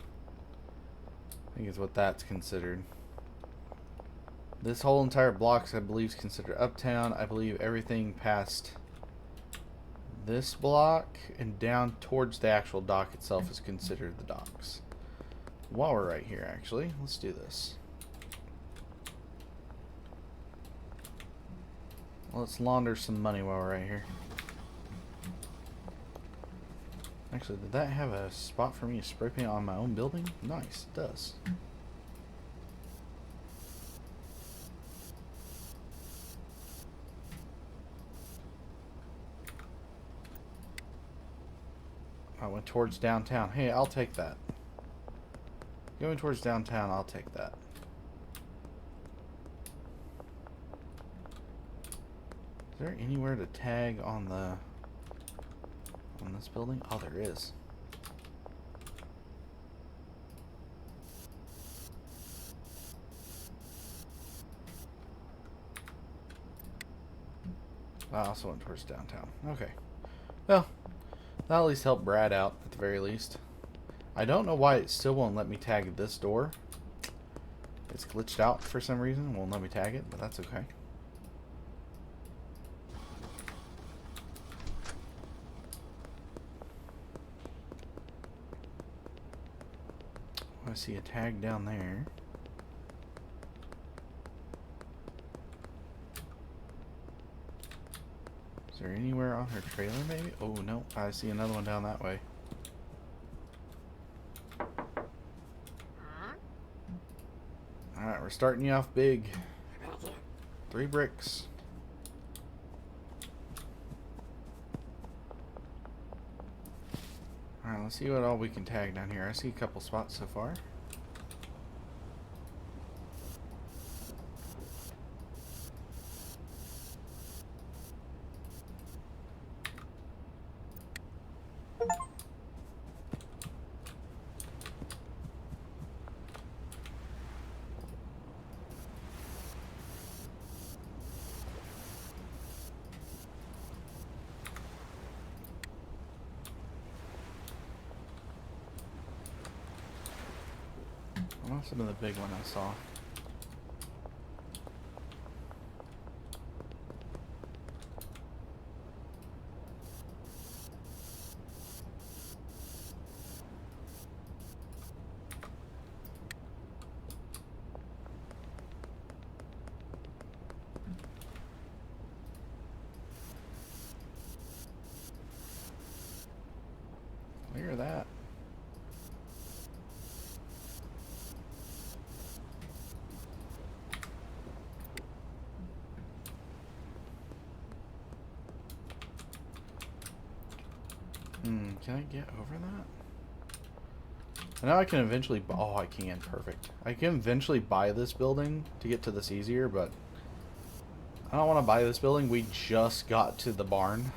I think it's what that's considered. This whole entire block, I believe, is considered uptown. I believe everything past this block and down towards the actual dock itself is considered the docks. While we're right here, actually, let's do this. Let's launder some money while we're right here. Actually, did that have a spot for me to spray paint on my own building? Nice, it does. I went towards downtown. Hey, I'll take that. Going towards downtown, I'll take that. Is there anywhere to tag on this building? Oh, there is. I also went towards downtown. Okay. Well, that'll at least help Brad out, at the very least. I don't know why it still won't let me tag this door. It's glitched out for some reason. It won't let me tag it, but that's okay. I see a tag down there. Is there anywhere on her trailer, maybe? Oh, no. I see another one down that way. Alright, we're starting you off big. 3 bricks. Alright, let's see what all we can tag down here. I see a couple spots so far. Must have been the big one I saw. Clear that. Can I get over that? I know I can eventually... Oh, I can. Perfect. I can eventually buy this building to get to this easier, but... I don't want to buy this building. We just got to the barn.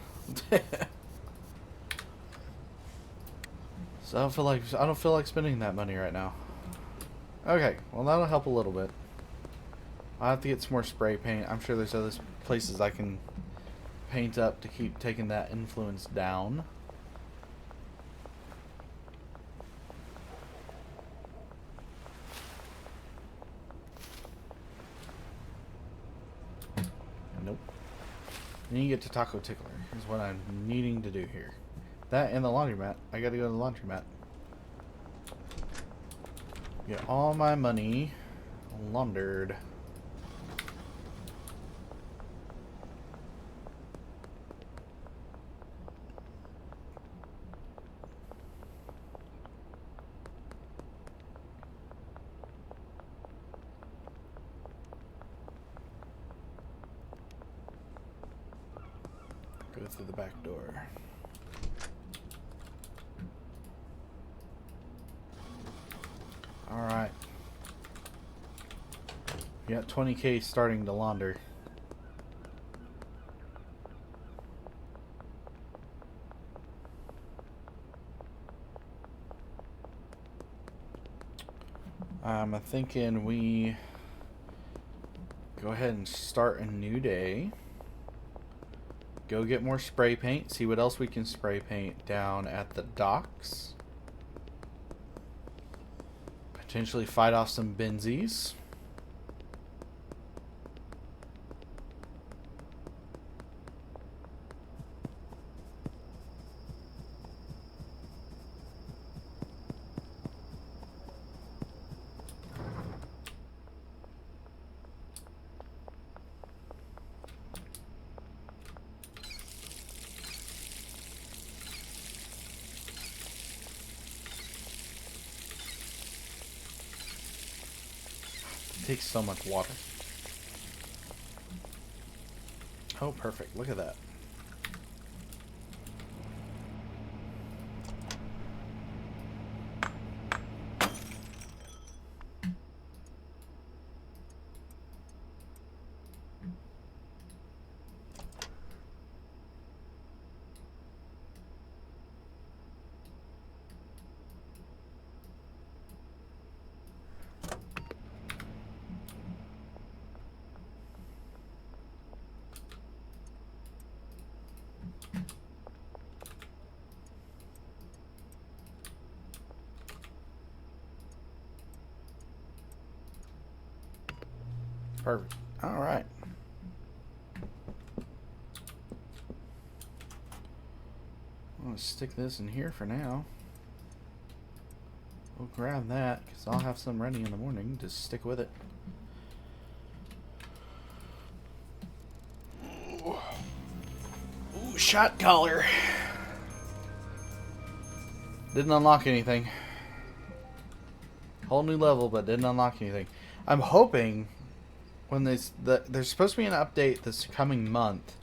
So I don't feel like spending that money right now. Okay, well that'll help a little bit. I'll have to get some more spray paint. I'm sure there's other places I can paint up to keep taking that influence down. Nope. Then you get to Taco Tickler is what I'm needing to do here. That and the laundromat. I gotta go to the laundromat. Get all my money laundered. Go through the back door. Alright. You got 20K starting to launder. I'm thinking we go ahead and start a new day. Go get more spray paint. See what else we can spray paint down at the docks. Potentially fight off some Benzies. Takes so much water. Oh, perfect. Look at that. Perfect. All right. I'm going to stick this in here for now. We'll grab that because I'll have some ready in the morning. Just stick with it. Ooh, shot collar. Didn't unlock anything. Whole new level, but didn't unlock anything. I'm hoping when there's supposed to be an update this coming month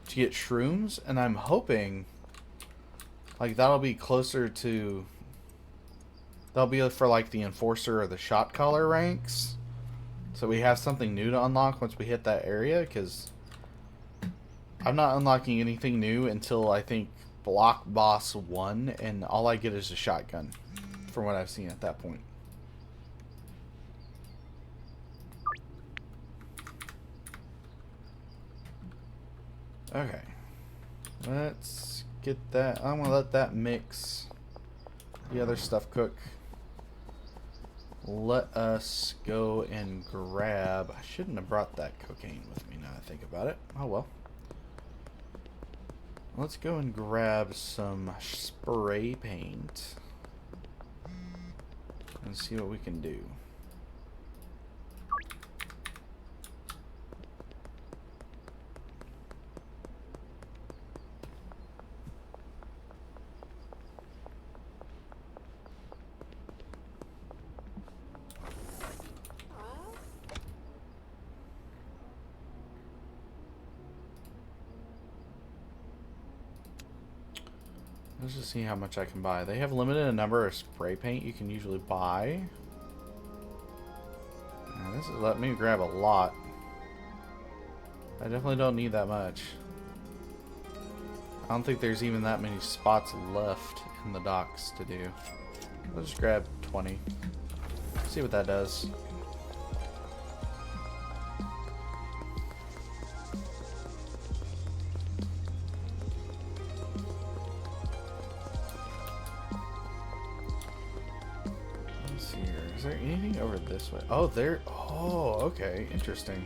to get shrooms, and I'm hoping like that'll be closer to, that'll be for like the enforcer or the shot caller ranks, so we have something new to unlock once we hit that area, because I'm not unlocking anything new until I think Block Boss 1, and all I get is a shotgun from what I've seen at that point. Okay, let's get that. I'm gonna let that mix. The other stuff cook. let us go and grab... I shouldn't have brought that cocaine with me now I think about it. Oh well. Let's go and grab some spray paint and see what we can do. Let's just see how much I can buy. They have limited number of spray paint you can usually buy. This is let me grab a lot. I definitely don't need that much. I don't think there's even that many spots left in the docks to do. Let's just grab 20. See what that does. Let's see here. Is there anything over this way? Oh, there. Oh, okay. Interesting.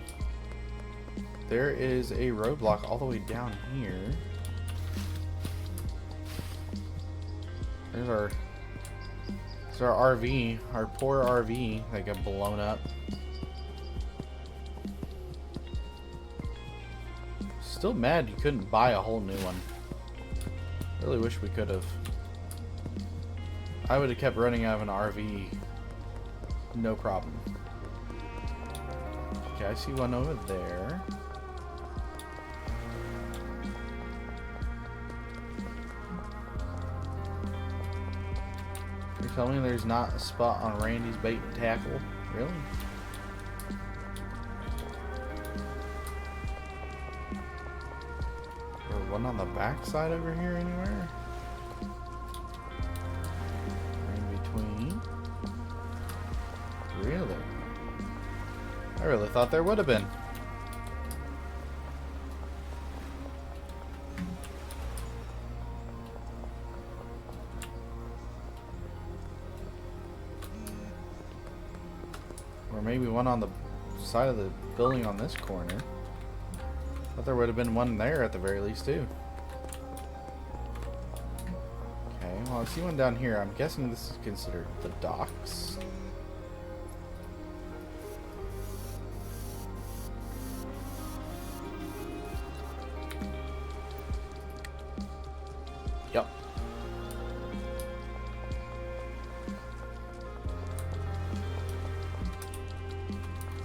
There is a roadblock all the way down here. There's our RV, our poor RV that got blown up. Still mad you couldn't buy a whole new one. Really wish we could have. I would have kept running out of an RV. No problem. Okay, I see one over there. You're telling me there's not a spot on Randy's bait and tackle? Really? Or one on the back side over here anywhere? In between? Really? I really thought there would have been. Or maybe one on the side of the building on this corner. Thought there would have been one there at the very least too. Okay, well I see one down here. I'm guessing this is considered the docks. Yep.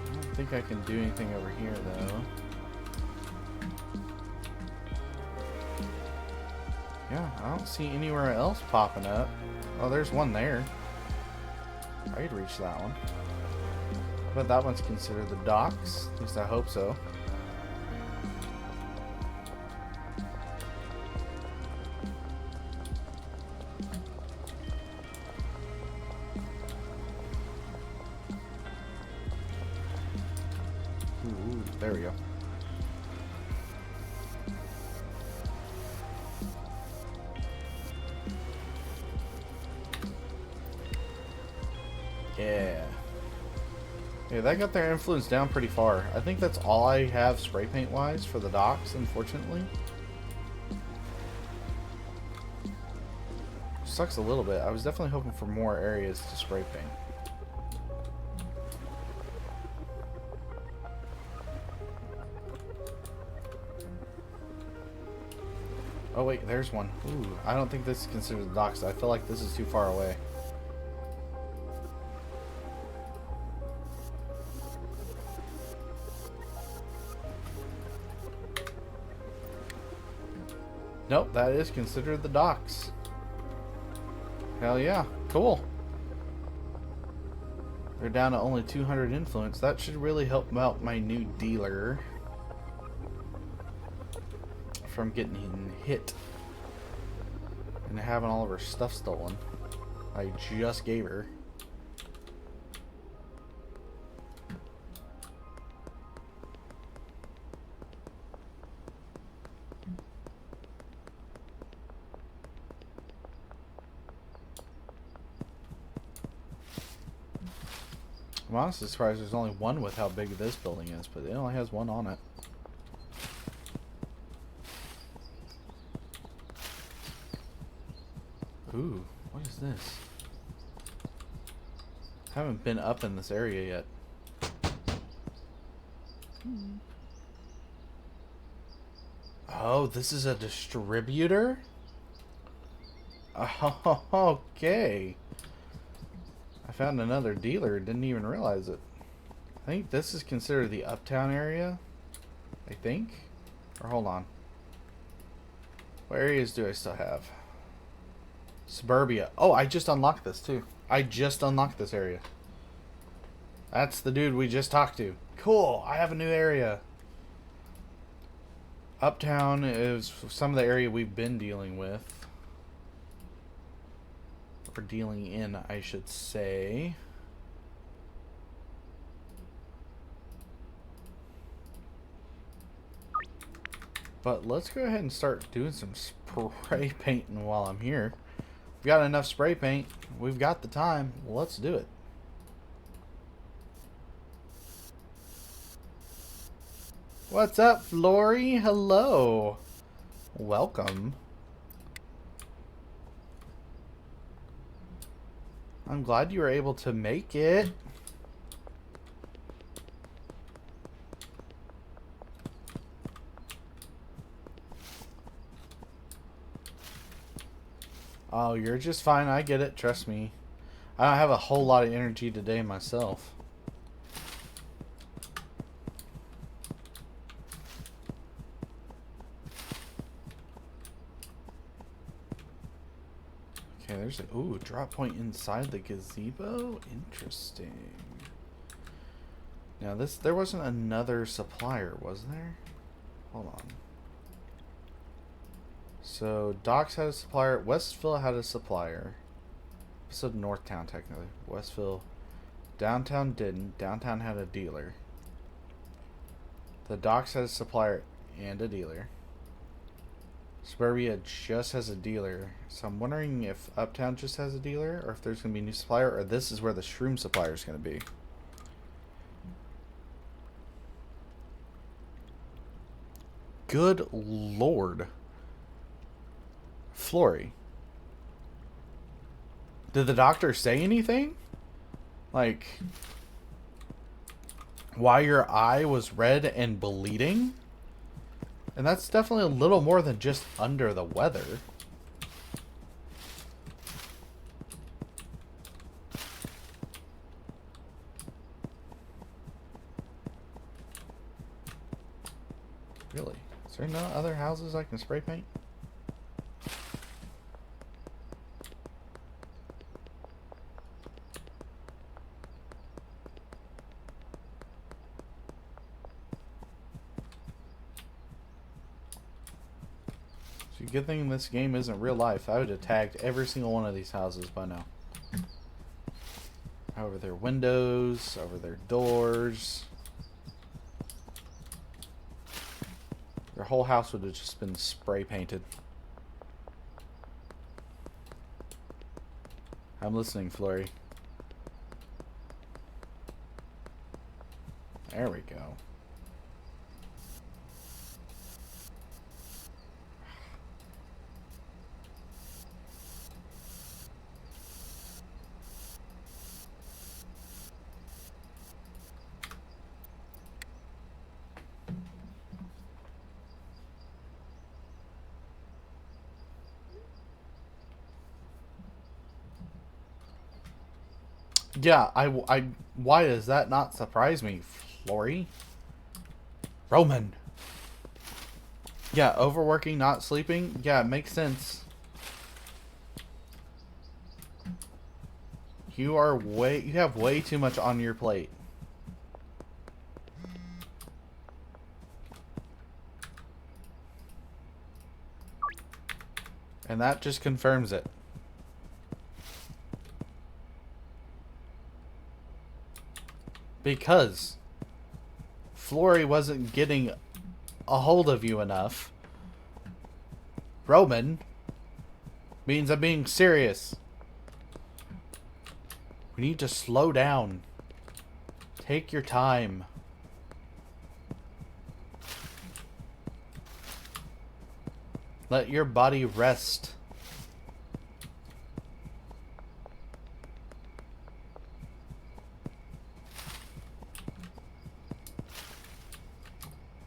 I don't think I can do anything over here though. Yeah, I don't see anywhere else popping up. Oh, there's one there. I could reach that one. But that one's considered the docks. At least I hope so. Ooh, there we go. Yeah. Yeah, that got their influence down pretty far. I think that's all I have spray paint wise for the docks, unfortunately. Sucks a little bit. I was definitely hoping for more areas to spray paint. Oh wait, there's one. Ooh, I don't think this is considered the docks. I feel like this is too far away. Nope, that is considered the docks. Hell yeah, cool. They're down to only 200 influence. That should really help out my new dealer from getting hit and having all of her stuff stolen. I just gave her. I'm honestly surprised there's only one with how big this building is, but it only has one on it. Ooh, what is this? Haven't been up in this area yet. Oh, this is a distributor? Oh, okay. I found another dealer, didn't even realize it. I think this is considered the uptown area. I think. Or hold on. What areas do I still have? Suburbia. Oh, I just unlocked this too. I just unlocked this area. That's the dude we just talked to. Cool, I have a new area. Uptown is some of the area we've been dealing with. Or dealing in, I should say. But let's go ahead and start doing some spray painting while I'm here. We've got enough spray paint. We've got the time. Let's do it. What's up, Flory? Hello. Welcome. I'm glad you were able to make it. Oh, you're just fine. I get it. Trust me. I don't have a whole lot of energy today myself. Okay, there's a ooh, drop point inside the gazebo. Interesting. Now there wasn't another supplier, was there? Hold on. So Docks had a supplier. Westville had a supplier. So Northtown technically. Westville. Downtown didn't. Downtown had a dealer. The Docks had a supplier and a dealer. Suburbia just has a dealer. So I'm wondering if Uptown just has a dealer, or if there's going to be a new supplier, or this is where the shroom supplier is going to be. Good lord. Flory. Did the doctor say anything? Like, why your eye was red and bleeding? And that's definitely a little more than just under the weather. Really? Is there no other houses I can spray paint? Good thing this game isn't real life. I would have tagged every single one of these houses by now. Over their windows, over their doors. Their whole house would have just been spray painted. I'm listening, Flory. There we go. Yeah, why does that not surprise me, Flory? Roman. Yeah, overworking, not sleeping. Yeah, it makes sense. You have way too much on your plate. And that just confirms it. Because Flory wasn't getting a hold of you enough. Roman means I'm being serious. We need to slow down. Take your time. Let your body rest.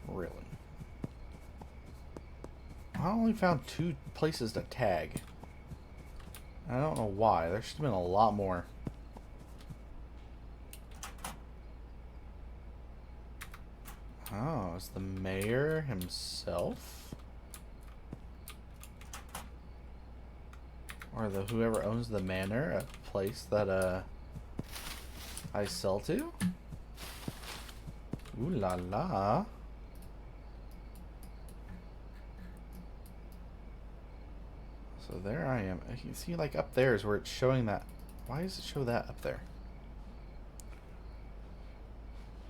Really? I only found 2 places to tag. I don't know why. There should have been a lot more. Oh, it's the mayor himself? Or the whoever owns the manor, a place that I sell to? Ooh la la. So there I am. You can see like up there is where it's showing that. Why does it show that up there?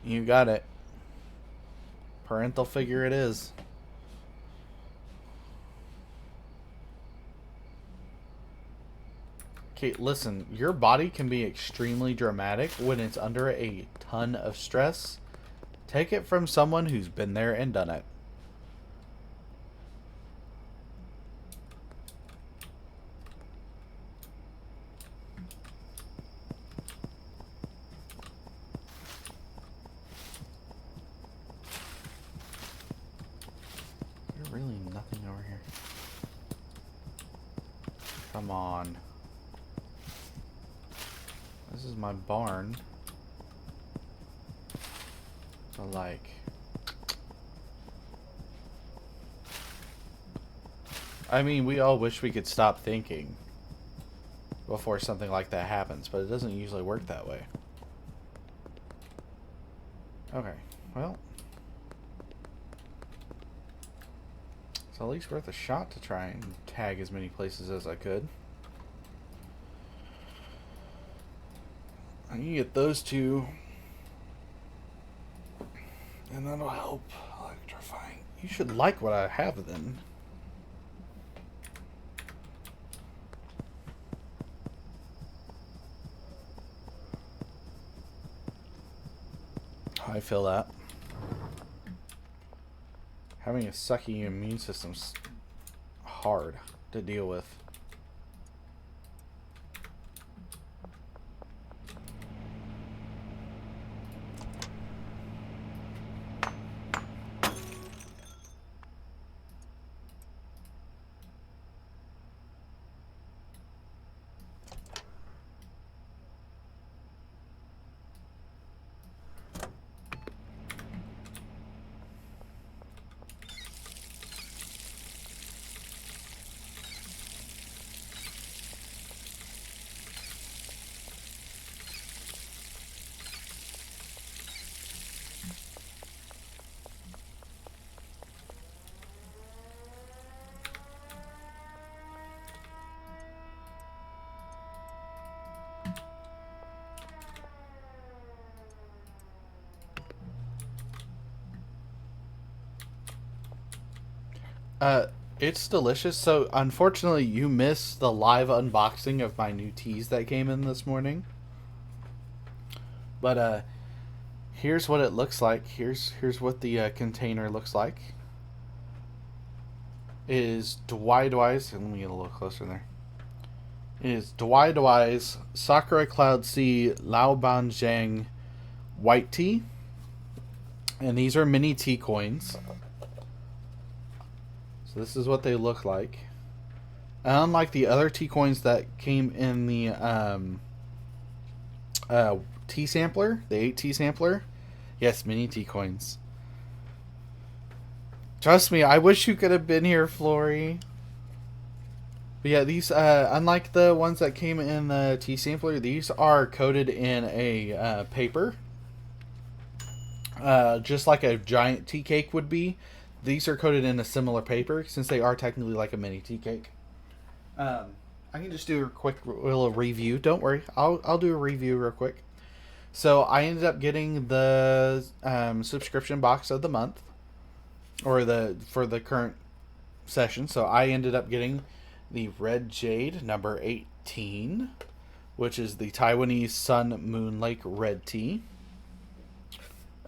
You got it. Parental figure it is. Okay, listen. Your body can be extremely dramatic when it's under a ton of stress. Take it from someone who's been there and done it. There's really nothing over here. Come on. This is my barn. So like... I mean, we all wish we could stop thinking before something like that happens, but it doesn't usually work that way. Okay, well... it's at least worth a shot to try and tag as many places as I could. I can get those 2. And that'll help electrifying. You should like what I have then. I feel that. Having a sucky immune system's hard to deal with. It's delicious. So, unfortunately, you missed the live unboxing of my new teas that came in this morning. But, here's what it looks like. Here's what the container looks like. It is Dwie's. Let me get a little closer there. It is Dwie's Sakura Cloud Sea Lao Ban Zhang white tea. And these are mini tea coins. So this is what they look like. And unlike the other tea coins that came in the tea sampler, the 8 tea sampler, yes, mini tea coins. Trust me, I wish you could have been here, Flory. But yeah, these, unlike the ones that came in the tea sampler, these are coated in a paper. Just like a giant tea cake would be. These are coated in a similar paper, since they are technically like a mini tea cake. I can just do a quick little review. Don't worry, I'll do a review real quick. So I ended up getting the subscription box of the month, or for the current session. So I ended up getting the Red Jade number 18, which is the Taiwanese Sun Moon Lake red tea.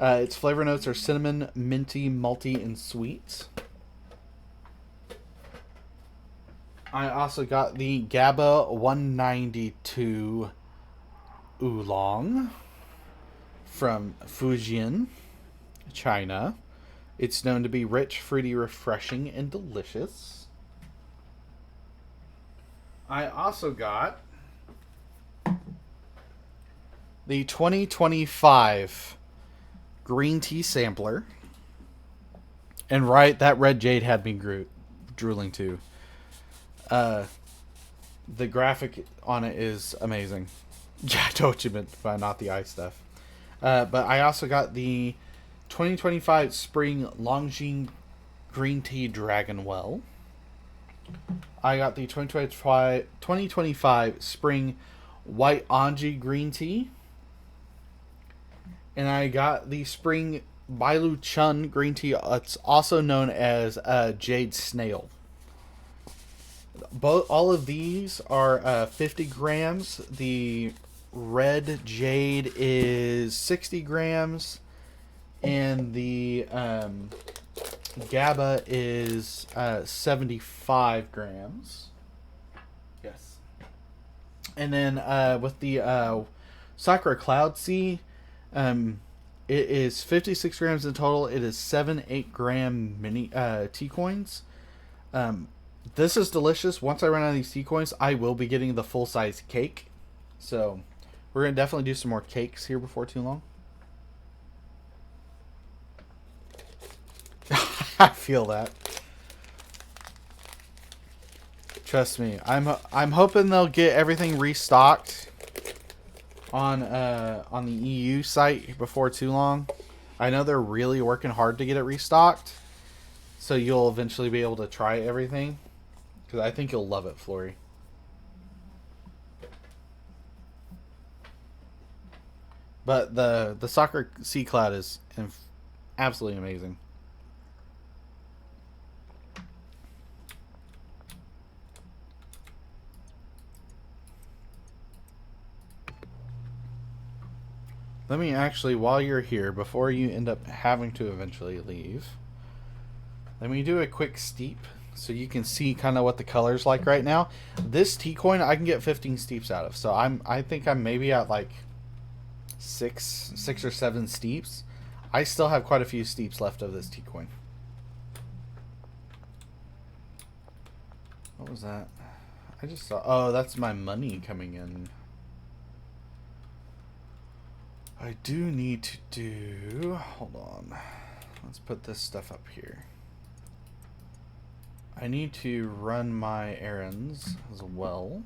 Its flavor notes are cinnamon, minty, malty, and sweet. I also got the GABA 192 Oolong from Fujian, China. It's known to be rich, fruity, refreshing, and delicious. I also got the 2025 green tea sampler. And right, that red jade had me drooling too. The graphic on it is amazing. Yeah, I know what you meant by not the eye stuff. But I also got the 2025 Spring Longjing Green Tea Dragon Well. I got the 2025 Spring White Anji Green Tea. And I got the Spring Bailu Chun Green Tea. It's also known as Jade Snail. All of these are 50 grams. The red jade is 60 grams. And the GABA is 75 grams. Yes. And then with the Sakura Cloud Sea, it is 56 grams in total. It is 7 8-gram mini tea coins. This is delicious. Once I run out of these tea coins, I will be getting the full-size cake. So we're going to definitely do some more cakes here before too long. I feel that. Trust me. I'm hoping they'll get everything restocked on the EU site before too long. I know they're really working hard to get it restocked, so you'll eventually be able to try everything. Because I think you'll love it, Flory. But the Sakura Sea Cloud is absolutely amazing. Let me actually, while you're here, before you end up having to eventually leave, let me do a quick steep so you can see kind of what the color's like right now. This tea coin I can get 15 steeps out of, so I think I'm maybe at like six or seven steeps. I still have quite a few steeps left of this tea coin. What was that? I just saw. Oh, that's my money coming in. I do need to do... Hold on. Let's put this stuff up here. I need to run my errands as well.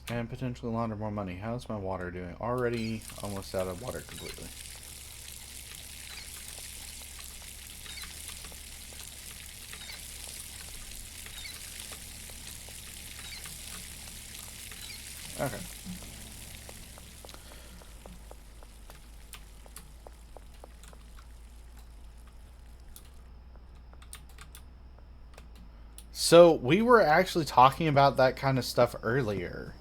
And potentially launder more money. How's my water doing? Already almost out of water completely. Okay. So we were actually talking about that kind of stuff earlier.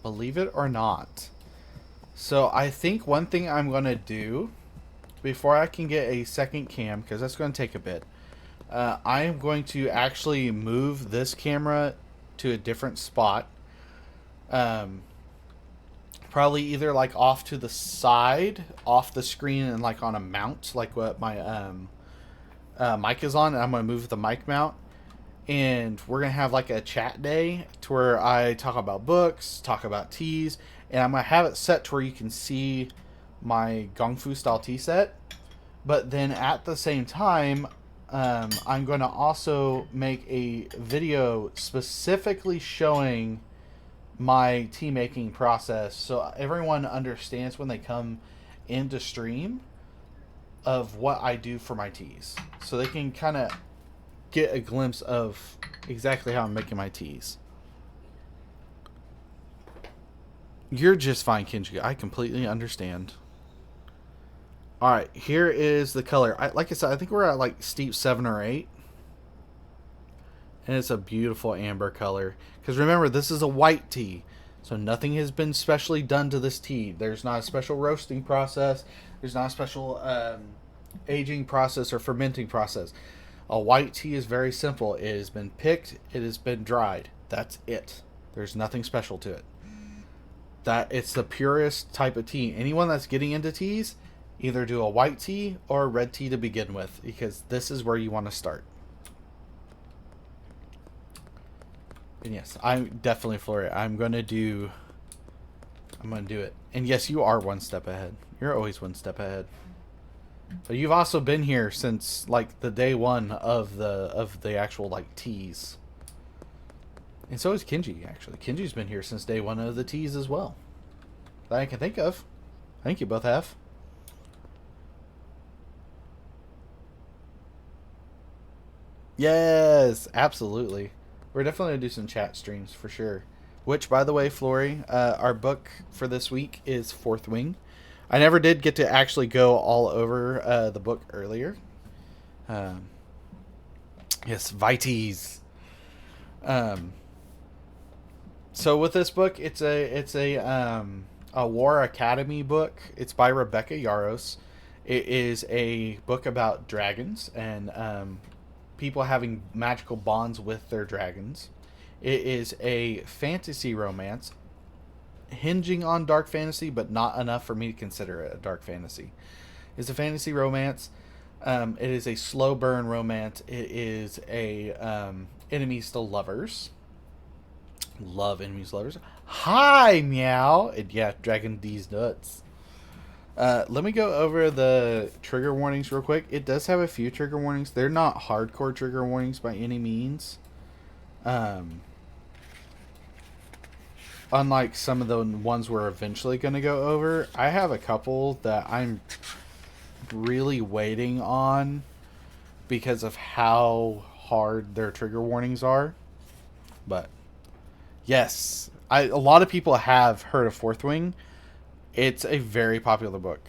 Believe it or not. So I think one thing I'm going to do before I can get a second cam, because that's going to take a bit, I am going to actually move this camera to a different spot. Probably either like off to the side, off the screen, and like on a mount, like what my mic is on. And I'm going to move the mic mount. And we're going to have like a chat day to where I talk about books, talk about teas, and I'm going to have it set to where you can see my Gongfu style tea set. But then at the same time, I'm going to also make a video specifically showing my tea making process so everyone understands when they come into stream of what I do for my teas. So they can kind of get a glimpse of exactly how I'm making my teas. You're just fine, Kenji. I completely understand. All right, here is the color. Like I said, I think we're at like steep 7 or 8. And it's a beautiful amber color. Because remember, this is a white tea. So nothing has been specially done to this tea. There's not a special roasting process. There's not a special aging process or fermenting process. A white tea is very simple. It has been picked. It has been dried. That's it. There's nothing special to it. That it's the purest type of tea. Anyone that's getting into teas, either do a white tea or a red tea to begin with, because this is where you want to start. And yes, I'm definitely for it. I'm gonna do it. And yes, you are one step ahead. You're always one step ahead. But you've also been here since like the day one of the actual like teas. And so is Kenji, actually. Kenji's been here since day one of the teas as well. That I can think of. I think you both have. Yes, absolutely. We're definitely going to do some chat streams for sure. Which, by the way, Flory, our book for this week is Fourth Wing. I never did get to actually go all over the book earlier. Um, yes, Vites. So with this book, it's a War Academy book. It's by Rebecca Yarros. It is a book about dragons and people having magical bonds with their dragons. It is a fantasy romance hinging on dark fantasy, but not enough for me to consider it a dark fantasy. It's a fantasy romance. It is a slow burn romance. It is a enemies to lovers. Love enemies to lovers. Hi, meow. And yeah, Dragon D's nuts. Let me go over the trigger warnings real quick. It does have a few trigger warnings. They're not hardcore trigger warnings by any means. Unlike some of the ones we're eventually going to go over, I have a couple that I'm really waiting on because of how hard their trigger warnings are. But yes, a lot of people have heard of Fourth Wing. It's a very popular book.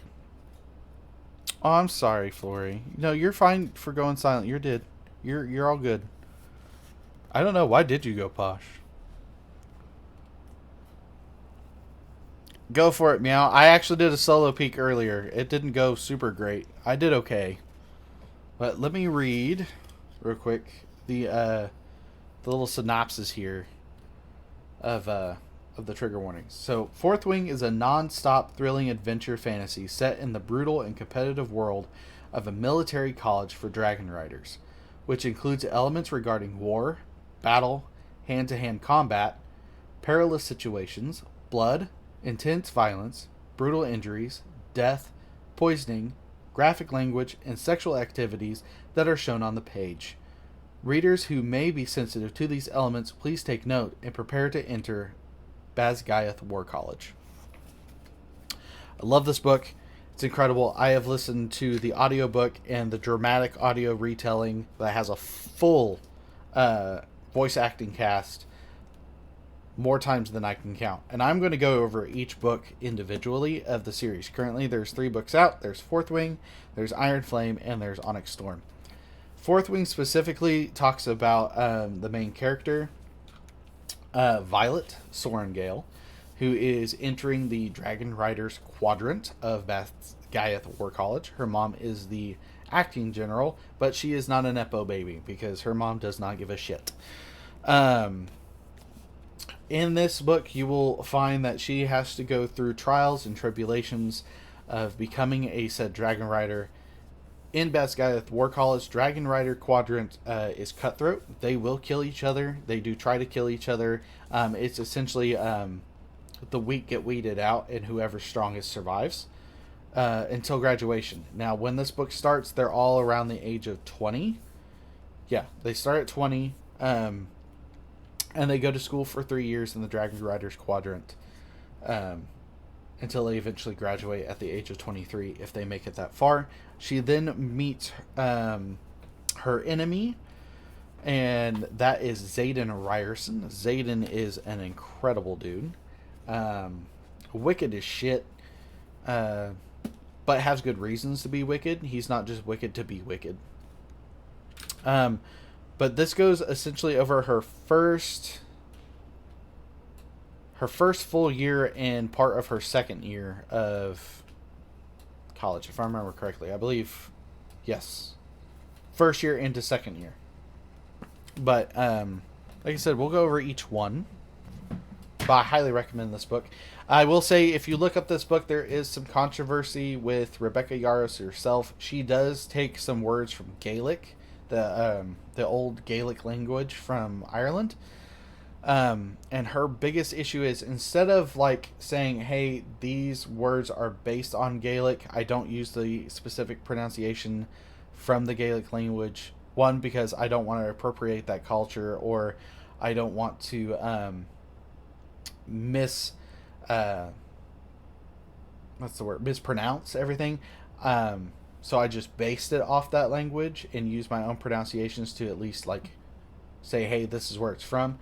Oh, I'm sorry, Flory. No, you're fine for going silent. You're did. You're all good. I don't know. Why did you go posh? Go for it, meow. I actually did a solo peek earlier. It didn't go super great. I did okay. But let me read real quick the little synopsis here of the trigger warnings. So, Fourth Wing is a non-stop thrilling adventure fantasy set in the brutal and competitive world of a military college for dragon riders, which includes elements regarding war, battle, hand-to-hand combat, perilous situations, blood, intense violence, brutal injuries, death, poisoning, graphic language, and sexual activities that are shown on the page. Readers who may be sensitive to these elements, please take note and prepare to enter Basgiath War College. I love this book. It's incredible. I have listened to the audiobook and the dramatic audio retelling that has a full voice acting cast more times than I can count. And I'm going to go over each book individually of the series. Currently, there's 3 books out. There's Fourth Wing, there's Iron Flame, and there's Onyx Storm. Fourth Wing specifically talks about the main character, Violet Sorengale, who is entering the Dragon Riders quadrant of Basgiath War College. Her mom is the acting general, but she is not a Nepo baby because her mom does not give a shit. In this book, you will find that she has to go through trials and tribulations of becoming a said Dragon Rider. In Basgiath War College, Dragon Rider Quadrant is cutthroat. They will kill each other. They do try to kill each other. It's essentially the weak get weeded out, and whoever's strongest survives until graduation. Now, when this book starts, they're all around the age of 20. Yeah, they start at 20, and they go to school for 3 years in the Dragon Riders Quadrant until they eventually graduate at the age of 23 if they make it that far. She then meets her enemy, and that is Zayden Ryerson. Zayden is an incredible dude. Wicked as shit. But but has good reasons to be wicked. He's not just wicked to be wicked. But this goes essentially over her first full year and part of her second year of college, if I remember correctly. I believe, yes, first year into second year. But like I said, we'll go over each one. But I highly recommend this book. I will say, if you look up this book, there is some controversy with Rebecca Yarros herself. She does take some words from Gaelic, the old Gaelic language from Ireland. And her biggest issue is, instead of like saying, hey, these words are based on Gaelic, I don't use the specific pronunciation from the Gaelic language. One, because I don't want to appropriate that culture, or I don't want to mispronounce everything. So I just based it off that language and used my own pronunciations to at least like say, hey, this is where it's from.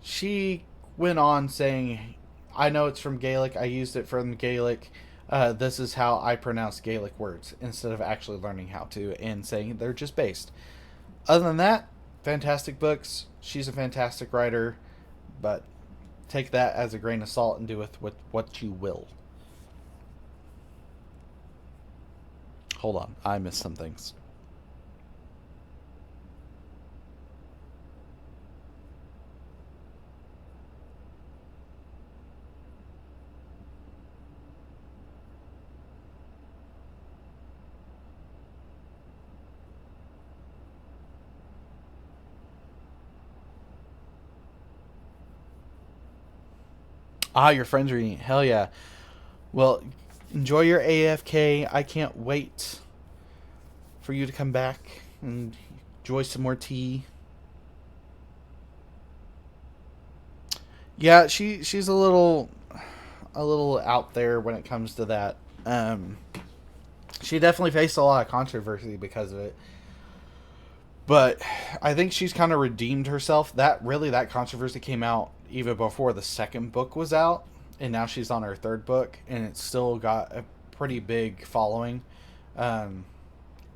She went on saying, I know it's from Gaelic, I used it from Gaelic, this is how I pronounce Gaelic words, instead of actually learning how to and saying they're just based. Other than that, fantastic books. She's a fantastic writer, but take that as a grain of salt and do with what you will. Hold on, I missed some things. Your friends are eating. Hell yeah. Well, enjoy your AFK. I can't wait for you to come back and enjoy some more tea. Yeah, she's a little out there when it comes to that. She definitely faced a lot of controversy because of it. But I think she's kind of redeemed herself. That controversy came out even before the second book was out, and now she's on her third book, and it's still got a pretty big following. I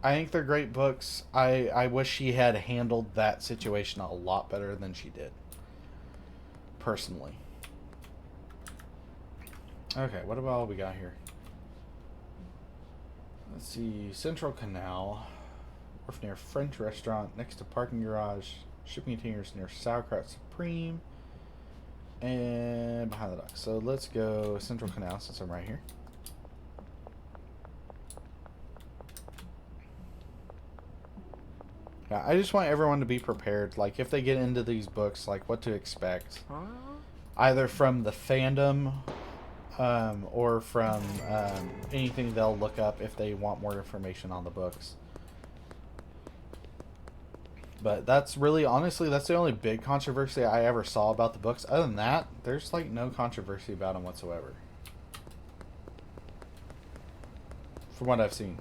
think they're great books. I wish she had handled that situation a lot better than she did, personally. Okay, what about all we got here? Let's see. Central Canal. Wharf near French restaurant, next to parking garage, shipping containers near Sauerkraut Supreme, and behind the dock. So let's go Central Canal since I'm right here. Yeah, I just want everyone to be prepared, like if they get into these books, like what to expect. Either from the fandom or from anything they'll look up if they want more information on the books. But that's really, honestly, that's the only big controversy I ever saw about the books. Other than that, there's like no controversy about them whatsoever. From what I've seen.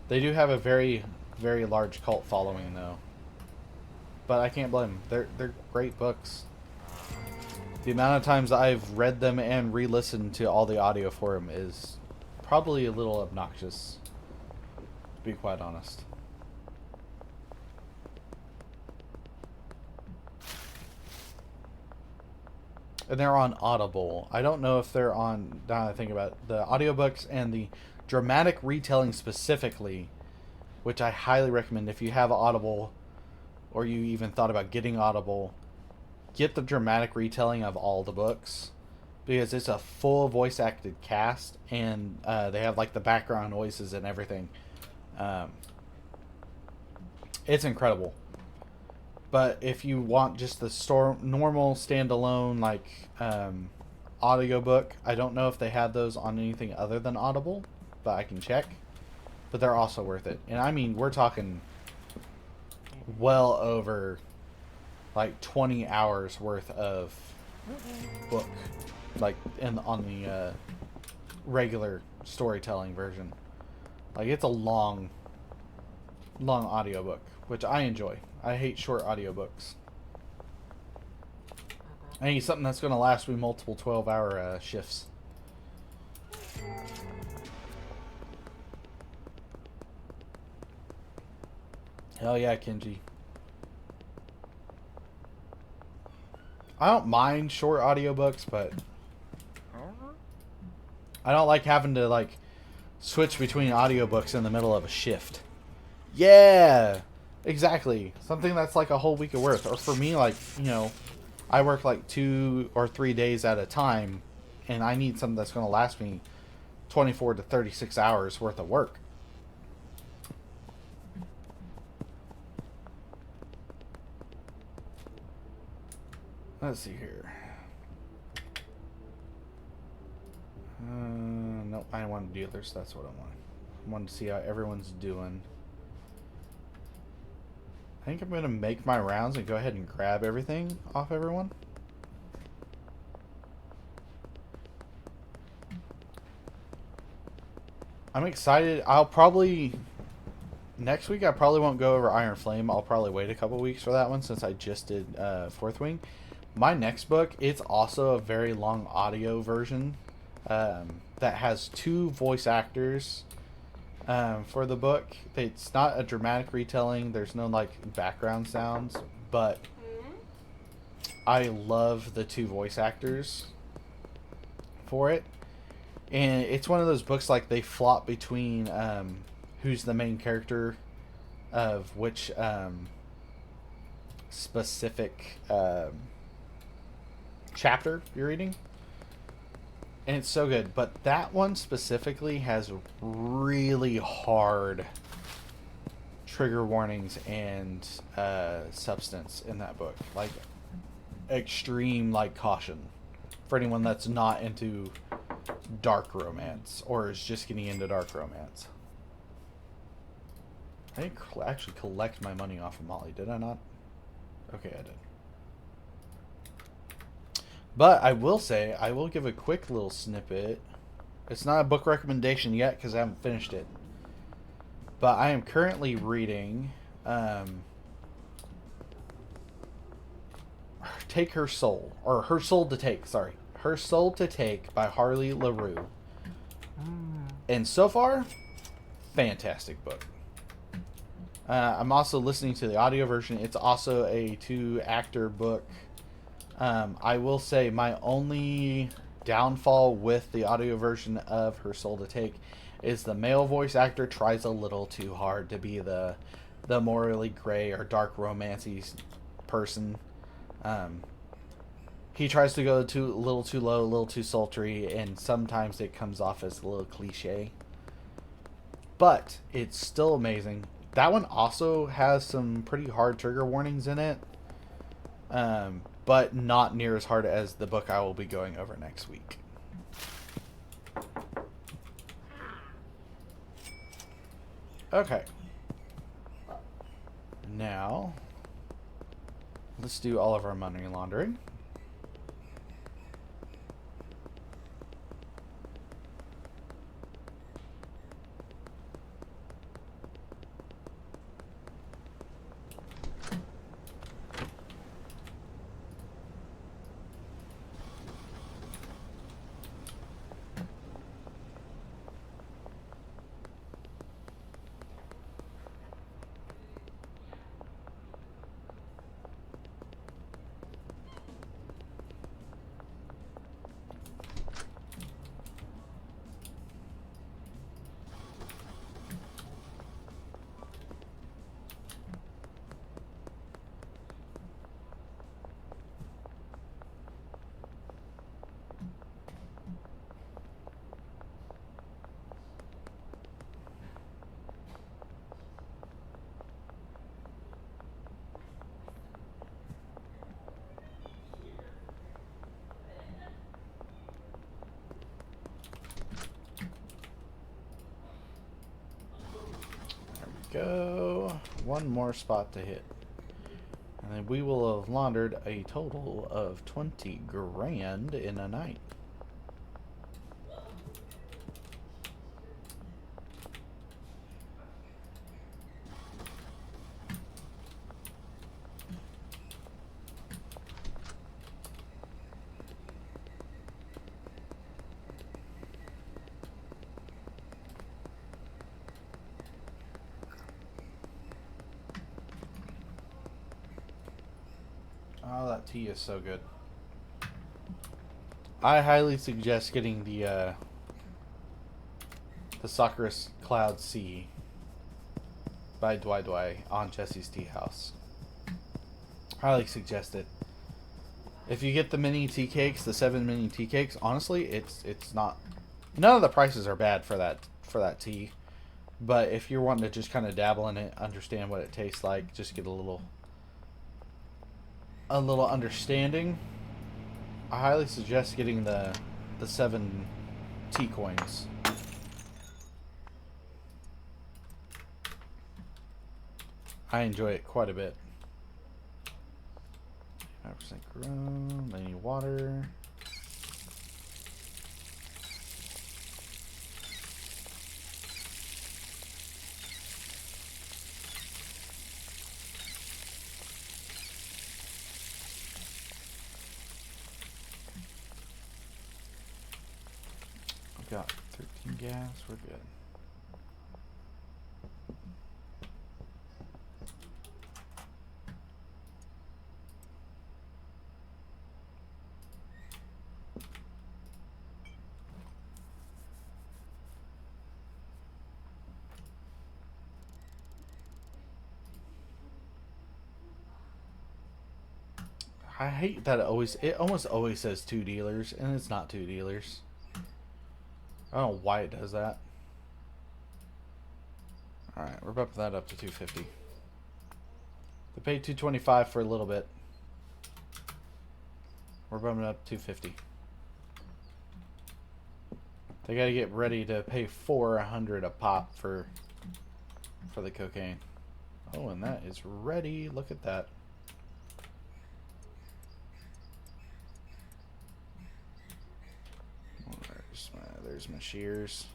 They do have a very, very large cult following, though. But I can't blame them. They're great books. The amount of times I've read them and re-listened to all the audio for them is probably a little obnoxious, to be quite honest. And they're on Audible. I don't know if they're on, now I think about it, the audiobooks and the dramatic retelling specifically, which I highly recommend. If you have Audible, or you even thought about getting Audible, get the dramatic retelling of all the books, because it's a full voice acted cast, and they have like the background noises and everything. It's incredible. But if you want just the normal standalone like audiobook, I don't know if they have those on anything other than Audible, but I can check. But they're also worth it. And I mean, we're talking well over like 20 hours worth of book, like on the regular storytelling version. Like, it's a long audiobook, which I enjoy. I hate short audiobooks. I need something that's going to last me multiple 12-hour shifts. Hell yeah, Kenji. I don't mind short audiobooks, but I don't like having to like switch between audiobooks in the middle of a shift. Yeah, exactly. Something that's like a whole week of worth. Or for me, like, you know, I work like 2 or 3 days at a time, and I need something that's going to last me 24 to 36 hours worth of work. Let's see here. Nope, I want dealers. That's what I want. I wanted to see how everyone's doing. I think I'm going to make my rounds and go ahead and grab everything off everyone. I'm excited. I'll probably... Next week, I probably won't go over Iron Flame. I'll probably wait a couple weeks for that one since I just did Fourth Wing. My next book, it's also a very long audio version that has 2 voice actors for the book. It's not a dramatic retelling. There's no like background sounds, but I love the 2 voice actors for it. And it's one of those books like they flop between who's the main character of which specific chapter you're reading. And it's so good. But that one specifically has really hard trigger warnings and substance in that book. Like, extreme, like, caution. For anyone that's not into dark romance or is just getting into dark romance. I didn't actually collect my money off of Molly, did I not? Okay, I did. But I will say, I will give a quick little snippet. It's not a book recommendation yet because I haven't finished it. But I am currently reading Take Her Soul. Or Her Soul to Take, sorry. Her Soul to Take by Harley LaRue. And so far, fantastic book. I'm also listening to the audio version. It's also a 2-actor book. I will say my only downfall with the audio version of Her Soul to Take is the male voice actor tries a little too hard to be the morally gray or dark romancy person. He tries to go a little too low, a little too sultry, and sometimes it comes off as a little cliche. But it's still amazing. That one also has some pretty hard trigger warnings in it. But not near as hard as the book I will be going over next week. Okay. Now, let's do all of our money laundering. Go. One more spot to hit. And then we will have laundered a total of 20 grand in a night. Oh, that tea is so good. I highly suggest getting the Sakura Cloud Sea by Dwai Dwai on Jesse's Tea House. Highly suggest it. If you get the mini tea cakes, the 7 mini tea cakes, honestly, it's not. None of the prices are bad for that tea. But if you're wanting to just kind of dabble in it, understand what it tastes like, just get a little understanding, I highly suggest getting the 7 tea coins. I enjoy it quite a bit. 5% grown, any water. I've got 13 gas, we're good. I hate that it almost always says 2 dealers, and it's not 2 dealers. I don't know why it does that. Alright, we're bumping that up to 250. They paid 225 for a little bit. We're bumping it up to 250. They gotta get ready to pay $400 a pop for the cocaine. Oh, and that is ready. Look at that. There's my shears.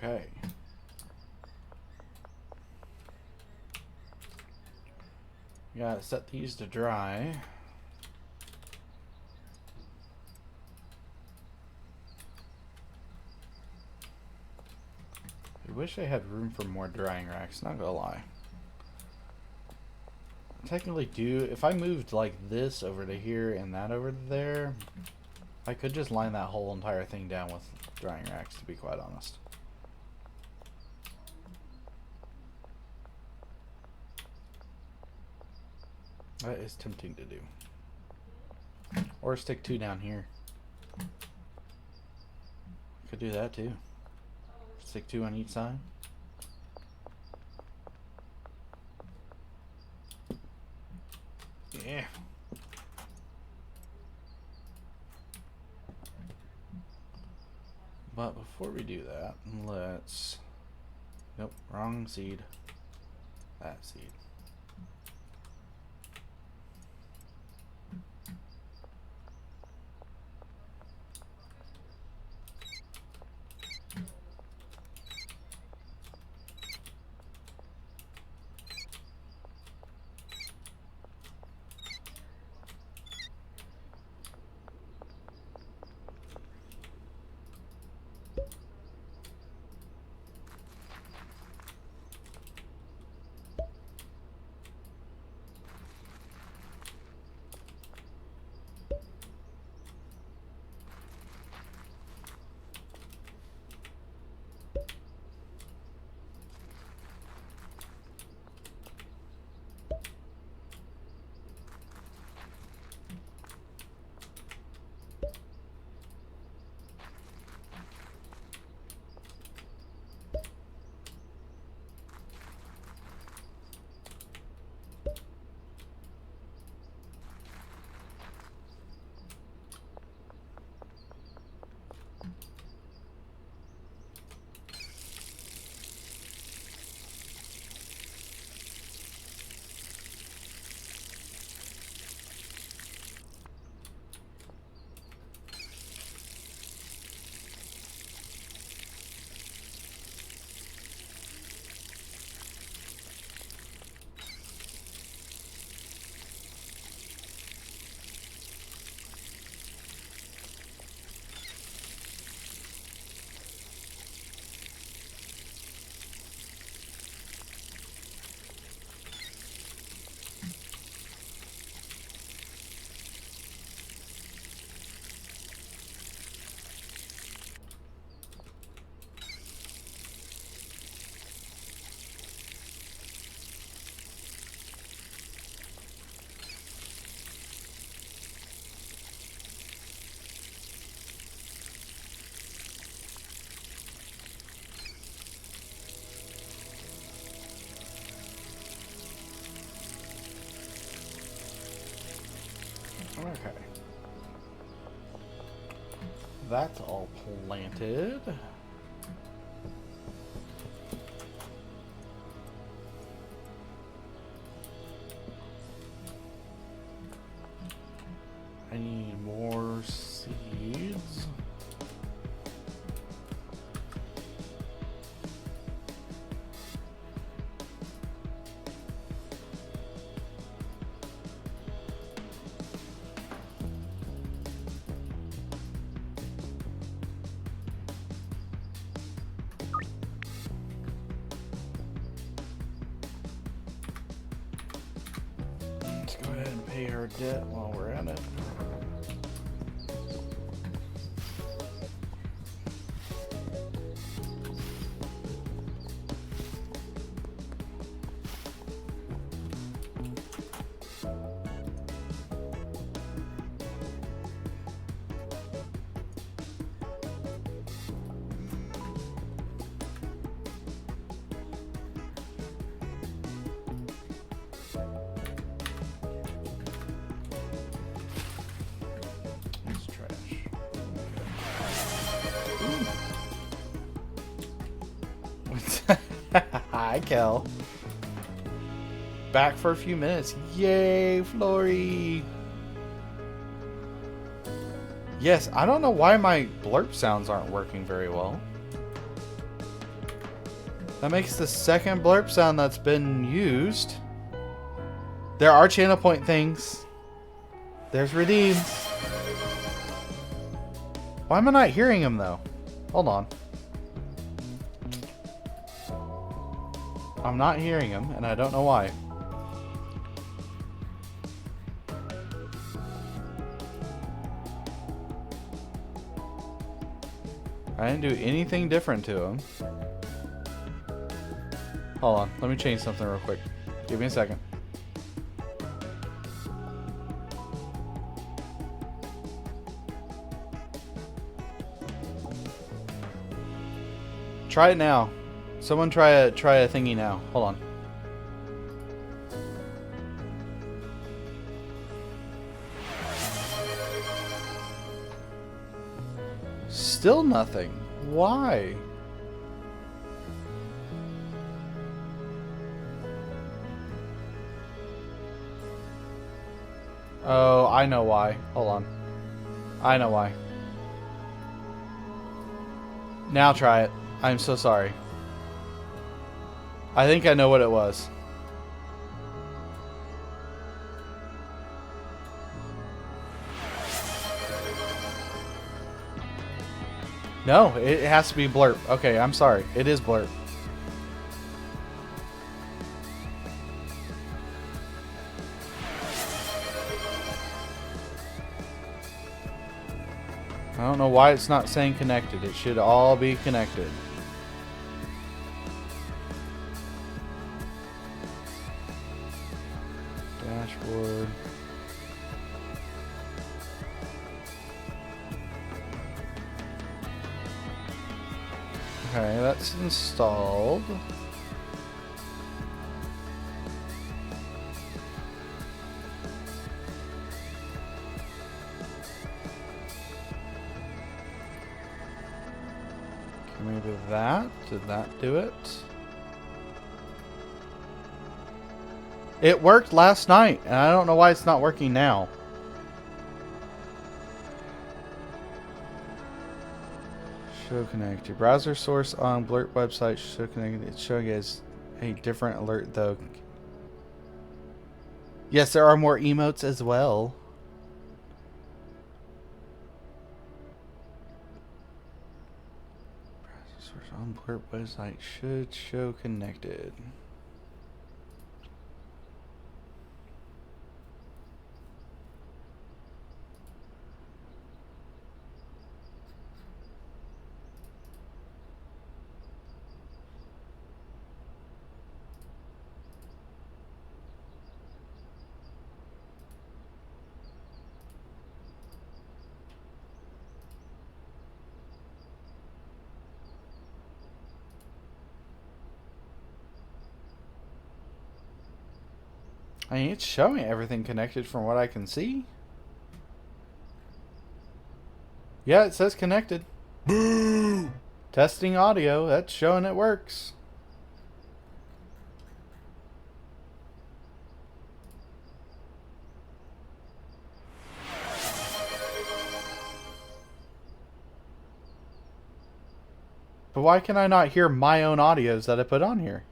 Okay. Gotta set these to dry. I wish I had room for more drying racks, not gonna lie. I technically do. If I moved like this over to here and that over to there, I could just line that whole entire thing down with drying racks, to be quite honest. That is tempting to do. Or stick 2 down here. Could do that too. Stick 2 on each side. Yeah. But before we do that, let's... Nope, wrong seed. That seed. Okay. That's all planted. I need more seeds. Let's go ahead and pay our debt while we're at it. It's trash. Okay. Hi, Kel. Back for a few minutes. Yay, Flory! Yes, I don't know why my blurp sounds aren't working very well. That makes the second blurp sound that's been used. There are channel point things. There's redeems. Why am I not hearing him though? Hold on. I'm not hearing him and I don't know why. I didn't do anything different to him. Hold on, let me change something real quick. Give me a second. Try it now. Someone try a thingy now. Hold on. Still nothing. Why? Oh, I know why. Hold on. I know why. Now try it. I'm so sorry. I think I know what it was. No, it has to be blurp. Okay, I'm sorry. It is blurp. I don't know why it's not saying connected. It should all be connected. Dashboard. Okay, that's installed. Can we do that? Did that do it? It worked last night, and I don't know why it's not working now. Show connect. Your browser source on Blurt website show connect. It's showing as a different alert though. Yes, there are more emotes as well. Browser source on Blurt website should show connected. I mean, it's showing everything connected from what I can see. Yeah, it says connected. Boo! Testing audio. That's showing it works. But why can I not hear my own audios that I put on here?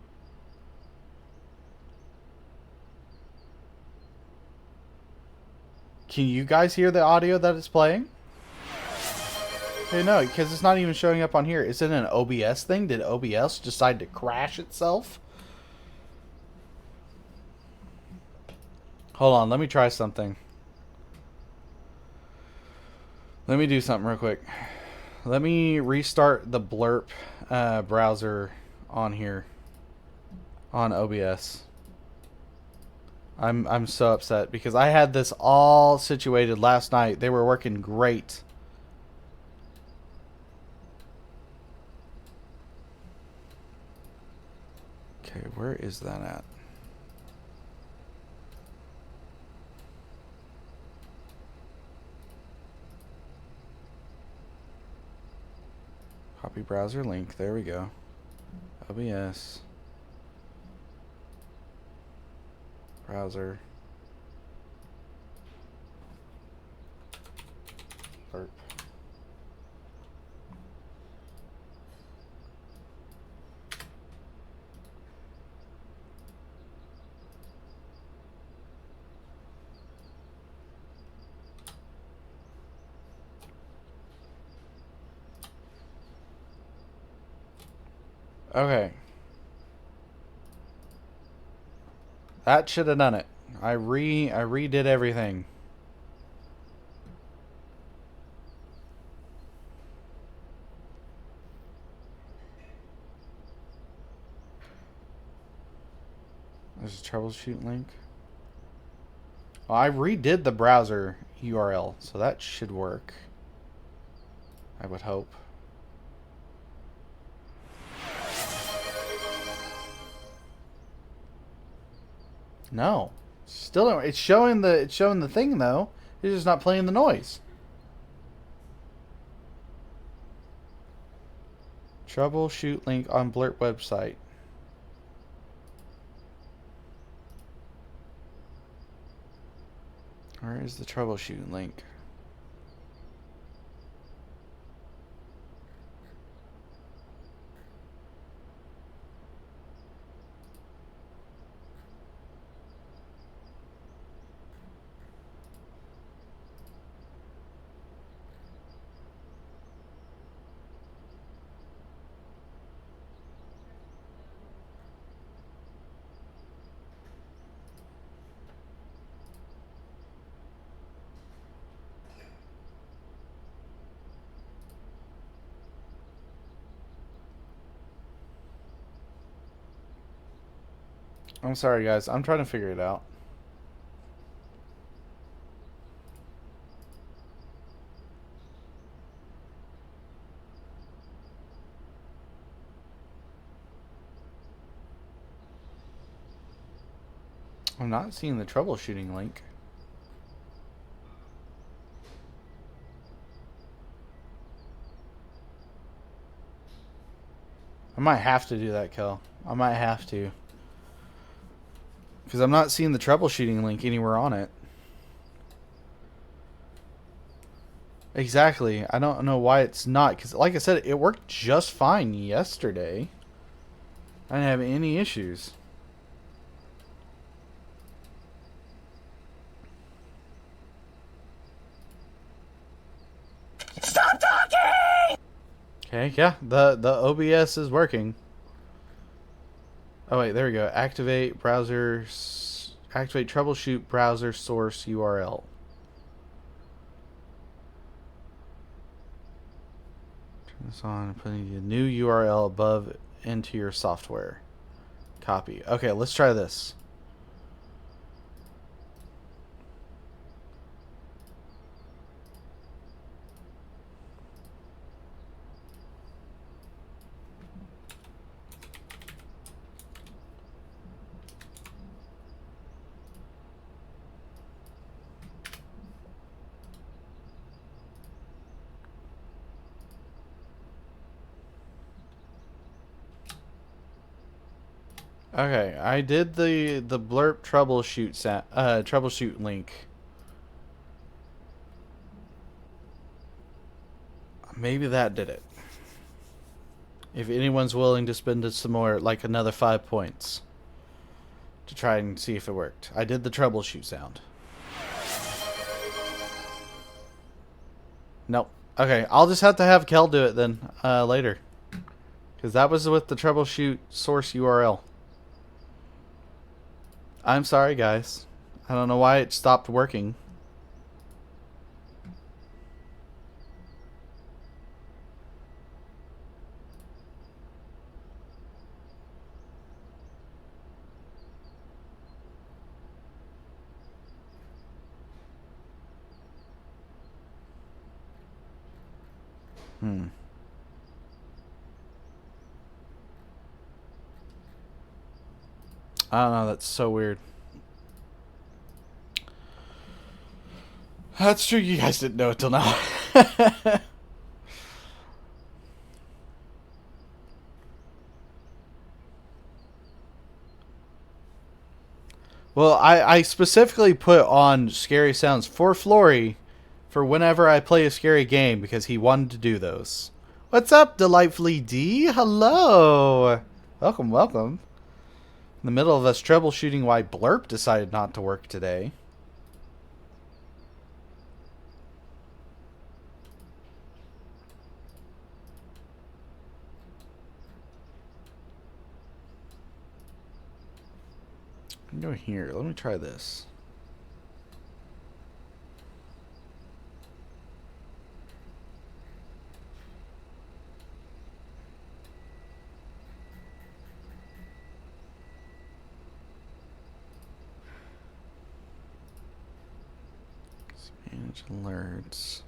Can you guys hear the audio that it's playing? Okay, no, because it's not even showing up on here. Is it an OBS thing? Did OBS decide to crash itself? Hold on, let me try something. Let me do something real quick. Let me restart the Blurp browser on here on OBS. I'm so upset because I had this all situated last night. They were working great. Okay, where is that at? Copy browser link. There we go. OBS. Browser. Burp. Okay. That should have done it. I redid everything. There's a troubleshoot link. Well, I redid the browser URL, so that should work. I would hope. No. Still don't. It's showing the thing though. It's just not playing the noise. Troubleshoot link on Blurt website. Where is the troubleshoot link? I'm sorry guys, I'm trying to figure it out. I'm not seeing the troubleshooting link. I might have to do that, Kel. I might have to. Because I'm not seeing the troubleshooting link anywhere on it. Exactly. I don't know why it's not. Because, like I said, it worked just fine yesterday. I didn't have any issues. Stop talking! Okay, yeah. The OBS is working. Oh, wait. There we go. Activate browser... Activate troubleshoot browser source URL. This on, putting the new URL above into your software. Copy. Okay, let's try this. Okay, I did the blurb troubleshoot link. Maybe that did it. If anyone's willing to spend some more, like another 5 points to try and see if it worked. I did the troubleshoot sound. Nope. Okay, I'll just have to have Kel do it then later. Because that was with the troubleshoot source URL. I'm sorry, guys. I don't know why it stopped working. I don't know, that's so weird. That's true, you guys didn't know it till now. Well, I specifically put on scary sounds for Flory for whenever I play a scary game because he wanted to do those. What's up, Delightfully D? Hello! Welcome, welcome. In the middle of us troubleshooting why Blurp decided not to work today. Go here. Let me try this. Manage alerts.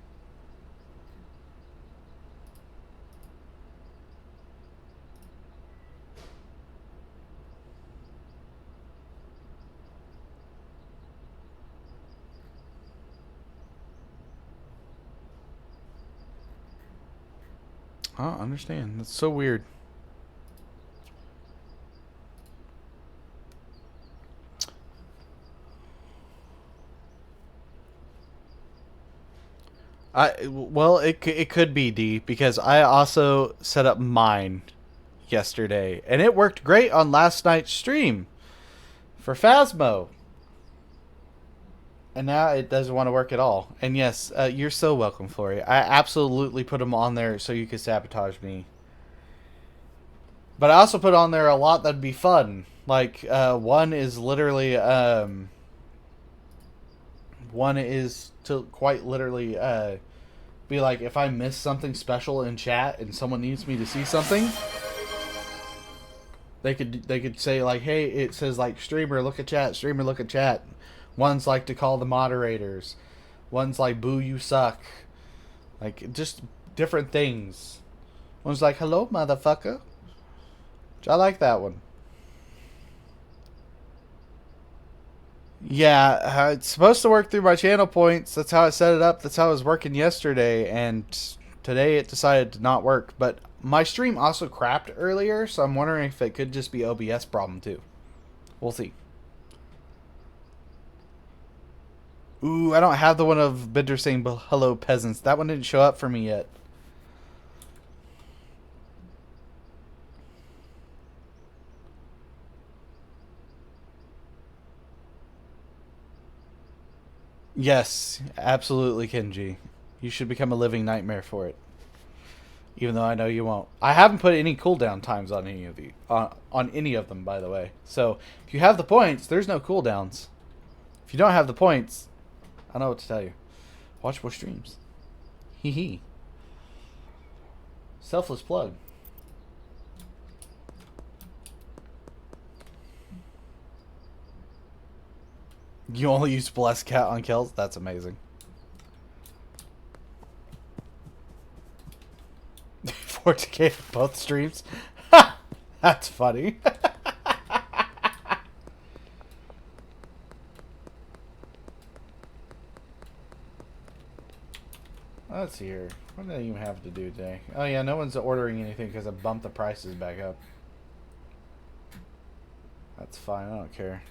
I don't understand. That's so weird. Well, it could be D because I also set up mine yesterday and it worked great on last night's stream for Phasmo. And now it doesn't want to work at all. And yes, you're so welcome, Flory. I absolutely put them on there so you could sabotage me. But I also put on there a lot that'd be fun. Like one is literally one is to quite literally be like, if I miss something special in chat and someone needs me to see something, they could say like, hey, it says like streamer look at chat, streamer look at chat. One's like to call the moderators. One's like boo you suck. Like just different things. One's like hello motherfucker. I like that one. Yeah, it's supposed to work through my channel points. That's how I set it up. That's how it was working yesterday, and today it decided to not work. But my stream also crapped earlier, so I'm wondering if it could just be OBS problem too. We'll see. Ooh, I don't have the one of Bender saying hello peasants. That one didn't show up for me yet. Yes, absolutely, Kenji. You should become a living nightmare for it. Even though I know you won't. I haven't put any cooldown times on any of you on any of them, by the way. So if you have the points, there's no cooldowns. If you don't have the points, I don't know what to tell you. Watch more streams. Hee hee. Selfless plug. You only use Blessed Cat on kills? That's amazing. 4K for both streams? That's funny. Let's see here. What do I even have to do today? Oh yeah, no one's ordering anything because I bumped the prices back up. That's fine. I don't care.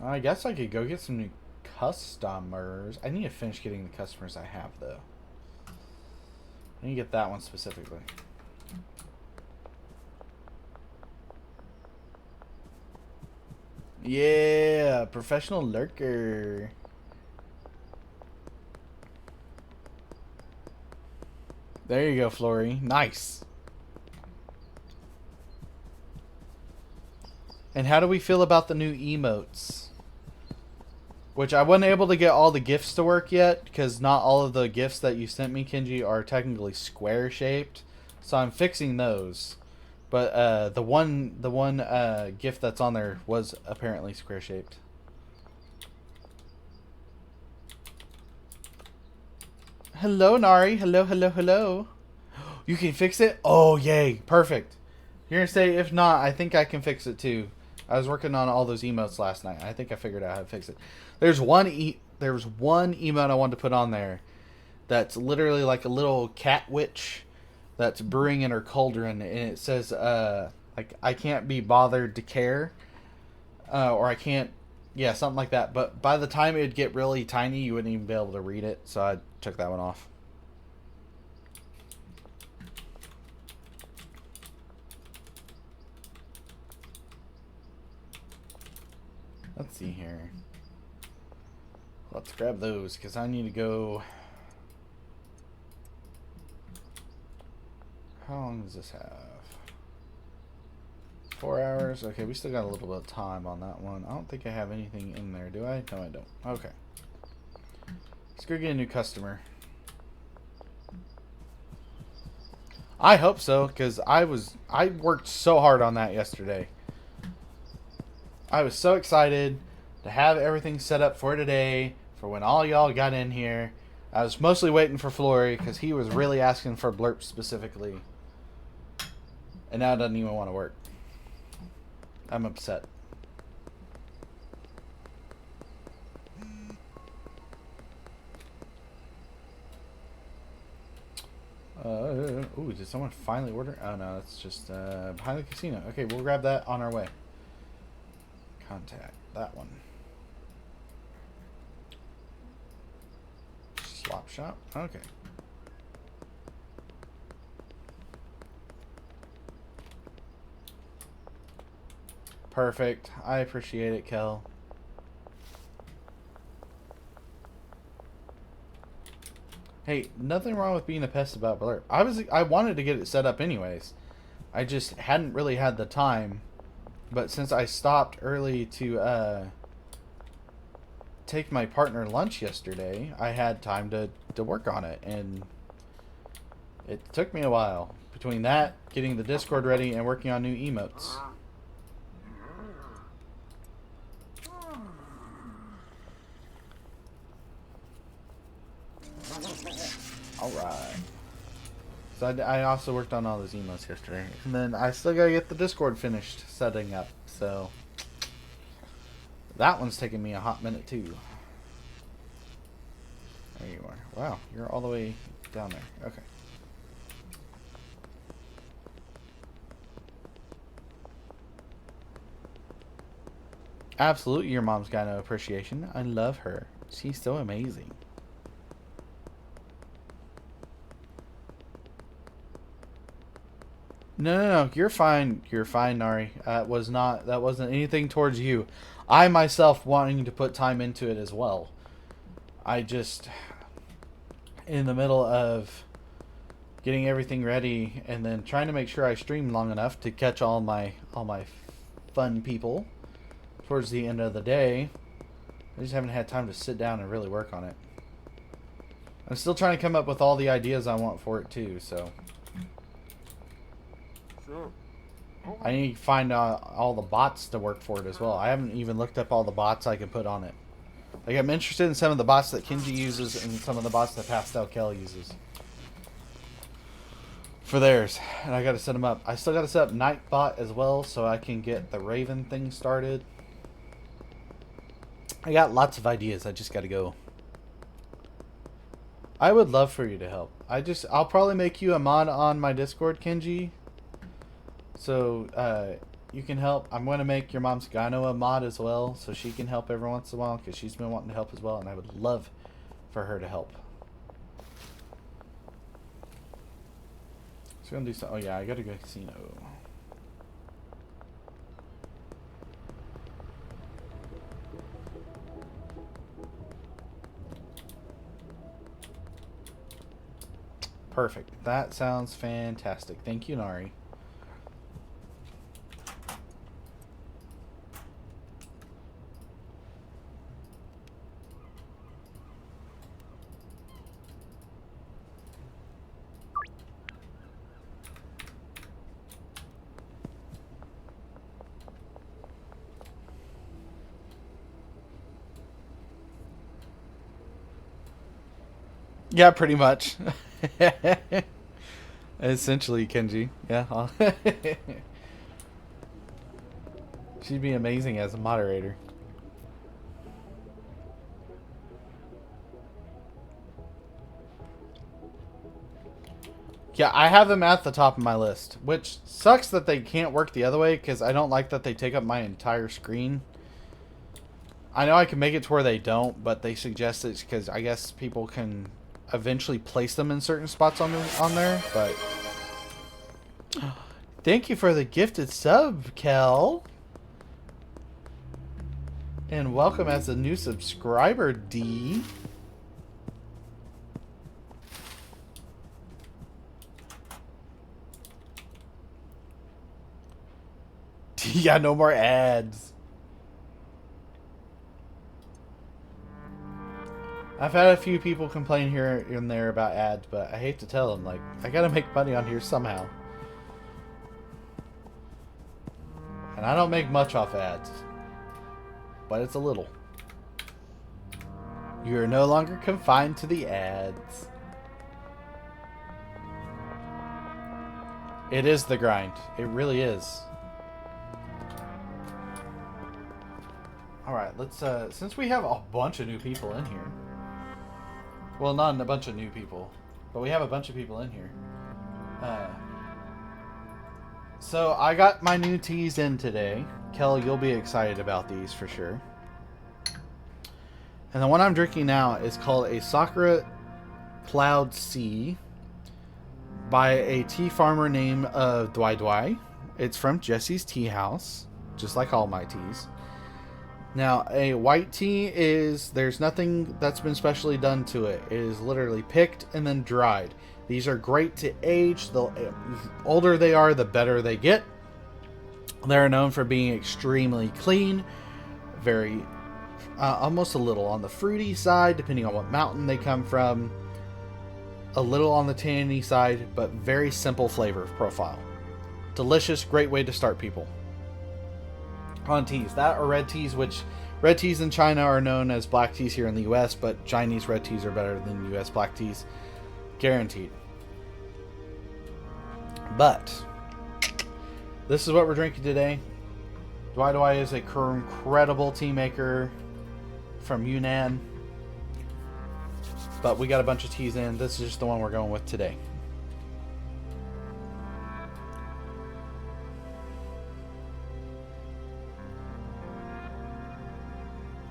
I guess I could go get some new customers. I need to finish getting the customers I have, though. I need to get that one specifically. Yeah, professional lurker. There you go, Flory. Nice. And how do we feel about the new emotes? Which I wasn't able to get all the GIFs to work yet, because not all of the GIFs that you sent me, Kenji, are technically square shaped. So I'm fixing those. But the one GIF that's on there was apparently square shaped. Hello, Nari. Hello, hello, hello. You can fix it? Oh, yay. Perfect. You're going to say, if not, I think I can fix it too. I was working on all those emotes last night. I think I figured out how to fix it. There's one emote I wanted to put on there that's literally like a little cat witch that's brewing in her cauldron, and it says, like, I can't be bothered to care, or I can't, yeah, something like that. But by the time it'd get really tiny, you wouldn't even be able to read it, so I took that one off. Let's see here. Let's grab those, because I need to go... How long does this have? 4 hours? Okay, we still got a little bit of time on that one. I don't think I have anything in there, do I? No, I don't. Okay. Let's go get a new customer. I hope so, because I worked so hard on that yesterday. I was so excited to have everything set up for today, for when all y'all got in here. I was mostly waiting for Flory, because he was really asking for Blurp specifically. And now it doesn't even want to work. I'm upset. Ooh, did someone finally order? Oh no, that's just behind the casino. Okay, we'll grab that on our way. Contact that one. Swap shop. Okay. Perfect. I appreciate it, Kel. Hey, nothing wrong with being a pest about Blurp. I wanted to get it set up anyways. I just hadn't really had the time. But since I stopped early to take my partner lunch yesterday, I had time to work on it, and it took me a while. Between that, getting the Discord ready, and working on new emotes. Alright. So I also worked on all those emotes yesterday. And then I still gotta get the Discord finished setting up. So that one's taking me a hot minute too. There you are. Wow, you're all the way down there. Okay. Absolutely, your mom's got no appreciation. I love her. She's so amazing. No, you're fine. You're fine, Nari. That wasn't anything towards you. I myself wanting to put time into it as well. I just, in the middle of getting everything ready and then trying to make sure I stream long enough to catch all my fun people towards the end of the day. I just haven't had time to sit down and really work on it. I'm still trying to come up with all the ideas I want for it too, so. Sure. I need to find all the bots to work for it as well. I haven't even looked up all the bots I can put on it. Like, I'm interested in some of the bots that Kenji uses and some of the bots that Pastel Kel uses for theirs. And I gotta set them up. I still gotta set up Nightbot as well so I can get the Raven thing started. I got lots of ideas. I just gotta go I would love for you to help. I'll probably make you a mod on my Discord, Kenji. So, you can help. I'm going to make your mom's Gyno a mod as well, so she can help every once in a while, because she's been wanting to help as well, and I would love for her to help. So, I'm going to do some. Oh, yeah, I got to go to casino. Perfect. That sounds fantastic. Thank you, Nari. Yeah, pretty much. Essentially, Kenji. Yeah. She'd be amazing as a moderator. Yeah, I have them at the top of my list, which sucks that they can't work the other way, because I don't like that they take up my entire screen. I know I can make it to where they don't, but they suggest it because I guess people can eventually place them in certain spots on there, but... Thank you for the gifted sub, Kel. And welcome as a new subscriber, D. Yeah, no more ads. I've had a few people complain here and there about ads, but I hate to tell them, like, I gotta make money on here somehow. And I don't make much off ads. But it's a little. You are no longer confined to the ads. It is the grind. It really is. Alright, let's, since we have a bunch of new people in here. Well, not a bunch of new people, but we have a bunch of people in here. So I got my new teas in today. Kel, you'll be excited about these for sure. And the one I'm drinking now is called a Sakura Cloud Sea by a tea farmer named Dwai Dwai. It's from Jesse's Tea House, just like all my teas. Now, a white tea is, there's nothing that's been specially done to it. It is literally picked and then dried. These are great to age. The older they are, the better they get. They're known for being extremely clean, very, almost a little on the fruity side, depending on what mountain they come from. A little on the tangy side, but very simple flavor profile. Delicious, great way to start people on teas. That or red teas, which red teas in China are known as black teas here in the US, but Chinese red teas are better than US black teas. Guaranteed. But this is what we're drinking today. Dwai Dwai is a incredible tea maker from Yunnan. But we got a bunch of teas in. This is just the one we're going with today.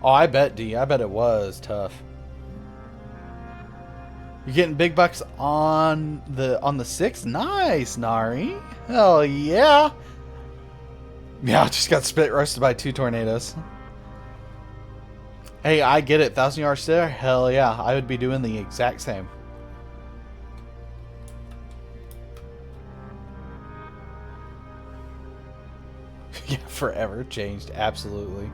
Oh, I bet, D. I bet it was tough. You're getting big bucks on the 6th? Nice, Nari. Hell yeah. Yeah, I just got spit roasted by 2 tornadoes. Hey, I get it. 1,000 yards there? Hell yeah. I would be doing the exact same. Yeah, forever changed. Absolutely.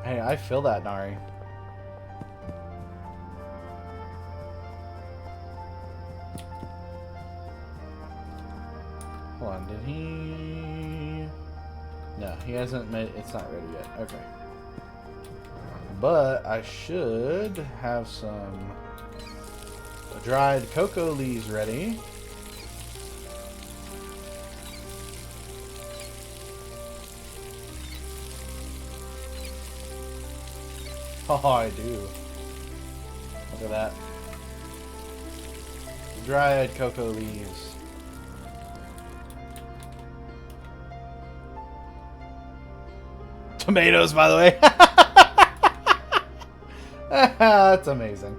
Hey, I feel that, Nari. Hold on, did he... No, he hasn't made... It's not ready yet. Okay. But I should have some dried cocoa leaves ready. Oh, I do. Look at that. Dried cocoa leaves. Tomatoes, by the way. That's amazing.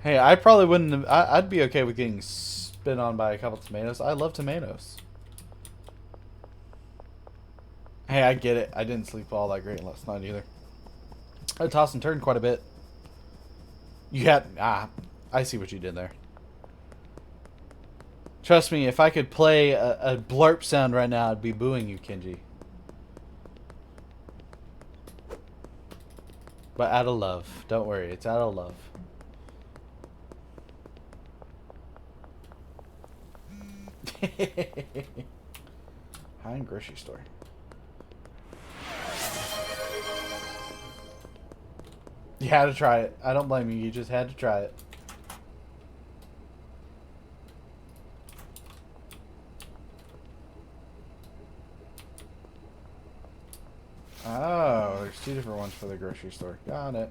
Hey, I probably wouldn't have, I'd be okay with getting spit on by a couple tomatoes. I love tomatoes. Hey, I get it. I didn't sleep all that great last night either. I tossed and turned quite a bit. You had... I see what you did there. Trust me, if I could play a blurp sound right now, I'd be booing you, Kenji. But out of love. Don't worry, it's out of love. High-end grocery store. You had to try it. I don't blame you. You just had to try it. Oh, there's two different ones for the grocery store. Got it.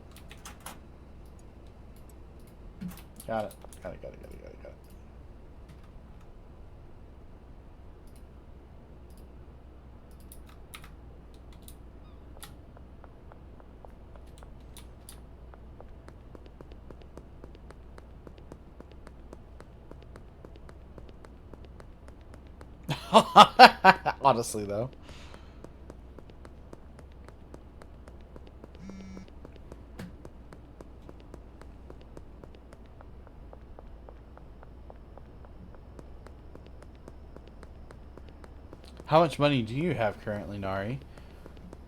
Got it. Got it. Got it. Got it. Got it. Got it. Honestly, though. How much money do you have currently, Nari?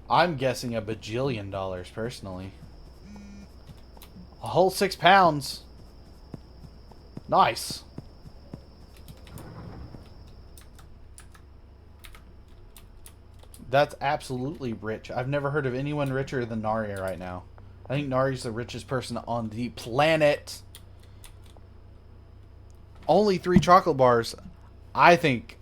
I'm guessing a bajillion dollars, personally. A whole 6 pounds. Nice. That's absolutely rich. I've never heard of anyone richer than Nari right now. I think Nari's the richest person on the planet. Only 3 chocolate bars. I think,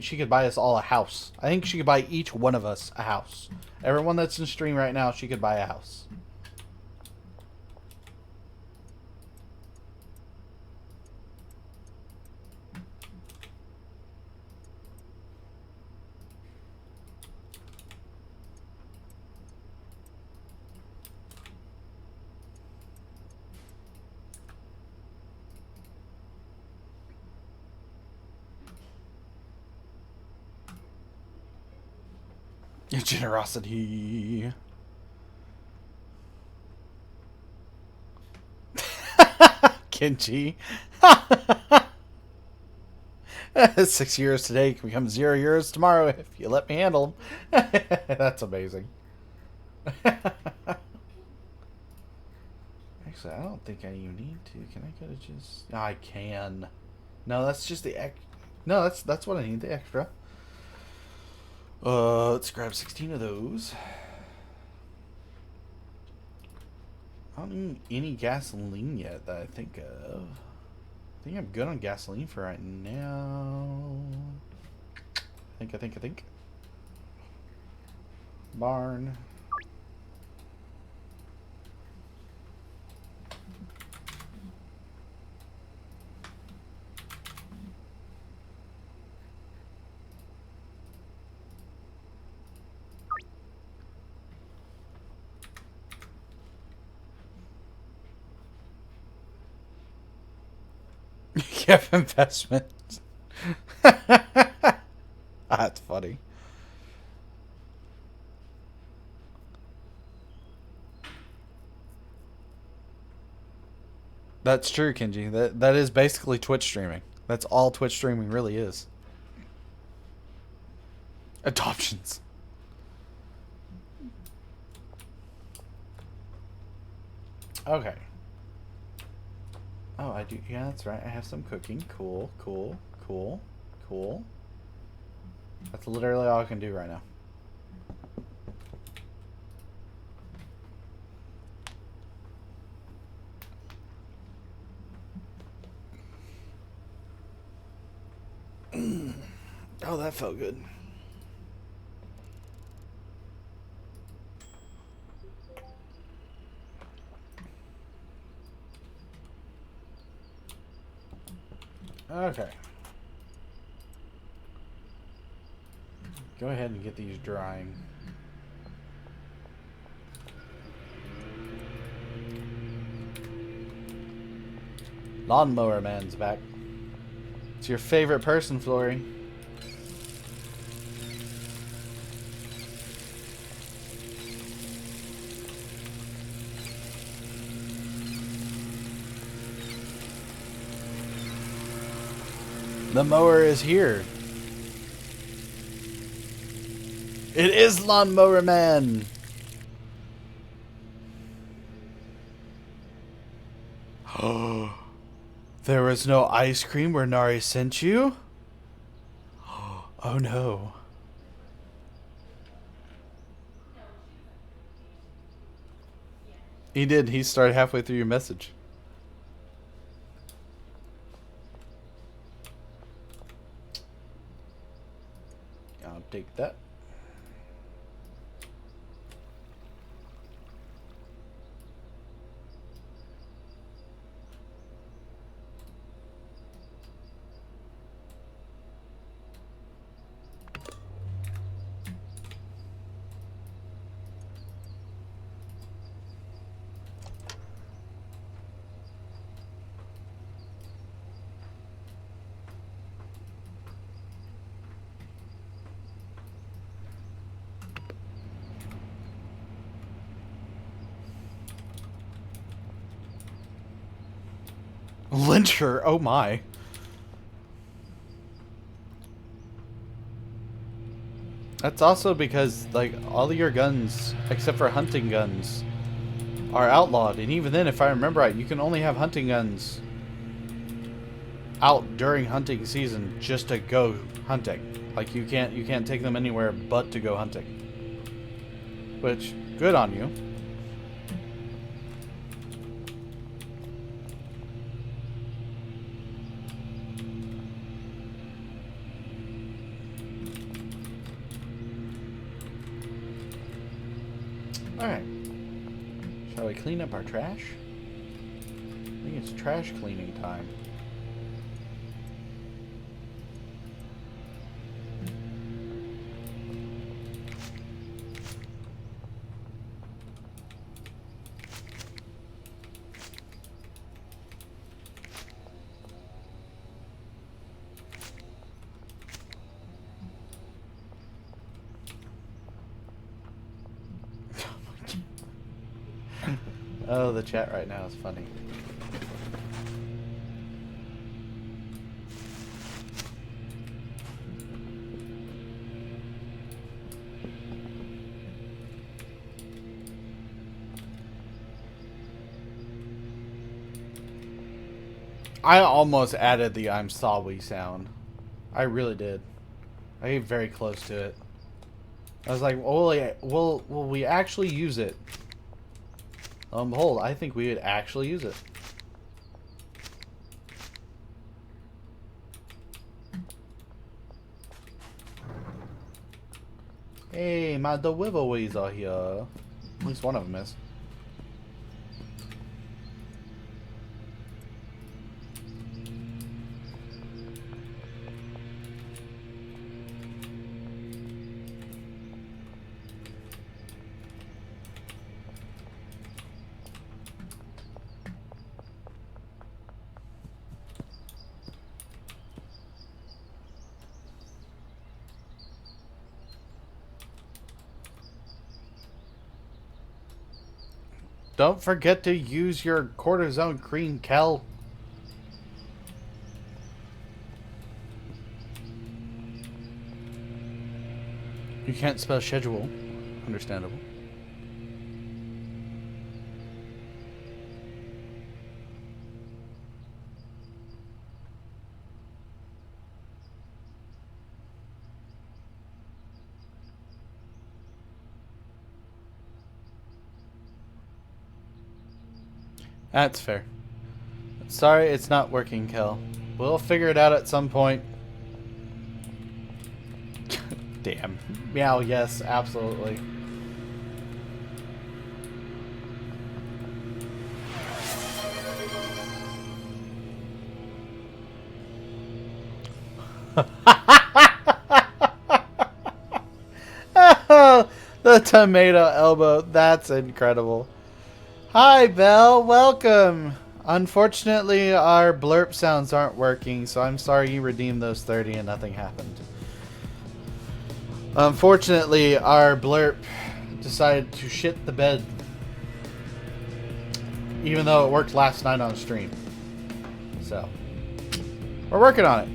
she could buy us all a house. I think she could buy each one of us a house. Everyone that's in stream right now, she could buy a house. Generosity. Kenji. 6 years today can become 0 years tomorrow if you let me handle them. That's amazing. Actually, I don't think I even need to. Can I go to just... I can. No, that's just the... No, that's what I need, the extra. Let's grab 16 of those. I don't need any gasoline yet that I think of. I think I'm good on gasoline for right now. I think. Barn. Give investment. That's funny. That's true, Kenji. That is basically Twitch streaming. That's all Twitch streaming really is. Adoptions. Okay. Oh, I do. Yeah, that's right. I have some cooking. Cool, cool, cool, cool. That's literally all I can do right now. Oh, that felt good. Okay. Go ahead and get these drying. Lawnmower Man's back. It's your favorite person, Flory. The mower is here. It is Lawnmower Man. Oh, there was no ice cream where Nari sent you? Oh no. He did. He started halfway through your message. I'll take that. Lyncher, oh my. That's also because, like, all of your guns, except for hunting guns, are outlawed. And even then, if I remember right, you can only have hunting guns out during hunting season just to go hunting. Like, you can't take them anywhere but to go hunting. Which, good on you. Alright. Shall we clean up our trash? I think it's trash cleaning time. Oh, the chat right now is funny. I almost added the I'm sorry sound. I really did. I came very close to it. I was like, will we actually use it? Hold, I think we would actually use it. Hey, my deliveries are here. At least one of them is. Don't forget to use your cortisone cream, Kel. You can't spell schedule. Understandable. That's fair. Sorry, it's not working, Kel. We'll figure it out at some point. Damn. Meow, yes, absolutely. The tomato elbow. That's incredible. Hi, Belle. Welcome. Unfortunately, our blurp sounds aren't working, so I'm sorry you redeemed those 30 and nothing happened. Unfortunately, our blurp decided to shit the bed, even though it worked last night on stream. So, we're working on it.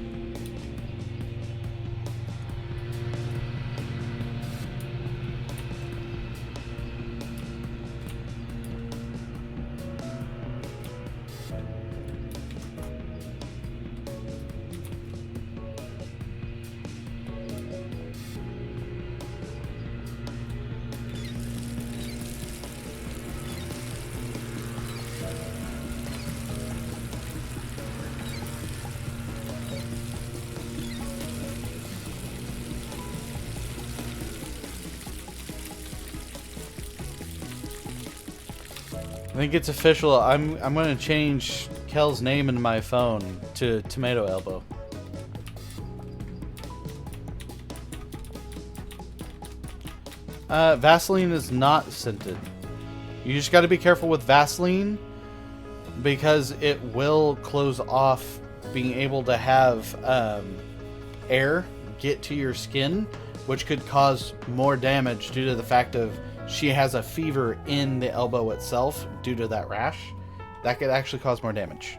I think it's official. I'm gonna change Kel's name in my phone to Tomato Elbow. Vaseline is not scented. You just got to be careful with Vaseline because it will close off being able to have air get to your skin, which could cause more damage due to the fact of she has a fever in the elbow itself due to that rash. That could actually cause more damage.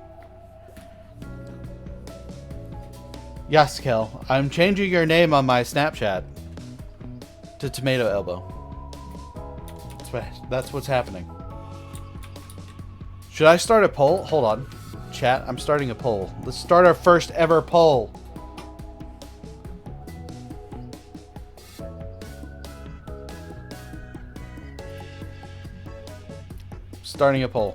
Yes, Kel. I'm changing your name on my Snapchat to Tomato Elbow. That's what's happening. Should I start a poll? Hold on. Chat, I'm starting a poll. Let's start our first ever poll. Starting a poll.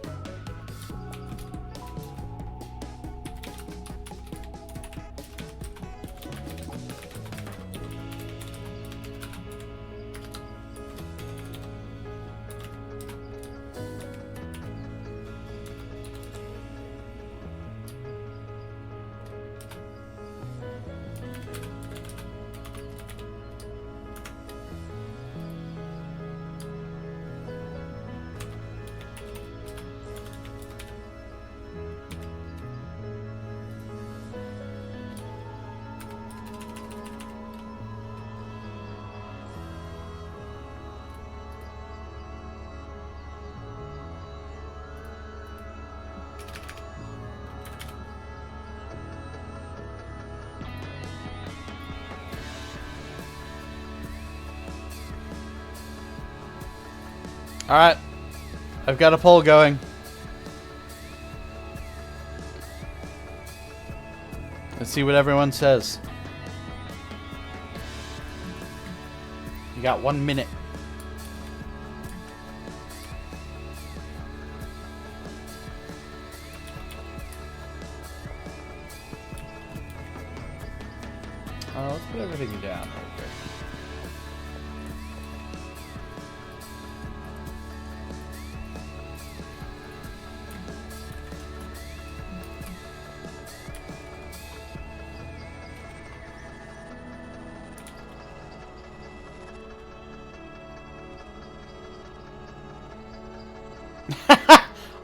Alright. I've got a poll going. Let's see what everyone says. You got 1 minute. Let's put everything down real quick.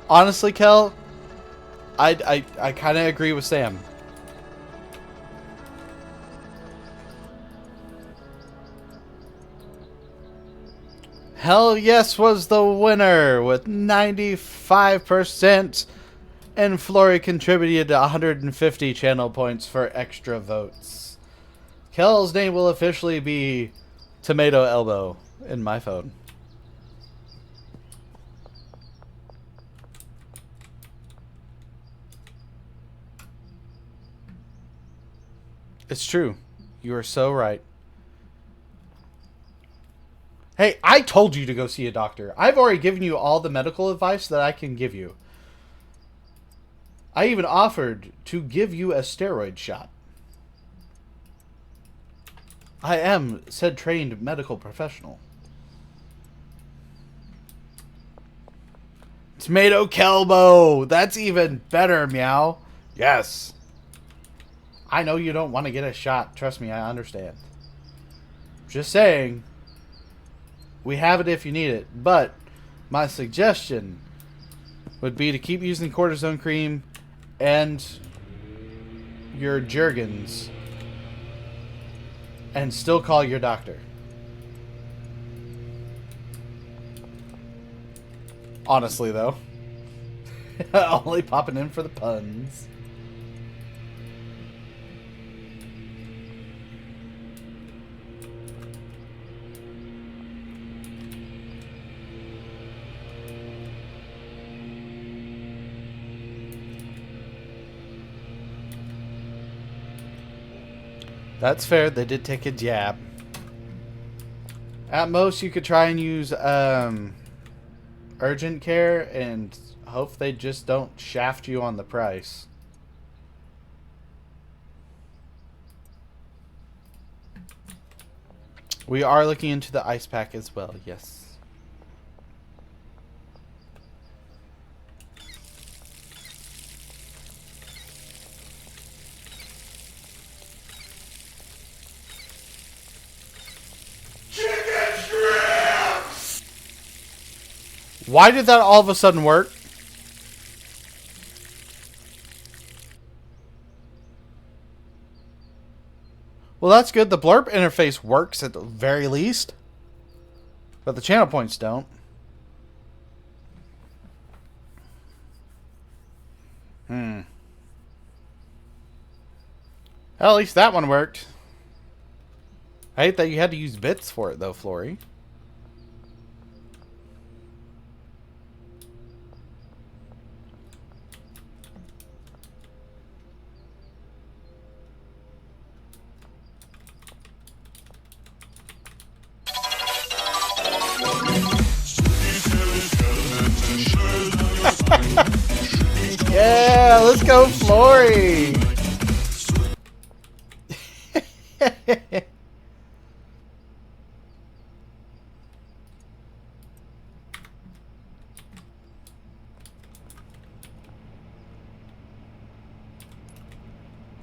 Honestly, Kel, I kind of agree with Sam. Hell Yes was the winner with 95%, and Flory contributed 150 channel points for extra votes. Kel's name will officially be Tomato Elbow in my phone. It's true. You are so right. Hey, I told you to go see a doctor. I've already given you all the medical advice that I can give you. I even offered to give you a steroid shot. I am said trained medical professional. Tomato Kelbo! That's even better, Meow. Yes. I know you don't want to get a shot. Trust me, I understand. Just saying, we have it if you need it. But my suggestion would be to keep using cortisone cream and your Jergens and still call your doctor. Honestly, though. Only popping in for the puns. That's fair. They did take a jab. At most, you could try and use urgent care and hope they just don't shaft you on the price. We are looking into the ice pack as well, yes. Why did that all of a sudden work? Well, that's good. The blurb interface works at the very least. But the channel points don't. Well, at least that one worked. I hate that you had to use bits for it, though, Flory. Yeah, let's go, Flory!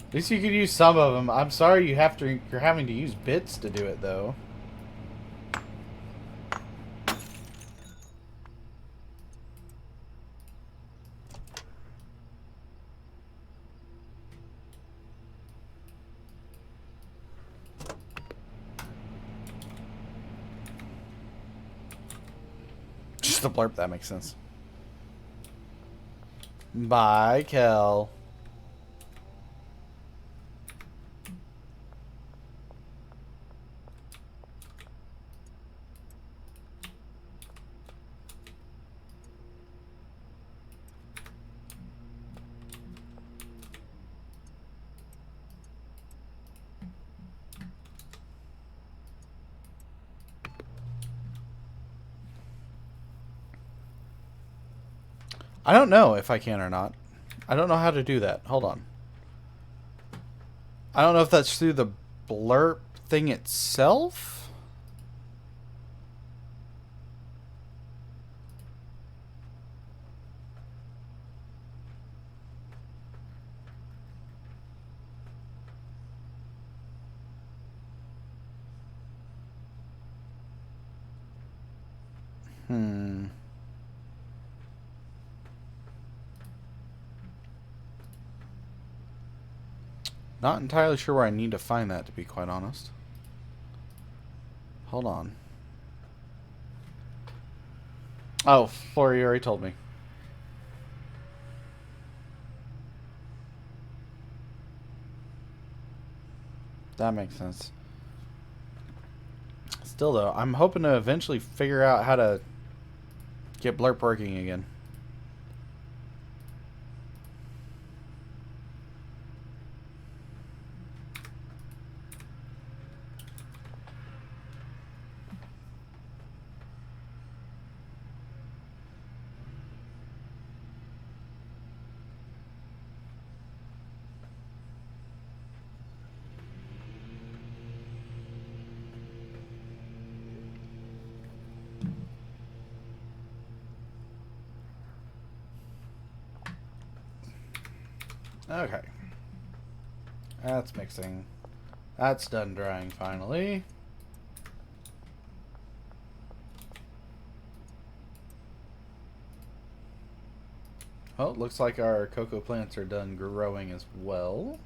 At least you could use some of them. I'm sorry you're having to use bits to do it, though. Just a blurb, that makes sense. Bye, Kel. I don't know if I can or not. I don't know how to do that. Hold on. I don't know if that's through the blurb thing itself. Not entirely sure where I need to find that, to be quite honest. Hold on. Oh, Flory already told me. That makes sense. Still, though, I'm hoping to eventually figure out how to get Blurb working again. Okay. That's mixing. That's done drying finally. Oh, it looks like our cocoa plants are done growing as well.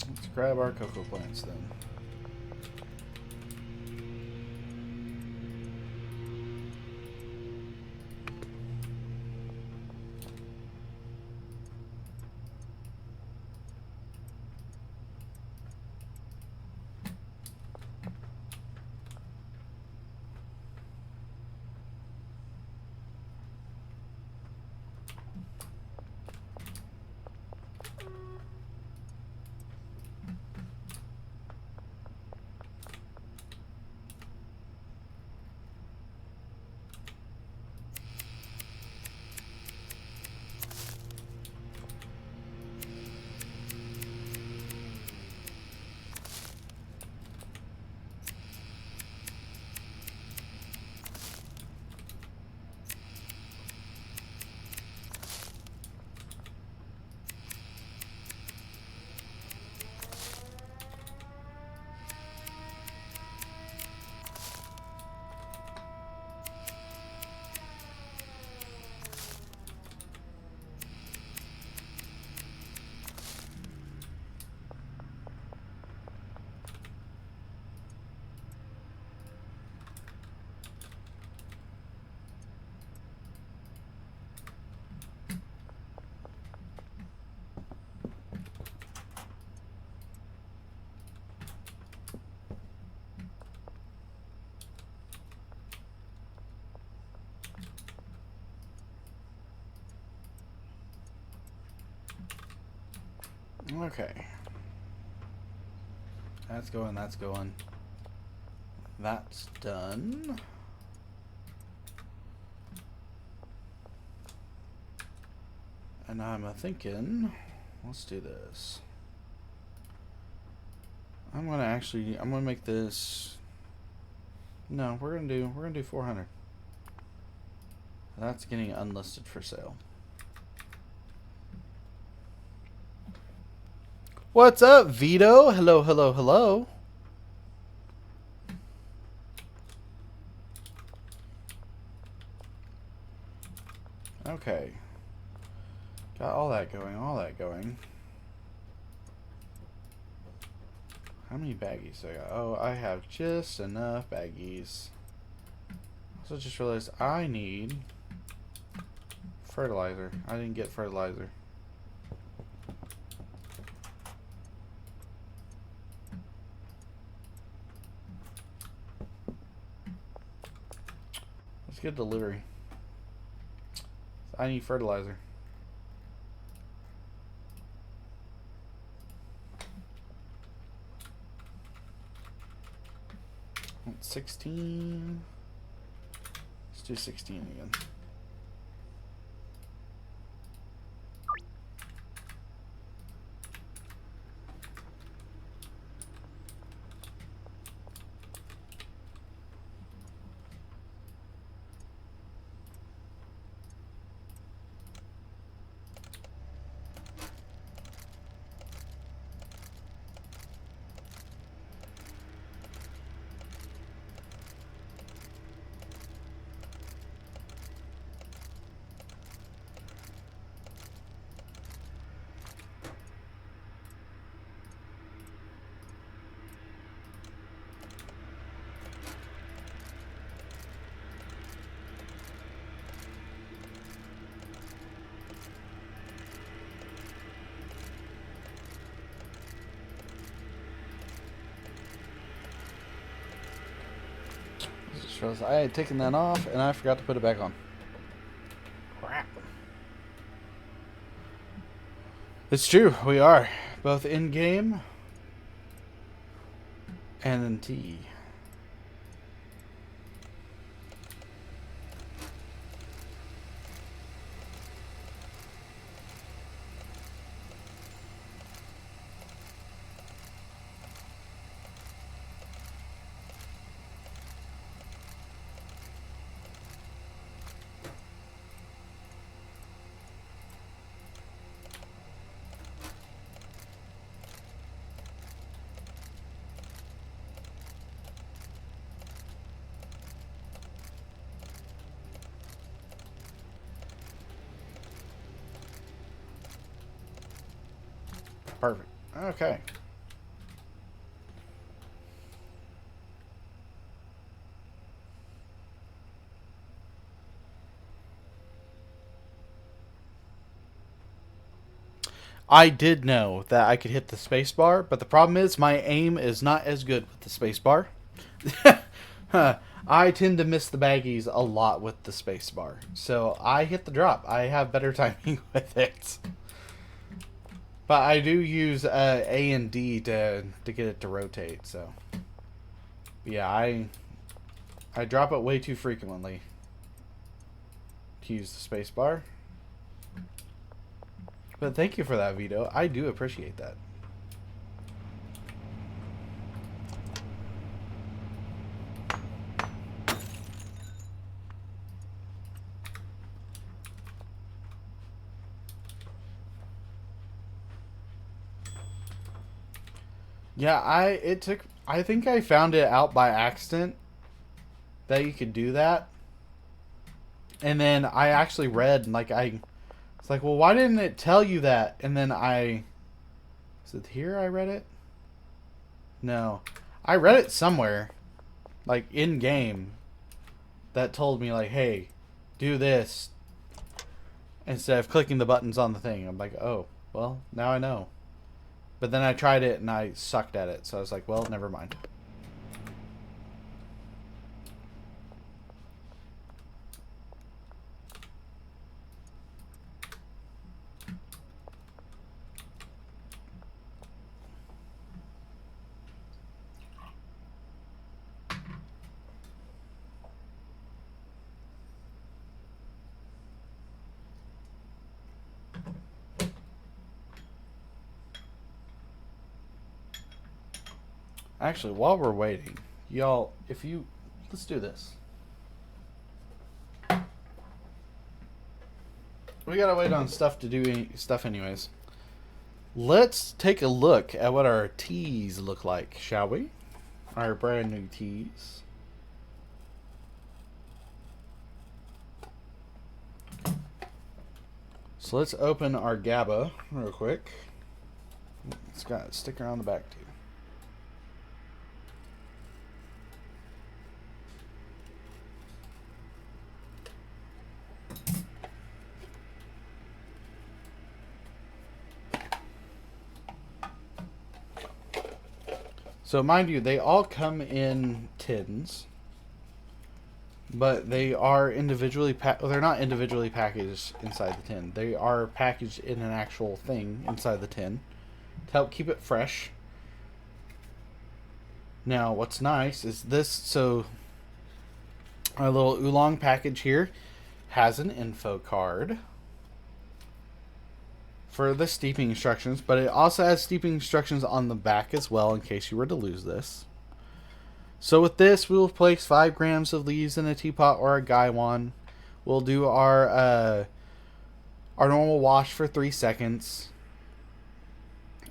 Let's grab our cocoa plants then. Okay. That's going, that's going. That's done. And I'm thinking, let's do this. I'm gonna make this. No, we're gonna do 400. That's getting unlisted for sale. What's up, Vito? Hello, hello, hello. Okay. Got all that going, all that going. How many baggies do I got? Oh, I have just enough baggies. Also just realized I need fertilizer. I didn't get fertilizer. Let's get delivery. I need fertilizer. 16. Let's do 16 again. I had taken that off and I forgot to put it back on. Crap. It's true, we are both in game and in T. Perfect. Okay. I did know that I could hit the space bar, but the problem is my aim is not as good with the space bar. I tend to miss the baggies a lot with the space bar. So I hit the drop. I have better timing with it. But I do use A and D to get it to rotate, so yeah, I drop it way too frequently to use the space bar. But thank you for that, Vito. I do appreciate that. Yeah, I think I found it out by accident that you could do that. And then I actually read and it's like, well, why didn't it tell you that? And then is it here I read it? No. I read it somewhere, like in game, that told me like, hey, do this instead of clicking the buttons on the thing. I'm like, oh, well, now I know. But then I tried it and I sucked at it, so I was like, well, never mind. Actually, while we're waiting, y'all, let's do this. We gotta wait on stuff to do stuff anyways. Let's take a look at what our teas look like, shall we? Our brand new teas. So let's open our GABA real quick. It's got a sticker on the back too. So mind you, they all come in tins, but they are individually they're not individually packaged inside the tin. They are packaged in an actual thing inside the tin to help keep it fresh. Now, what's nice is this. So our little oolong package here has an info card for the steeping instructions, but it also has steeping instructions on the back as well in case you were to lose this. So with this, we will place 5 grams of leaves in a teapot or a gaiwan. We'll do our normal wash for 3 seconds.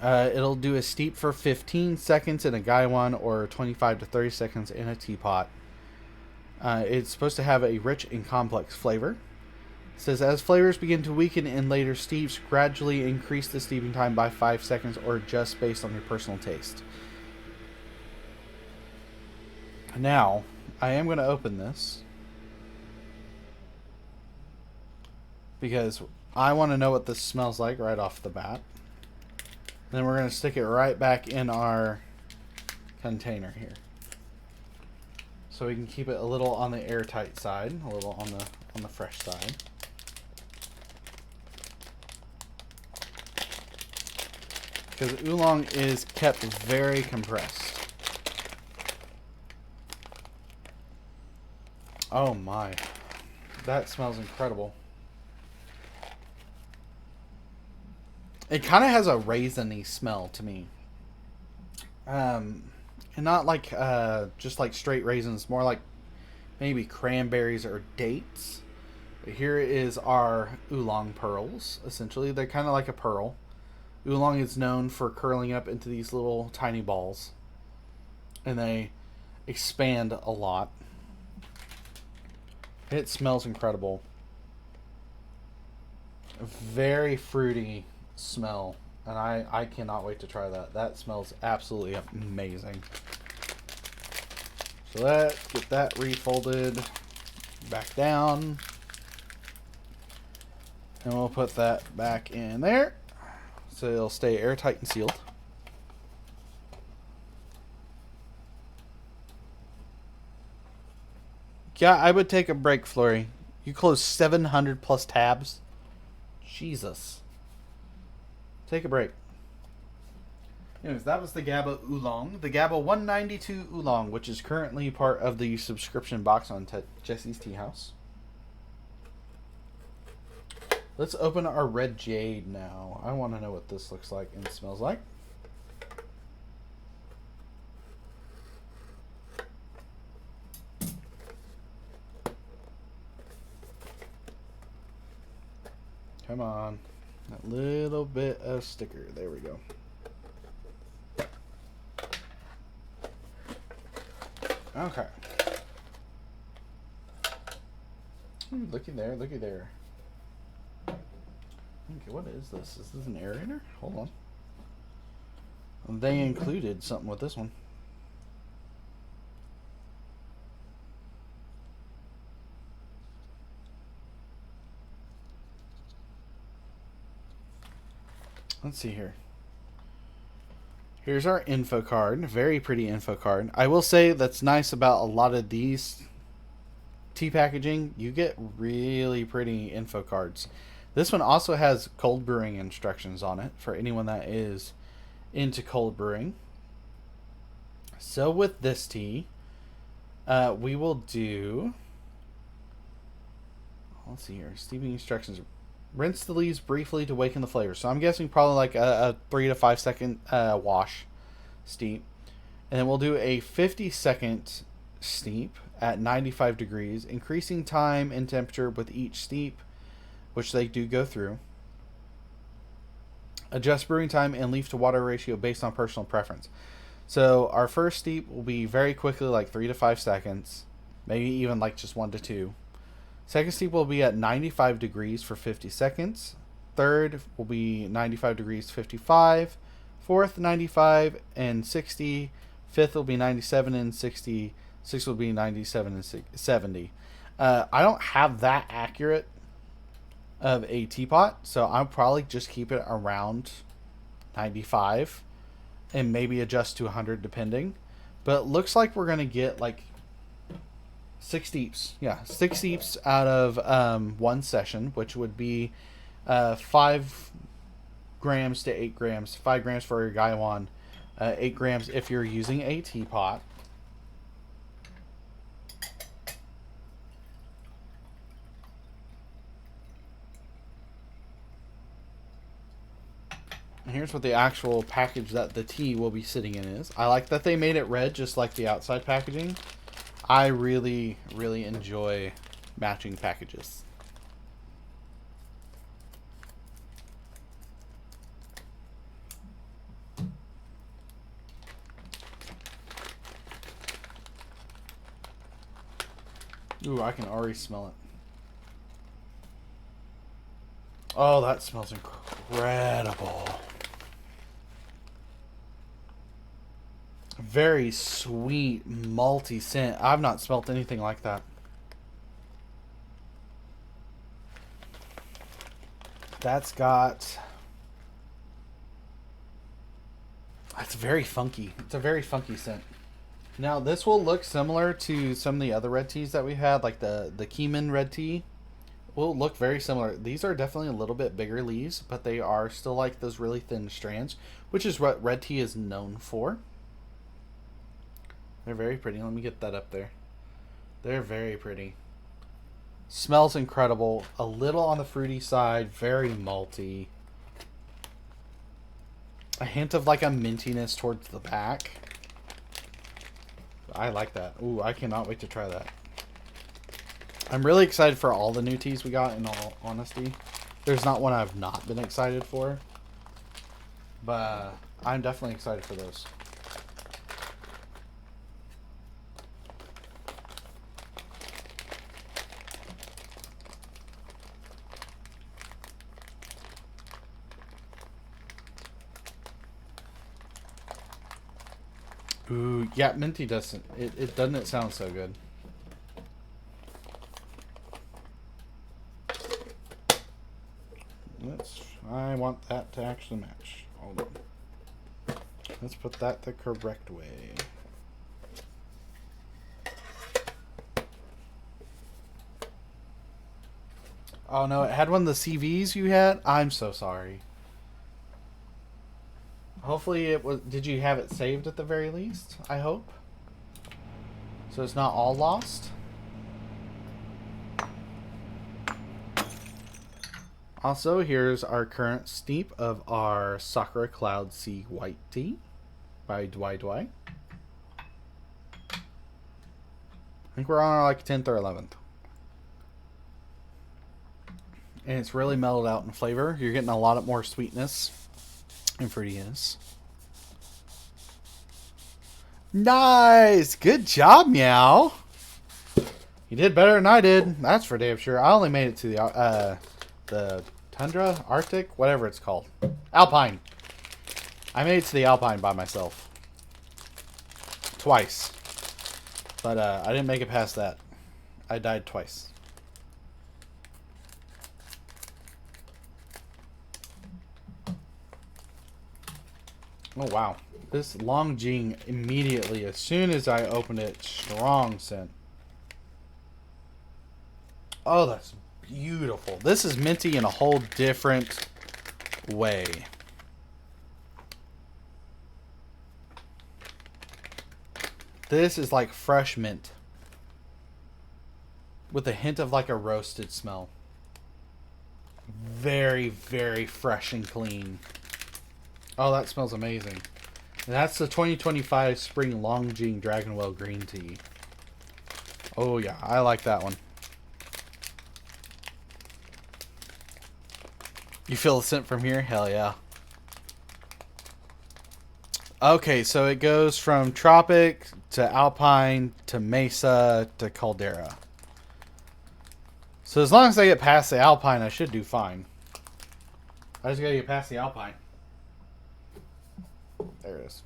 It'll do a steep for 15 seconds in a gaiwan or 25 to 30 seconds in a teapot. It's supposed to have a rich and complex flavor. It says, as flavors begin to weaken in later steeps, gradually increase the steeping time by 5 seconds or adjust based on your personal taste. Now, I am going to open this because I want to know what this smells like right off the bat. Then we're going to stick it right back in our container here. So we can keep it a little on the airtight side, a little on the fresh side. Because oolong is kept very compressed. Oh my. That smells incredible. It kind of has a raisiny smell to me. And not like just like straight raisins, more like maybe cranberries or dates. But here is our oolong pearls, essentially. They're kind of like a pearl. Oolong is known for curling up into these little tiny balls. And they expand a lot. It smells incredible. A very fruity smell. And I cannot wait to try that. That smells absolutely amazing. So let's get that refolded back down. And we'll put that back in there. So it'll stay airtight and sealed. Yeah, I would take a break, Flurry. You closed 700 plus tabs. Jesus. Take a break. Anyways, that was the Gaba Oolong. The Gaba 192 Oolong, which is currently part of the subscription box on Jesse's Tea House. Let's open our Red Jade now. I want to know what this looks like and smells like. Come on. That little bit of sticker. There we go. Okay. Ooh, looky there, looky there. Okay, what is this? Is this an aerator? Hold on. They included something with this one. Let's see here. Here's our info card. Very pretty info card. I will say that's nice about a lot of these tea packaging. You get really pretty info cards. This one also has cold brewing instructions on it for anyone that is into cold brewing. So with this tea, we will do... Let's see here. Steeping instructions. Rinse the leaves briefly to awaken the flavor. So I'm guessing probably like a 3 to 5 second wash steep. And then we'll do a 50-second steep at 95 degrees, increasing time and temperature with each steep, which they do go through. Adjust brewing time and leaf to water ratio based on personal preference. So our first steep will be very quickly, like 3 to 5 seconds, maybe even like just 1 to 2. Second steep will be at 95 degrees for 50 seconds. Third will be 95 degrees 55. Fourth, 95 and 60. Fifth will be 97 and 60. Sixth will be 97 and 70. I don't have that accurate of a teapot, so I'll probably just keep it around 95 and maybe adjust to 100 depending. But it looks like we're going to get like 6 steeps. Yeah, 6 steeps out of one session, which would be 5 grams to 8 grams. 5 grams for your Gaiwan, 8 grams if you're using a teapot. And here's what the actual package that the tea will be sitting in is. I like that they made it red just like the outside packaging. I really, really enjoy matching packages. Ooh, I can already smell it. Oh, that smells incredible. Very sweet, malty scent. I've not smelt anything like that. That's got... It's very funky. It's a very funky scent. Now, this will look similar to some of the other red teas that we had, like the Keeman red tea. Will look very similar. These are definitely a little bit bigger leaves, but they are still like those really thin strands, which is what red tea is known for. They're very pretty. Let me get that up there. They're very pretty. Smells incredible. A little on the fruity side. Very malty. A hint of like a mintiness towards the back. I like that. Ooh, I cannot wait to try that. I'm really excited for all the new teas we got, in all honesty. There's not one I've not been excited for. But I'm definitely excited for those. Ooh, yeah, minty doesn't. It doesn't sound so good. I want that to actually match. Hold on. Let's put that the correct way. Oh no, it had one of the CVs you had? I'm so sorry. Hopefully it was. Did you have it saved at the very least? I hope. So it's not all lost? Also, here's our current steep of our Sakura Cloud Sea White Tea by Dwy. I think we're on our like 10th or 11th. And it's really mellowed out in flavor. You're getting a lot of more sweetness and fruitiness. Nice! Good job, Meow! You did better than I did. That's for damn sure. I only made it to the Tundra, Arctic, whatever it's called. Alpine. I made it to the Alpine by myself. Twice. But I didn't make it past that. I died twice. Oh, wow. This Longjing immediately, as soon as I opened it, strong scent. Oh, that's beautiful. This is minty in a whole different way. This is like fresh mint. With a hint of like a roasted smell. Very, very fresh and clean. Oh, that smells amazing. And that's the 2025 Spring Longjing Dragonwell Green Tea. Oh yeah, I like that one. You feel the scent from here? Hell yeah. Okay, so it goes from Tropic to Alpine to Mesa to Caldera. So as long as I get past the Alpine, I should do fine. I just gotta get past the Alpine. There it is.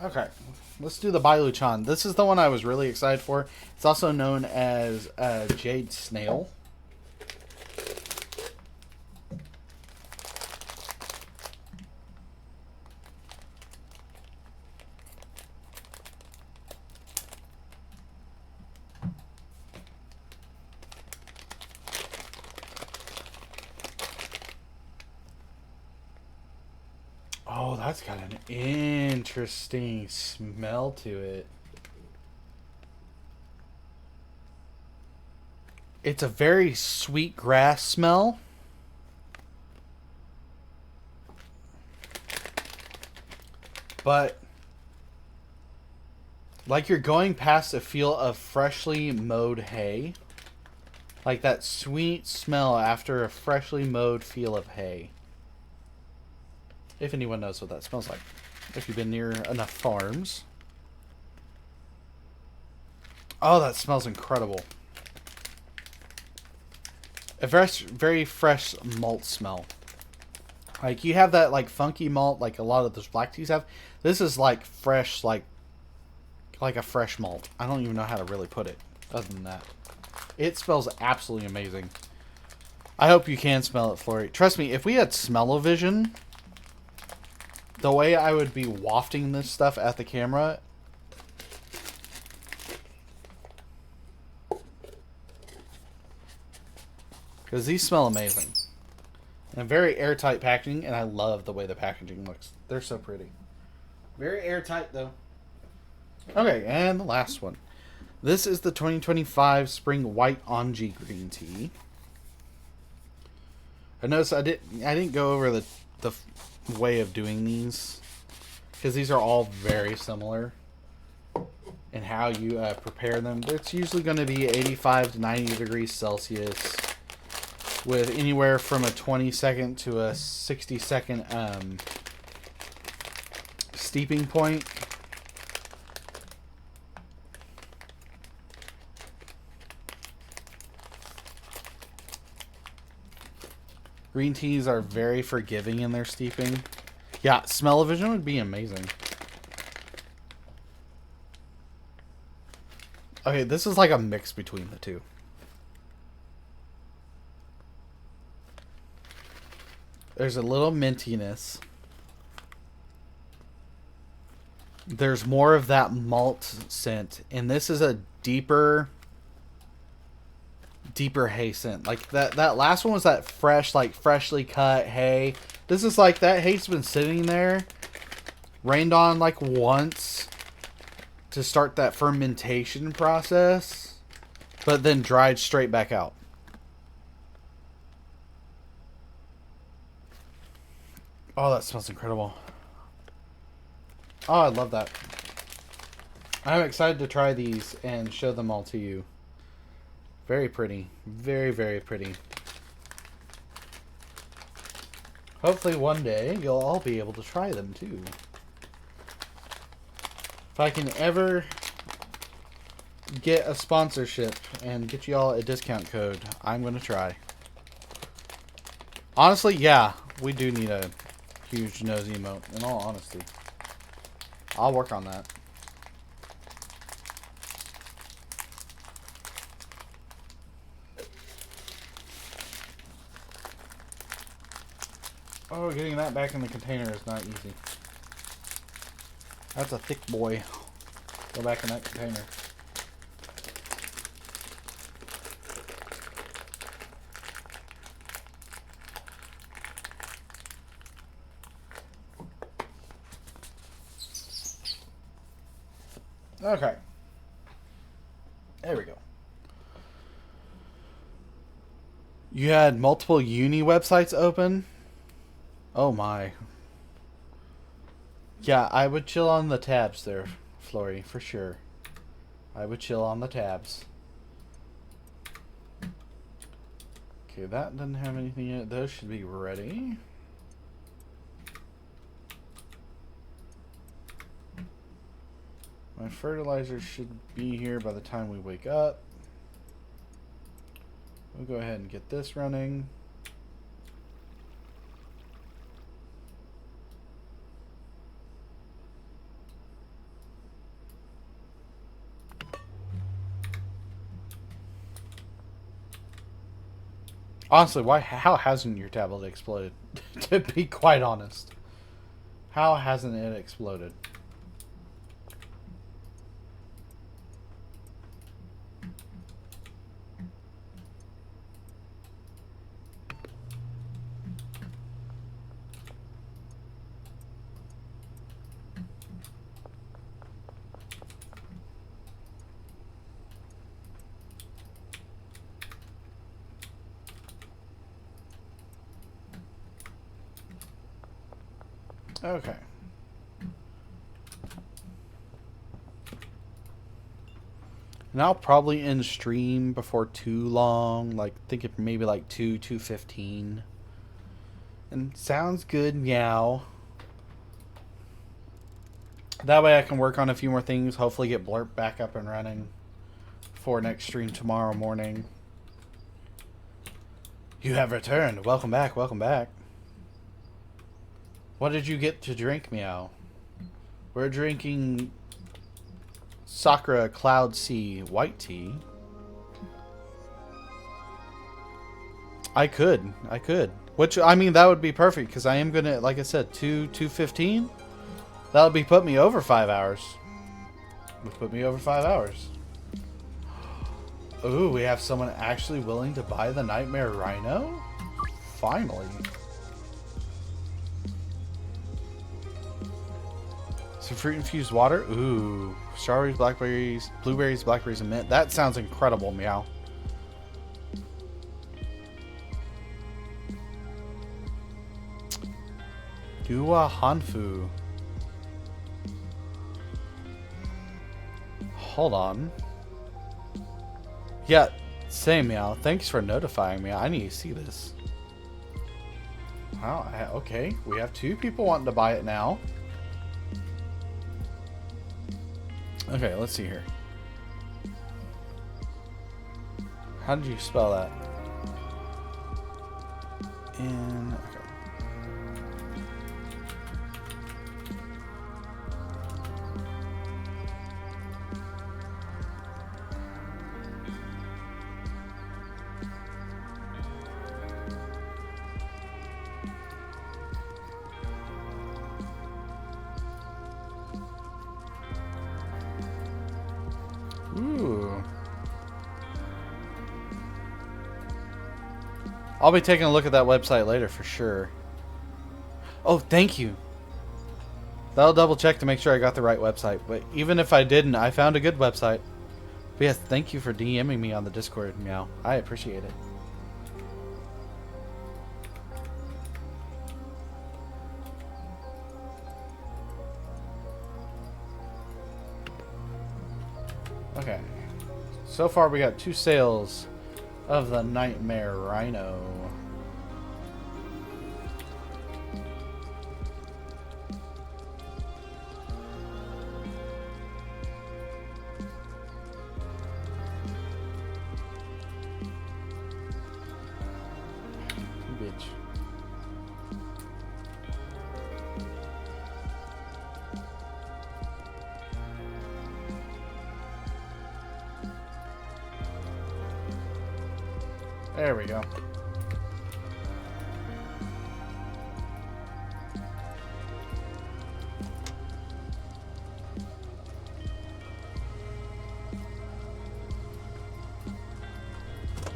Okay, let's do the Bailuchan. This is the one I was really excited for. It's also known as Jade Snail. Oh, that's got an interesting smell to it. It's a very sweet grass smell. But like you're going past a feel of freshly mowed hay. Like that sweet smell after a freshly mowed feel of hay. If anyone knows what that smells like. If you've been near enough farms. Oh, that smells incredible. A very fresh malt smell. Like, you have that, like, funky malt like a lot of those black teas have. This is, like, fresh, like a fresh malt. I don't even know how to really put it other than that. It smells absolutely amazing. I hope you can smell it, Flory. Trust me, if we had smell-o-vision, the way I would be wafting this stuff at the camera. Because these smell amazing. And very airtight packaging, and I love the way the packaging looks. They're so pretty. Very airtight, though. Okay, and the last one. This is the 2025 Spring White Onji Green Tea. I noticed I didn't go over the way of doing these, because these are all very similar in how you prepare them. It's usually going to be 85 to 90 degrees Celsius with anywhere from a 20-second to a 60-second steeping point. Green teas are very forgiving in their steeping. Yeah, smell-o-vision would be amazing. Okay, this is like a mix between the two. There's a little mintiness. There's more of that malt scent, and this is a deeper hay scent. Like that last one was that fresh, like freshly cut hay. This is like that hay's been sitting there, rained on like once to start that fermentation process, but then dried straight back out. Oh, that smells incredible. Oh, I love that. I'm excited to try these and show them all to you. Very pretty. Very, very pretty. Hopefully one day you'll all be able to try them too. If I can ever get a sponsorship and get you all a discount code, I'm going to try. Honestly, yeah, we do need a huge nose emote, in all honesty. I'll work on that. Oh, getting that back in the container is not easy. That's a thick boy. Go back in that container. Okay. There we go. You had multiple uni websites open? Oh my. Yeah, I would chill on the tabs there, Flory, for sure. I would chill on the tabs. Okay, that doesn't have anything in it. Those should be ready. My fertilizer should be here by the time we wake up. We'll go ahead and get this running. Honestly, how hasn't your tablet exploded? To be quite honest. How hasn't it exploded? Okay. And I'll probably end stream before too long. Like, think it maybe like 2:15. And sounds good, meow. That way I can work on a few more things. Hopefully get Blurp back up and running for next stream tomorrow morning. You have returned. Welcome back, welcome back. What did you get to drink, meow? We're drinking Sakura Cloud Sea white tea. I could. Which, I mean, that would be perfect, because I am going to, like I said, 2:15. That would be put me over 5 hours. Would put me over 5 hours. Ooh, we have someone actually willing to buy the Nightmare Rhino? Finally. Some fruit-infused water? Ooh. Strawberries, blackberries, blueberries, blackberries, and mint. That sounds incredible, meow. Dua Hanfu. Hold on. Yeah, same, meow. Thanks for notifying me. I need to see this. Wow, okay. We have 2 people wanting to buy it now. Okay, let's see here. How did you spell that? in. Okay. Ooh. I'll be taking a look at that website later for sure. Oh, thank you. That'll double check to make sure I got the right website. But even if I didn't, I found a good website. But yes, thank you for DMing me on the Discord, Meow. I appreciate it. Okay. So far we got 2 sales of the Nightmare Rhino. Bitch. There we go.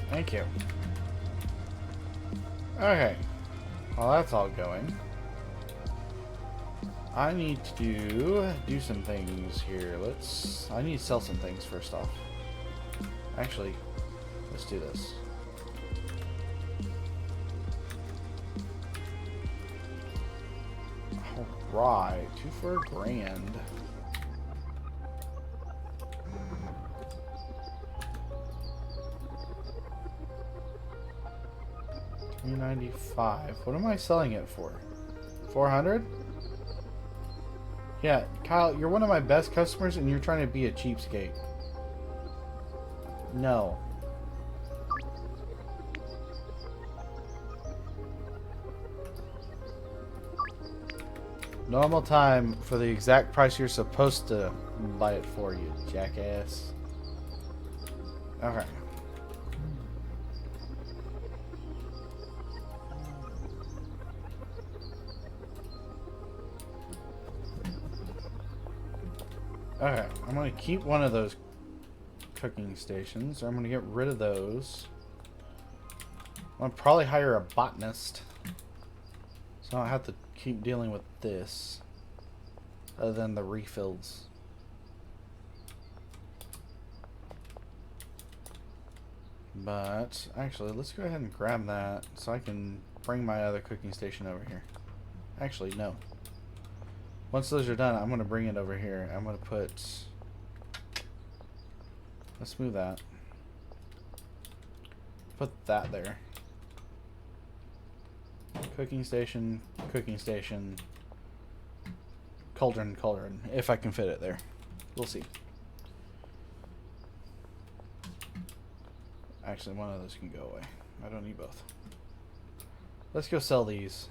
Thank you. Okay. Well, that's all going. I need to do some things here. I need to sell some things first off. Actually, let's do this. Alright, 2 for $1,000. $395. What am I selling it for? 400? Yeah, Kyle, you're one of my best customers and you're trying to be a cheapskate. No. Normal time for the exact price you're supposed to buy it for, you jackass. Okay. Okay, I'm going to keep one of those cooking stations. I'm going to get rid of those. I'm going to probably hire a botanist. So I don't have to keep dealing with this. Other than the refills. But, actually, let's go ahead and grab that so I can bring my other cooking station over here. Actually, no. Once those are done, I'm going to bring it over here. I'm going to put... Let's move that. Put that there. Cooking station, cauldron, if I can fit it there. We'll see. Actually, one of those can go away. I don't need both. Let's go sell these.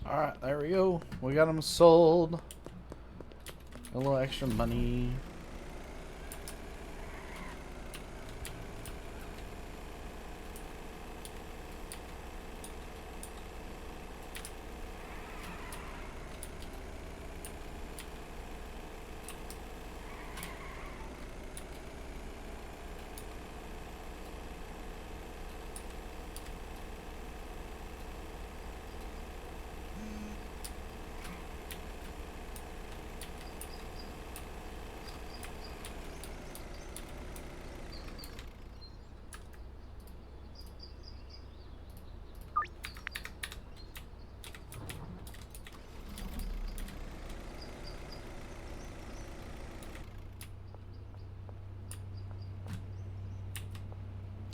Alright, there we go. We got them sold. A little extra money.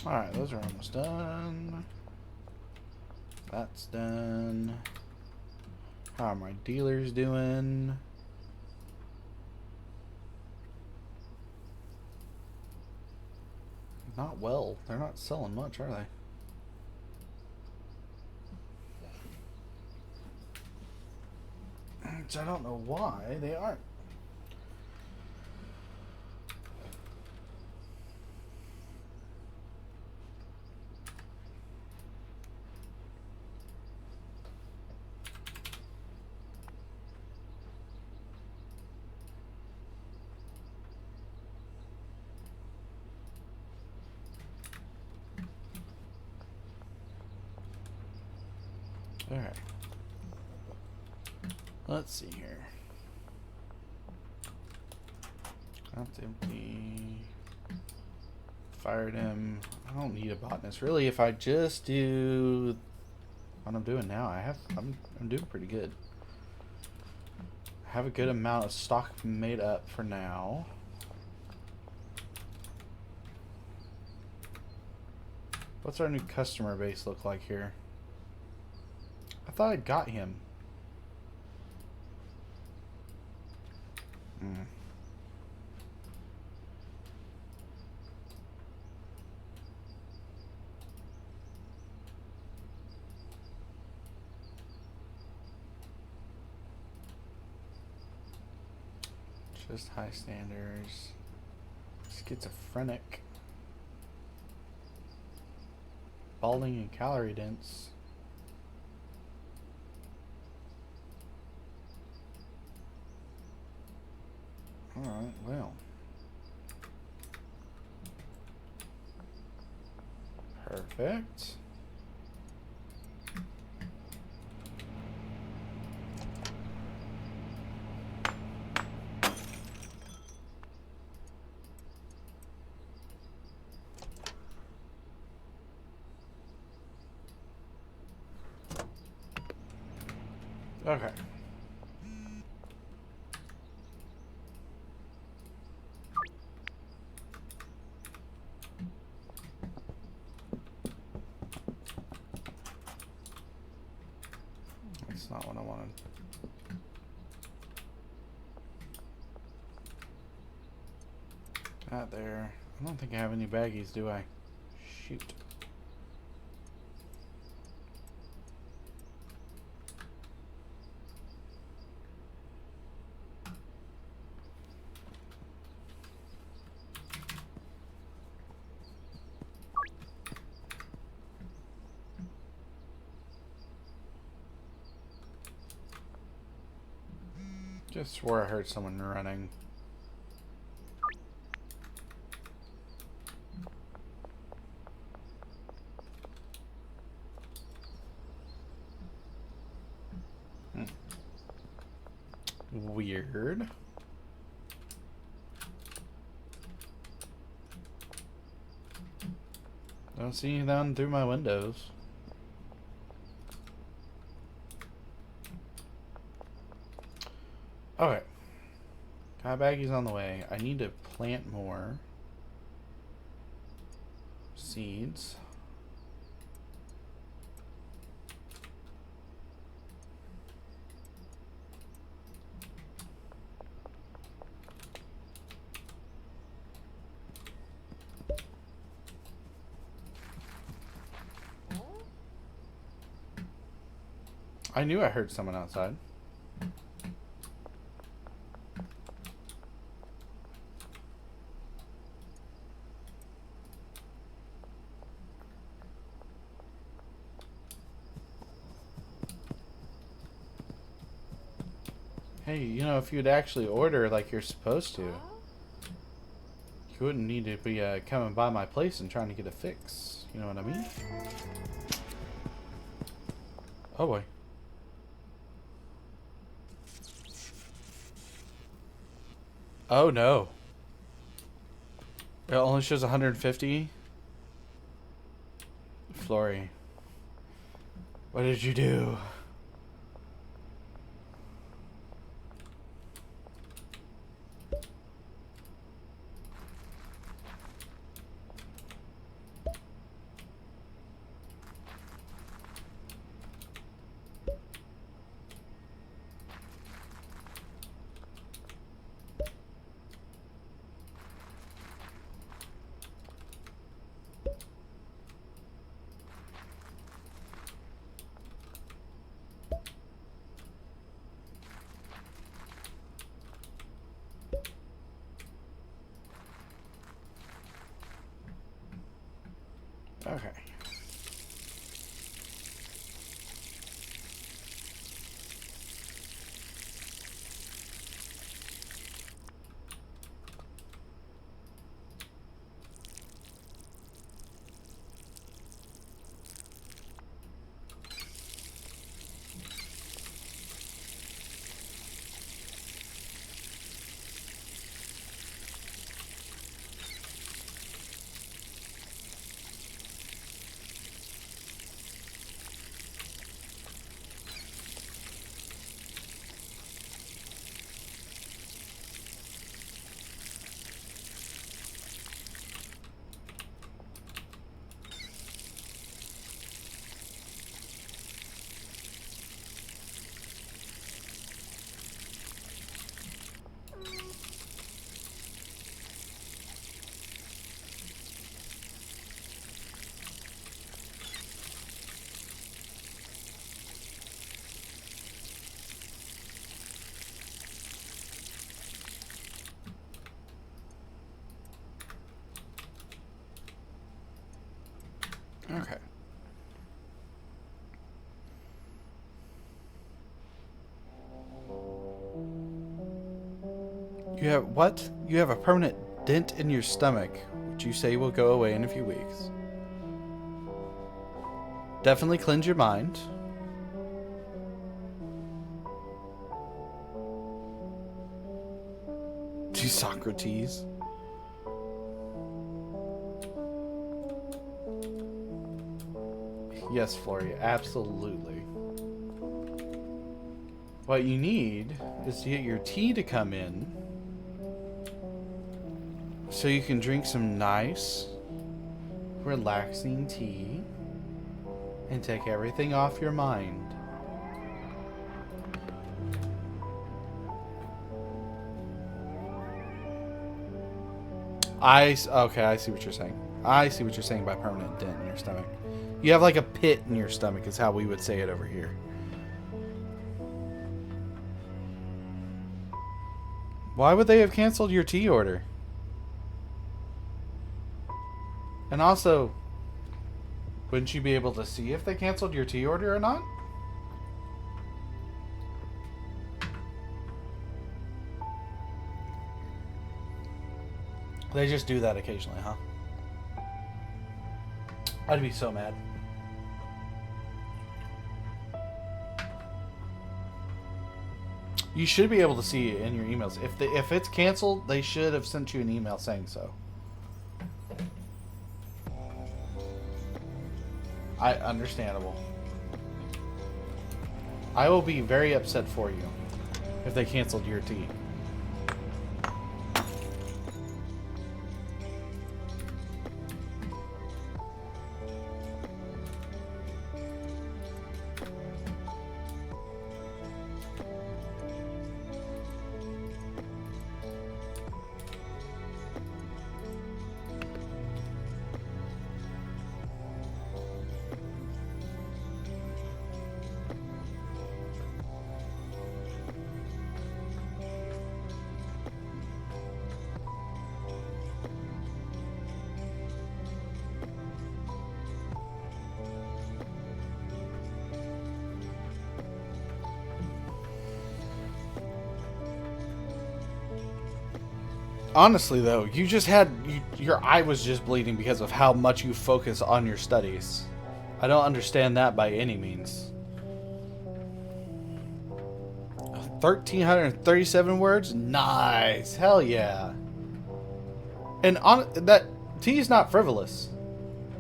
Alright, those are almost done. That's done. How are my dealers doing? Not well. They're not selling much, are they? Which I don't know why they aren't. Alright. Let's see here. That's empty. Fired him. I don't need a botanist. Really, if I just do what I'm doing now, I'm doing pretty good. I have a good amount of stock made up for now. What's our new customer base look like here? I thought I got him. Just high standards. Schizophrenic. Balding and calorie dense. Alright, well. Perfect. Okay. That's not what I wanted. Not there. I don't think I have any baggies, do I? Shoot. Just swore I heard someone running. Weird. Don't see you down through my windows. Okay. Got baggies on the way. I need to plant more seeds. I knew I heard someone outside. Hey, if you'd actually order like you're supposed to, you wouldn't need to be coming by my place and trying to get a fix. You know what I mean? Oh boy. Oh no. It only shows 150. Flory, what did you do? Okay. Okay. You have what? You have a permanent dent in your stomach, which you say will go away in a few weeks. Definitely cleanse your mind. To Socrates. Yes, Flory, absolutely. What you need is to get your tea to come in so you can drink some nice, relaxing tea and take everything off your mind. Okay, I see what you're saying. I see what you're saying by permanent dent in your stomach. You have like a pit in your stomach is how we would say it over here. Why would they have canceled your tea order? And also, wouldn't you be able to see if they canceled your tea order or not? They just do that occasionally, huh? I'd be so mad. You should be able to see it in your emails. If it's canceled, they should have sent you an email saying so. Understandable. I will be very upset for you if they canceled your tea. Honestly, though, you just had your eye was just bleeding because of how much you focus on your studies. I don't understand that by any means. 1,337 words? Nice. Hell yeah. And on that, tea is not frivolous.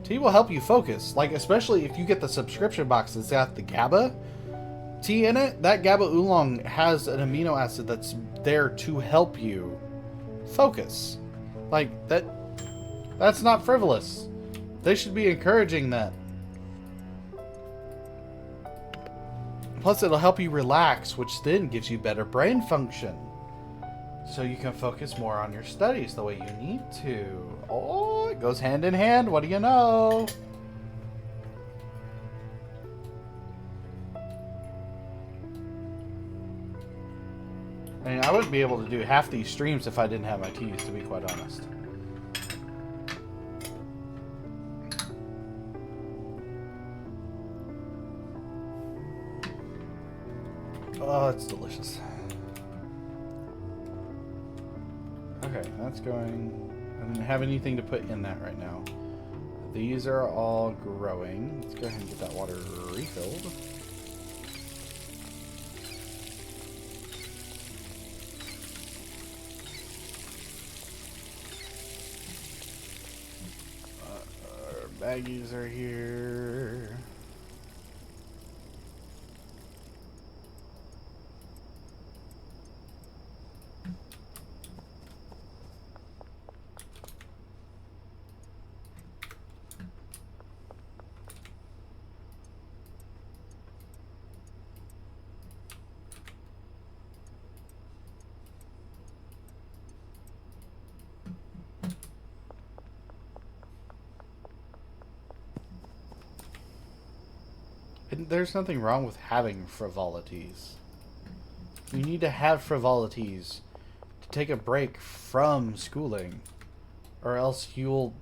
Tea will help you focus. Like, especially if you get the subscription box that's got the GABA tea in it. That GABA oolong has an amino acid that's there to help you focus. Like, that's not frivolous. They should be encouraging that. Plus, it'll help you relax, which then gives you better brain function. So you can focus more on your studies the way you need to. Oh, it goes hand in hand. What do you know? I mean, I wouldn't be able to do half these streams if I didn't have my teas, to be quite honest. Oh, it's delicious. Okay, that's going... I didn't have anything to put in that right now. These are all growing. Let's go ahead and get that water refilled. Our baggies are here. There's nothing wrong with having frivolities. You need to have frivolities to take a break from schooling, or else you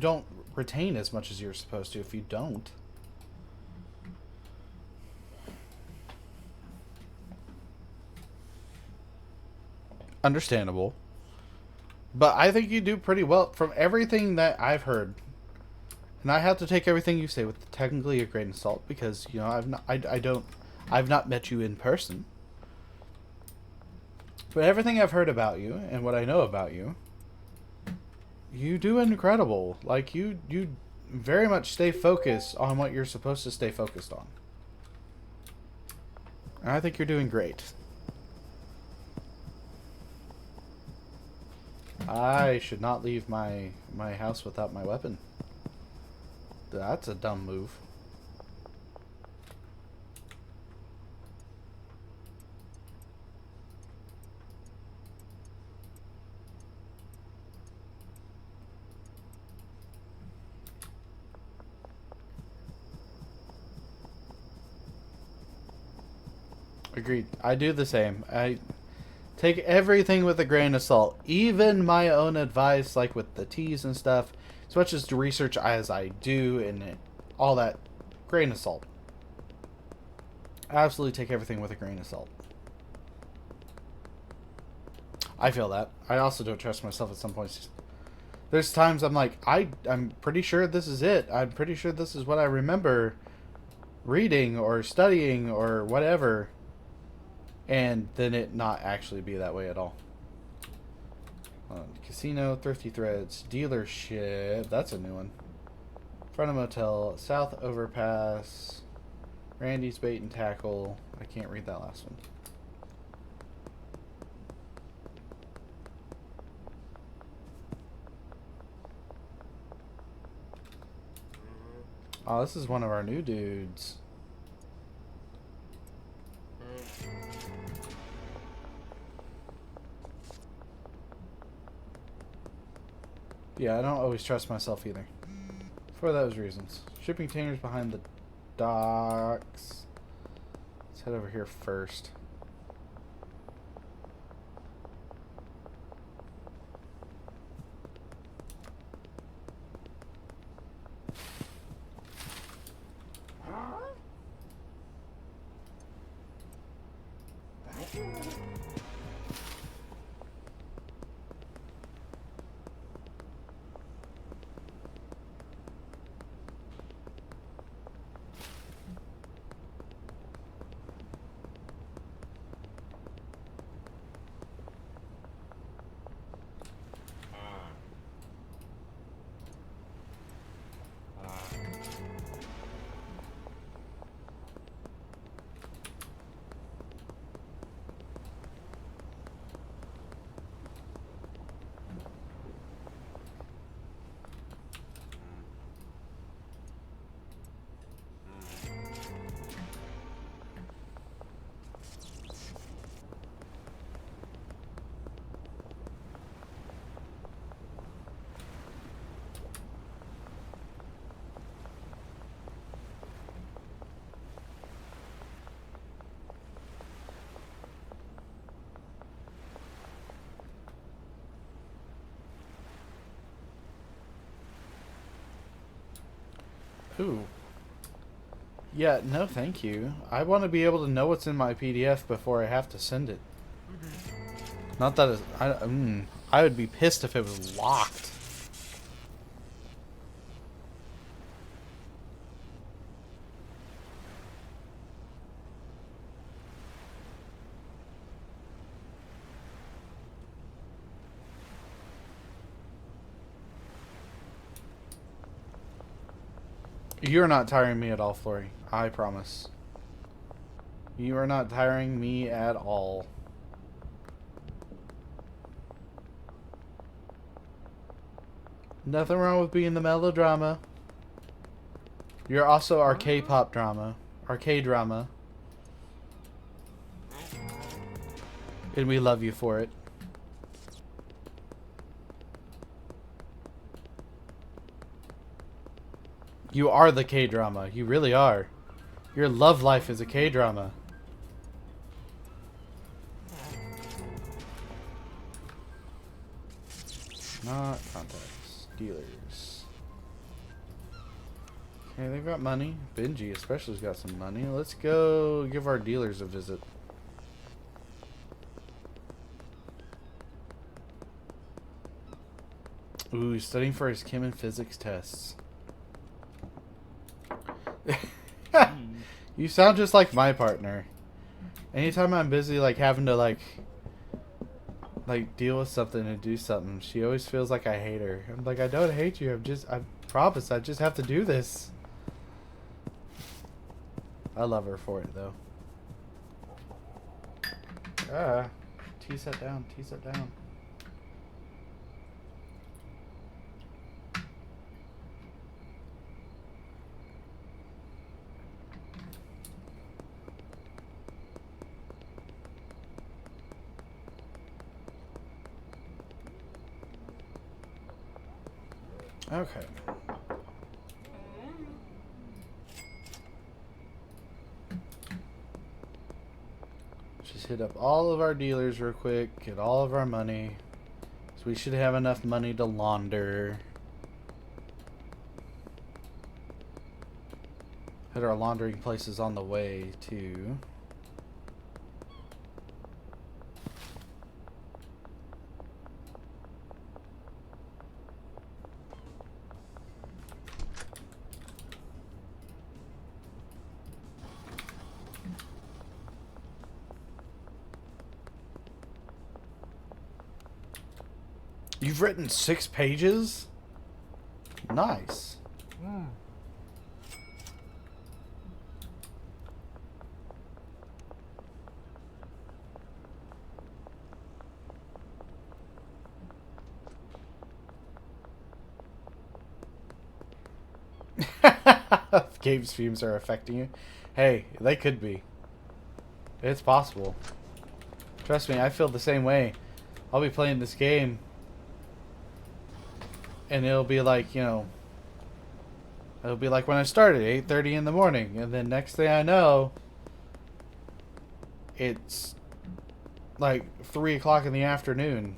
don't retain as much as you're supposed to if you don't. Understandable. But I think you do pretty well from everything that I've heard. And I have to take everything you say with technically a grain of salt because, you know, I've not met you in person. But everything I've heard about you and what I know about you, you do incredible. Like, you very much stay focused on what you're supposed to stay focused on. And I think you're doing great. I should not leave my house without my weapon. That's a dumb move. Agreed. I do the same. I take everything with a grain of salt. Even my own advice, like with the teas and stuff. As much as the research as I do and all that, grain of salt. Absolutely take everything with a grain of salt. I feel that. I also don't trust myself at some points. There's times I'm like, I'm pretty sure this is it. I'm pretty sure this is what I remember reading or studying or whatever. And then it not actually be that way at all. Casino, Thrifty Threads, Dealership. That's a new one. Front of Motel, South Overpass, Randy's Bait and Tackle. I can't read that last one. Oh, this is one of our new dudes. Yeah, I don't always trust myself either. For those reasons. Shipping containers behind the docks. Let's head over here first. Ooh. Yeah, no thank you. I want to be able to know what's in my PDF before I have to send it. Not that it's, I would be pissed if it was locked. You're not tiring me at all, Flory. I promise. You are not tiring me at all. Nothing wrong with being the melodrama. You're also our K-pop drama. Our K-drama. And we love you for it. You are the K-drama. You really are. Your love life is a K-drama. Not contacts. Dealers. Okay, they've got money. Benji especially's got some money. Let's go give our dealers a visit. Ooh, he's studying for his chem and physics tests. You sound just like my partner. Anytime I'm busy, like, having to, like, deal with something and do something, she always feels like I hate her. I'm like, I don't hate you. I promise, I just have to do this. I love her for it, though. Ah. T set down. T set down. Okay. Just hit up all of our dealers real quick, get all of our money. So we should have enough money to launder. Hit our laundering places on the way too. You've written 6 pages? Nice. Game streams are affecting you. Hey, they could be. It's possible. Trust me, I feel the same way. I'll be playing this game and it'll be like, you know, it'll be like when I started, 8:30 in the morning, and then next thing I know, it's like 3 o'clock in the afternoon.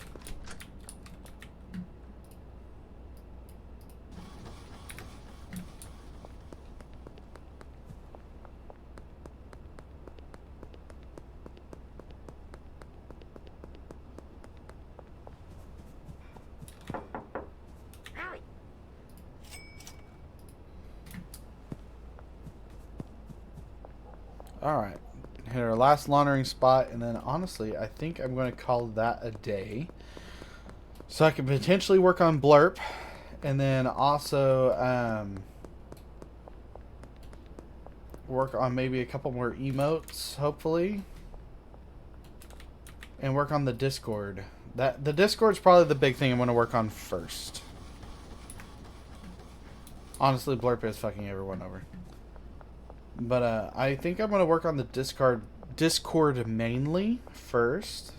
Alright. Hit our last laundering spot, and then honestly, I think I'm going to call that a day. So I can potentially work on Blurp, and then also work on maybe a couple more emotes, hopefully. And work on the Discord. The Discord's probably the big thing I'm going to work on first. Honestly, Blurp is fucking everyone over. But I think I'm going to work on the Discord mainly first.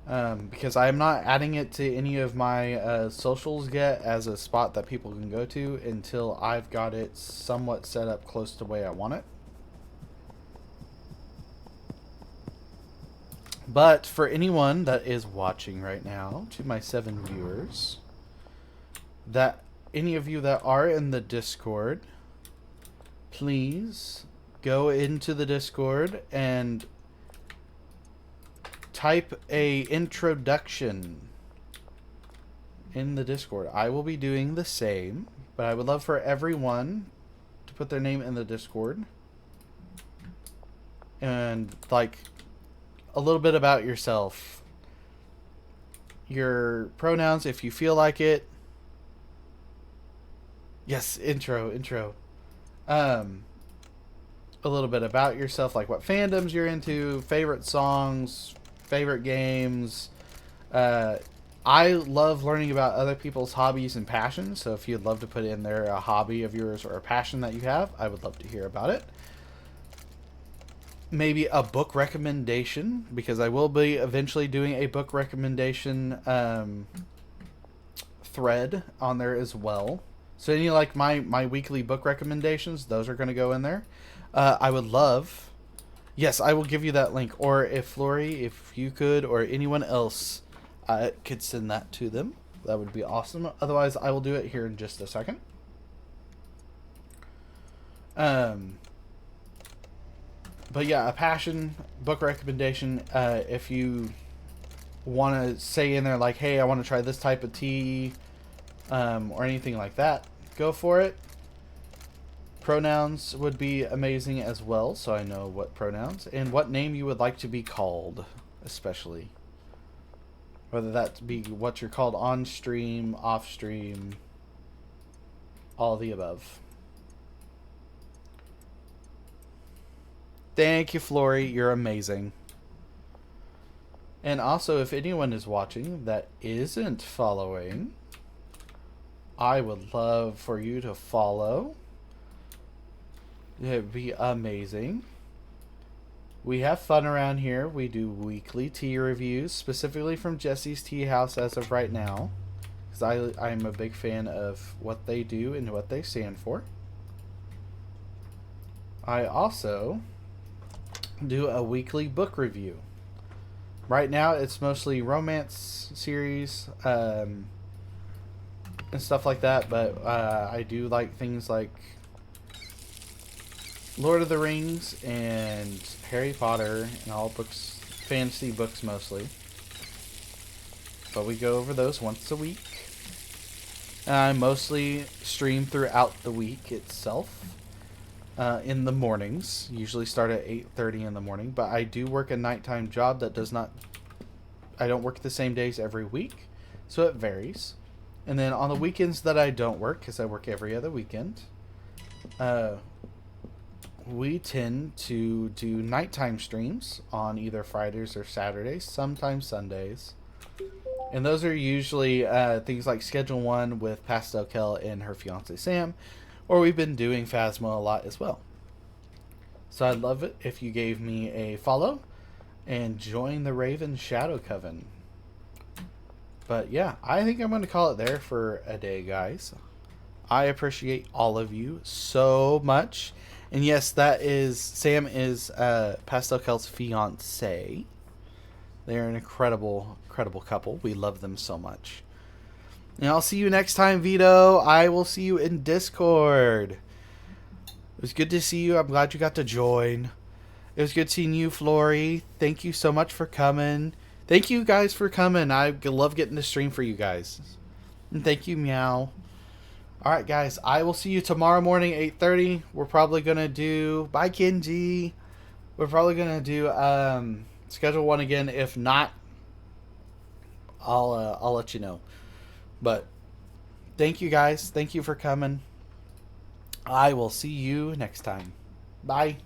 Because I'm not adding it to any of my socials yet as a spot that people can go to until I've got it somewhat set up close to the way I want it. But for anyone that is watching right now, to my 7 viewers, that any of you that are in the Discord, please go into the Discord and type a introduction in the Discord. I will be doing the same, but I would love for everyone to put their name in the Discord and like a little bit about yourself, your pronouns if you feel like it. Yes, intro. A little bit about yourself, like what fandoms you're into, favorite songs, favorite games. I love learning about other people's hobbies and passions, so if you'd love to put in there a hobby of yours or a passion that you have, I would love to hear about it. Maybe a book recommendation, because I will be eventually doing a book recommendation thread on there as well. So any like my weekly book recommendations, those are going to go in there. I would love, yes, I will give you that link. Or if Flory, if you could, or anyone else could send that to them, that would be awesome. Otherwise, I will do it here in just a second. But yeah, a passion book recommendation. If you want to say in there like, hey, I want to try this type of tea, or anything like that, go for it. Pronouns would be amazing as well, so I know what pronouns and what name you would like to be called, especially. Whether that be what you're called on stream, off stream, all the above. Thank you, Flory. You're amazing. And also, if anyone is watching that isn't following, I would love for you to follow. It'd be amazing. We have fun around here. We do weekly tea reviews, specifically from Jesse's Tea House as of right now, because I'm a big fan of what they do and what they stand for. I also do a weekly book review. Right now, it's mostly romance series and stuff like that, but I do like things like Lord of the Rings and Harry Potter and all books, fantasy books mostly. But we go over those once a week. And I mostly stream throughout the week itself. In the mornings, usually start at 8:30 in the morning, but I do work a nighttime job that does not, I don't work the same days every week, so it varies. And then on the weekends that I don't work, because I work every other weekend, we tend to do nighttime streams on either Fridays or Saturdays, sometimes Sundays. And those are usually things like Schedule 1 with Pastel Kel and her fiance Sam, or we've been doing Phasma a lot as well. So I'd love it if you gave me a follow and join the Raven Shadow Coven. But yeah, I think I'm going to call it there for a day, guys. I appreciate all of you so much. And yes, that is, Sam is Pastel Kel's fiance. They're an incredible, incredible couple. We love them so much. And I'll see you next time, Vito. I will see you in Discord. It was good to see you. I'm glad you got to join. It was good seeing you, Flory. Thank you so much for coming. Thank you guys for coming. I love getting to stream for you guys. And thank you, Meow. Alright, guys. I will see you tomorrow morning, 8:30. We're probably going to do... Bye, Kenji. We're probably going to do Schedule 1 again. If not, I'll let you know. But thank you, guys. Thank you for coming. I will see you next time. Bye.